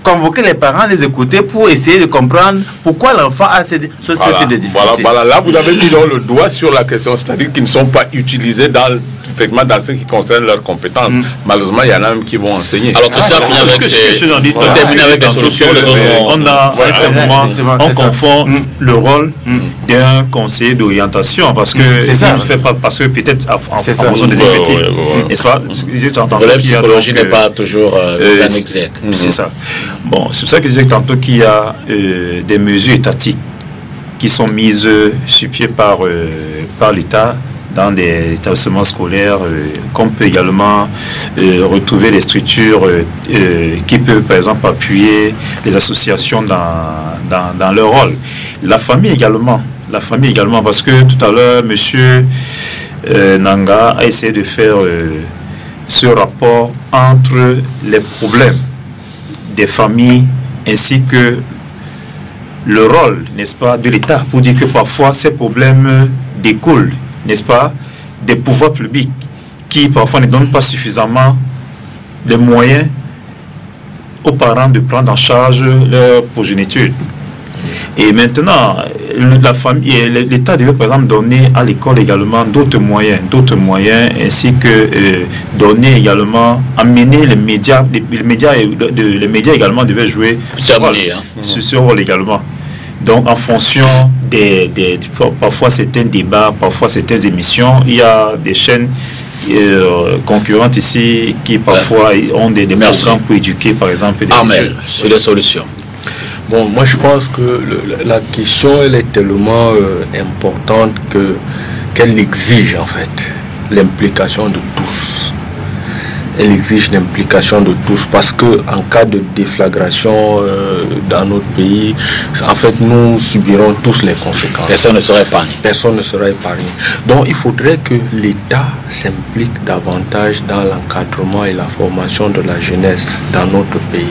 convoquer les parents, les écouter pour essayer de comprendre pourquoi l'enfant a ce type de difficultés. Voilà, là vous avez mis le doigt sur la question, c'est-à-dire qu'ils ne sont pas utilisés dans ce qui concerne leurs compétences. Malheureusement, il y en a même qui vont enseigner. Alors que ça finit avec des solutions. On a on confond le rôle d'un conseiller d'orientation parce que ça ne fait pas, parce que peut-être en fonction des effectifs, n'est-ce pas? La psychologie n'est pas toujours un exec. C'est ça. Bon, c'est pour ça que je disais tantôt qu'il y a des mesures étatiques qui sont mises sur pied par l'État dans des établissements scolaires, qu'on peut également retrouver des structures qui peuvent par exemple appuyer les associations dans leur rôle. La famille également, parce que tout à l'heure, monsieur Nanga a essayé de faire ce rapport entre les problèmes des familles ainsi que le rôle, n'est-ce pas, de l'État, pour dire que parfois ces problèmes découlent, n'est-ce pas, des pouvoirs publics qui parfois ne donnent pas suffisamment de moyens aux parents de prendre en charge leur progéniture. Et maintenant, la famille, l'État devait par exemple donner à l'école également d'autres moyens, ainsi que donner également, amener les médias également devaient jouer ce rôle également. Donc en fonction parfois certains débats, parfois certaines émissions, il y a des chaînes concurrentes ici qui parfois ont des programmes pour éduquer par exemple des jeunes. Sur les solutions. Bon, moi je pense que la question elle est tellement importante qu'elle exige en fait l'implication de tous. Elle exige l'implication de tous parce que en cas de déflagration dans notre pays, en fait nous subirons tous les conséquences. Personne ne sera épargné. Personne ne sera épargné. Donc il faudrait que l'État s'implique davantage dans l'encadrement et la formation de la jeunesse dans notre pays.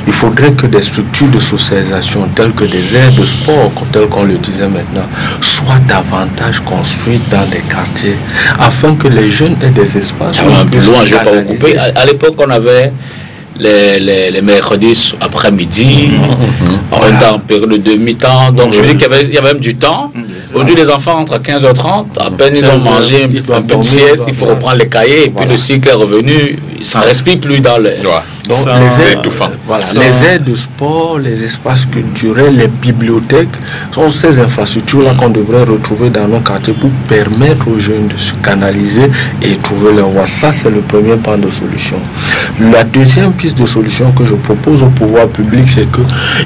Il faudrait que des structures de socialisation telles que des aires de sport, telles qu'on le disait maintenant, soient davantage construites dans des quartiers afin que les jeunes aient des espaces. À l'époque, on avait les mercredis après-midi, on était en période de demi-temps, donc je dis qu'il y avait même du temps. Aujourd'hui, les enfants rentrent à 15h30, à peine ils ont mangé un peu de sieste, il faut reprendre les cahiers, et puis le cycle est revenu, ça ne respire plus dans le... Donc les aires de sport, les espaces culturels, les bibliothèques sont ces infrastructures-là qu'on devrait retrouver dans nos quartiers pour permettre aux jeunes de se canaliser et trouver leur voie. Ça, c'est le premier pan de solution. La deuxième piste de solution que je propose au pouvoir public, c'est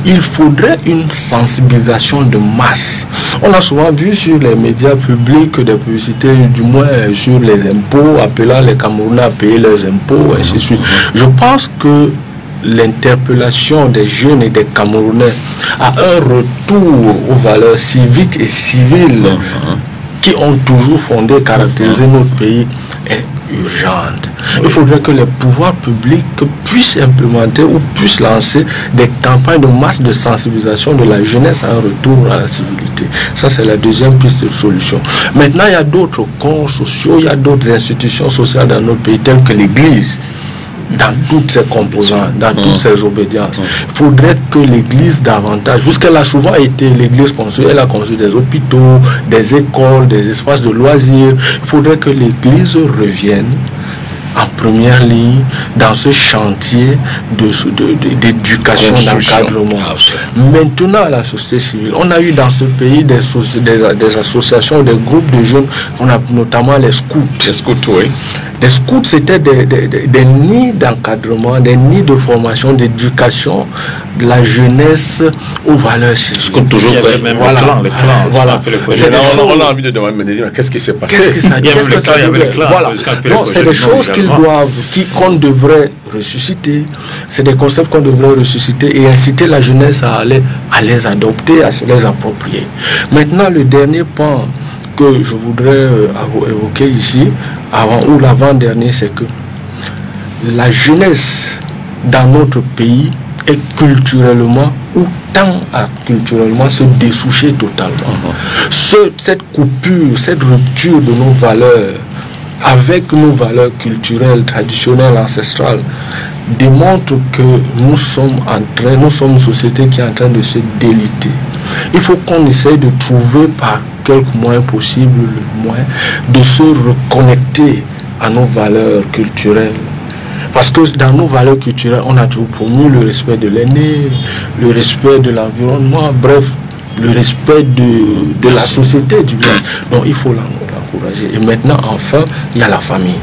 qu'il faudrait une sensibilisation de masse. On a souvent vu sur les médias publics des publicités, du moins sur les impôts, appelant les Camerounais à payer leurs impôts, et ainsi de suite. Je pense que l'interpellation des jeunes et des Camerounais à un retour aux valeurs civiques et civiles qui ont toujours fondé, caractérisé notre pays est urgente. Il faudrait que les pouvoirs publics puissent implémenter ou puissent lancer des campagnes de masse de sensibilisation de la jeunesse à un retour à la civilité. Ça, c'est la deuxième piste de solution. Maintenant, il y a d'autres corps sociaux, il y a d'autres institutions sociales dans notre pays, telles que l'Église, dans toutes ses composantes, dans toutes ses obédiences. Il faudrait que l'Église davantage, puisqu'elle a souvent été l'Église construite, elle a construit des hôpitaux, des écoles, des espaces de loisirs. Il faudrait que l'Église revienne en première ligne dans ce chantier d'éducation, d'encadrement. Maintenant, la société civile, on a eu dans ce pays des associations, des groupes de jeunes, on a notamment les scouts. Les scouts, oui. Des scouts, c'était des nids d'encadrement, des nids de formation, d'éducation de la jeunesse aux valeurs civiques. Scouts toujours prêts. Voilà. On a envie de demander, mais qu'est-ce qui s'est passé? C'est des choses qu'on devrait ressusciter. C'est des concepts qu'on devrait ressusciter et inciter la jeunesse à les adopter, à se les approprier. Maintenant, le dernier point que je voudrais évoquer ici, avant ou l'avant-dernier, c'est que la jeunesse dans notre pays est culturellement ou tend à culturellement se dessoucher totalement. Cette coupure, cette rupture de nos valeurs avec nos valeurs culturelles, traditionnelles, ancestrales, démontre que nous sommes une société qui est en train de se déliter. Il faut qu'on essaye de trouver par quelques moyens possibles le moyen de se reconnecter à nos valeurs culturelles. Parce que dans nos valeurs culturelles, on a toujours promu le respect de l'aîné, le respect de l'environnement, bref, le respect de la société du bien. Donc il faut l'encourager. Et maintenant, enfin, il y a la famille.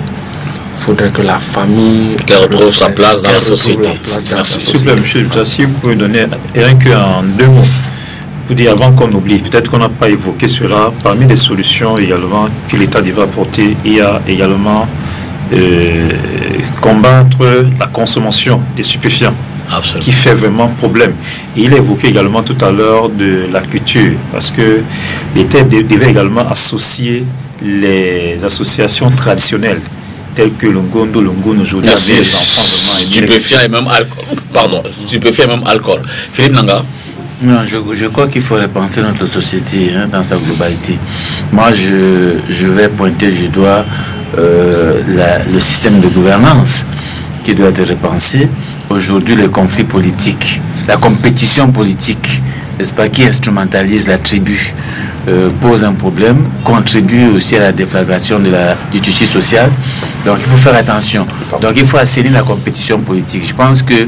Il faudrait que la famille qu'elle retrouve sa place dans la société. S'il vous plaît, monsieur, si vous pouvez donner rien qu'en 2 mots, pour dire avant qu'on oublie, peut-être qu'on n'a pas évoqué cela, parmi les solutions également que l'État devrait apporter, il y a également combattre la consommation des stupéfiants. Absolument. Qui fait vraiment problème. Et il a évoqué également tout à l'heure de la culture, parce que l'État devait également associer les associations traditionnelles telles que le Ngondo aujourd'hui avec les enfants stupéfiants et même alcool. Pardon, stupéfiants et même alcool. Philippe Nanga. Non, je crois qu'il faut repenser notre société dans sa globalité. Moi, je vais pointer du doigt le système de gouvernance qui doit être repensé. Aujourd'hui, les conflits politiques, la compétition politique, n'est-ce pas, qui instrumentalise la tribu, pose un problème, contribue aussi à la déflagration du tissu social. Donc, il faut faire attention. Donc, il faut assainir la compétition politique. Je pense que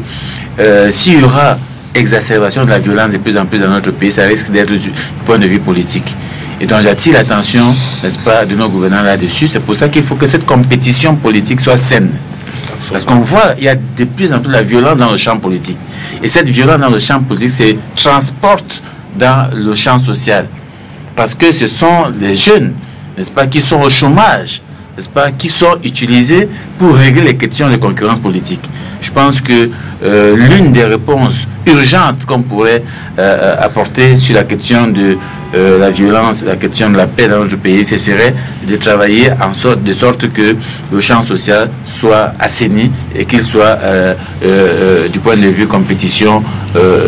s'il y aura exacerbation de la violence de plus en plus dans notre pays, ça risque d'être du point de vue politique. Et donc j'attire l'attention, n'est-ce pas, de nos gouvernants là-dessus. C'est pour ça qu'il faut que cette compétition politique soit saine. Parce qu'on voit, il y a de plus en plus de la violence dans le champ politique. Et cette violence dans le champ politique se transporte dans le champ social. Parce que ce sont les jeunes, n'est-ce pas, qui sont au chômage, n'est-ce pas, qui sont utilisés pour régler les questions de concurrence politique. Je pense que l'une des réponses urgentes qu'on pourrait apporter sur la question de la violence, la question de la paix dans notre pays, ce serait de travailler de sorte que le champ social soit assaini et qu'il soit du point de vue compétition,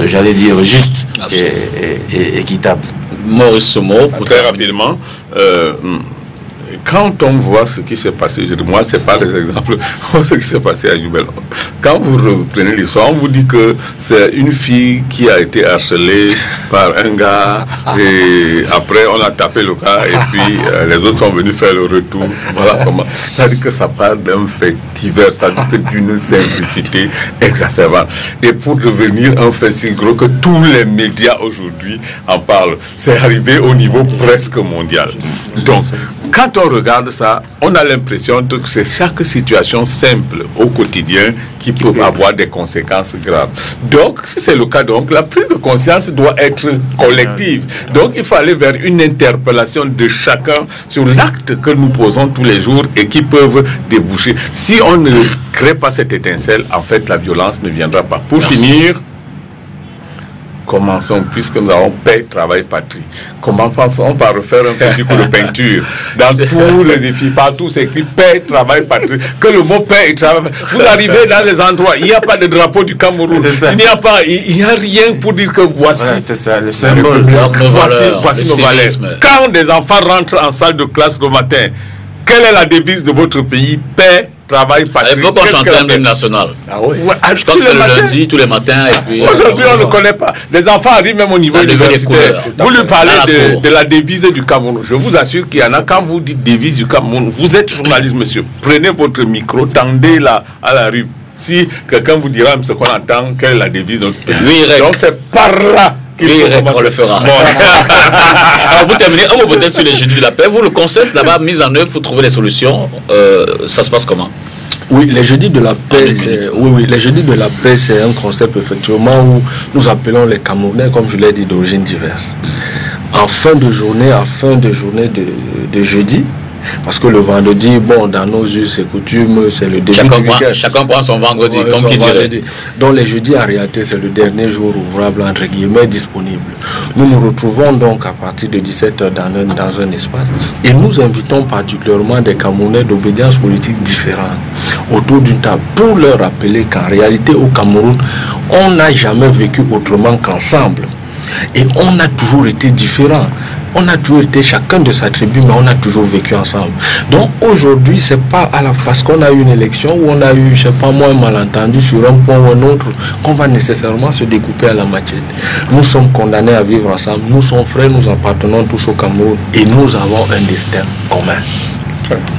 j'allais dire, juste et équitable. Maurice Somo, très rapidement. Quand on voit ce qui s'est passé, moi, ce n'est pas des exemples, ce qui s'est passé à Youbel. Quand vous reprenez l'histoire, on vous dit que c'est une fille qui a été harcelée par un gars, et après on a tapé le cas, et puis les autres sont venus faire le retour. Voilà comment. Ça veut dire que ça part d'un fait divers, ça veut dire que d'une simplicité exacerbante. Et pour devenir un fait si gros que tous les médias aujourd'hui en parlent, c'est arrivé au niveau presque mondial. Donc, quand on regarde ça, on a l'impression que c'est chaque situation simple au quotidien qui peut avoir des conséquences graves. Donc, si c'est le cas, donc, la prise de conscience doit être collective. Donc, il faut aller vers une interpellation de chacun sur l'acte que nous posons tous les jours et qui peuvent déboucher. Si on ne crée pas cette étincelle, en fait, la violence ne viendra pas. Pour finir, commençons, puisque nous avons paix, travail, patrie. Commençons par refaire un petit coup de peinture. Dans tous les défis, partout, c'est écrit paix, travail, patrie. Que le mot paix et travail. Vous arrivez dans les endroits, il n'y a pas de drapeau du Cameroun. Il n'y a rien pour dire que voici. Ouais, c'est ça, le symbole. Voici nos valeurs. Quand des enfants rentrent en salle de classe le matin, quelle est la devise de votre pays? Paix, travail, patrie. Il faut qu'on chante l'hymne national. Ah oui. Je crois que c'est le lundi, tous les matins. Aujourd'hui, on ne connaît pas. Les enfants arrivent même au niveau universitaire. Vous lui parlez de la devise du Cameroun. Je vous assure qu'il y en a, quand vous dites devise du Cameroun, vous êtes journaliste, monsieur. Prenez votre micro, tendez-la à la rue. Si quelqu'un vous dira ce qu'on entend, quelle est la devise de notre pays. Donc c'est par là. Oui, on le fera. Bon. Alors, pour terminer, on va peut-être sur les jeudis de la paix. Vous, le concept là-bas, mis en œuvre pour trouver des solutions, ça se passe comment? Oui, les jeudis de la paix, les jeudis de la paix, c'est un concept effectivement où nous appelons les Camerounais, comme je l'ai dit, d'origine diverse. En fin de journée de jeudi, Parce que le vendredi, bon, dans nos us et coutumes, c'est le début du week-end. Chacun prend son vendredi, comme qui dirait. Donc les jeudis, en réalité, c'est le dernier jour ouvrable, entre guillemets, disponible. Nous nous retrouvons donc à partir de 17h dans un espace et nous invitons particulièrement des Camerounais d'obédience politique différentes autour d'une table pour leur rappeler qu'en réalité, au Cameroun, on n'a jamais vécu autrement qu'ensemble. Et on a toujours été différents. On a toujours été chacun de sa tribu, mais on a toujours vécu ensemble. Donc aujourd'hui, c'est pas parce qu'on a eu une élection où on a eu, je sais pas moi, un malentendu sur un point ou un autre, qu'on va nécessairement se découper à la machette. Nous sommes condamnés à vivre ensemble. Nous sommes frères, nous appartenons tous au Cameroun et nous avons un destin commun.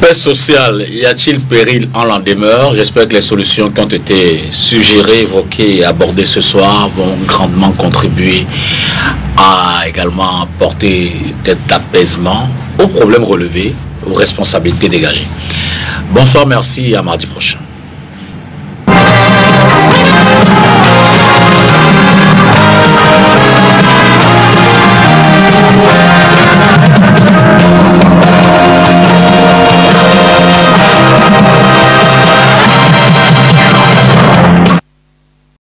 Paix sociale, y a-t-il péril en l'en demeure? J'espère que les solutions qui ont été suggérées, évoquées et abordées ce soir vont grandement contribuer à également apporter d'apaisement aux problèmes relevés, aux responsabilités dégagées. Bonsoir, merci, à mardi prochain.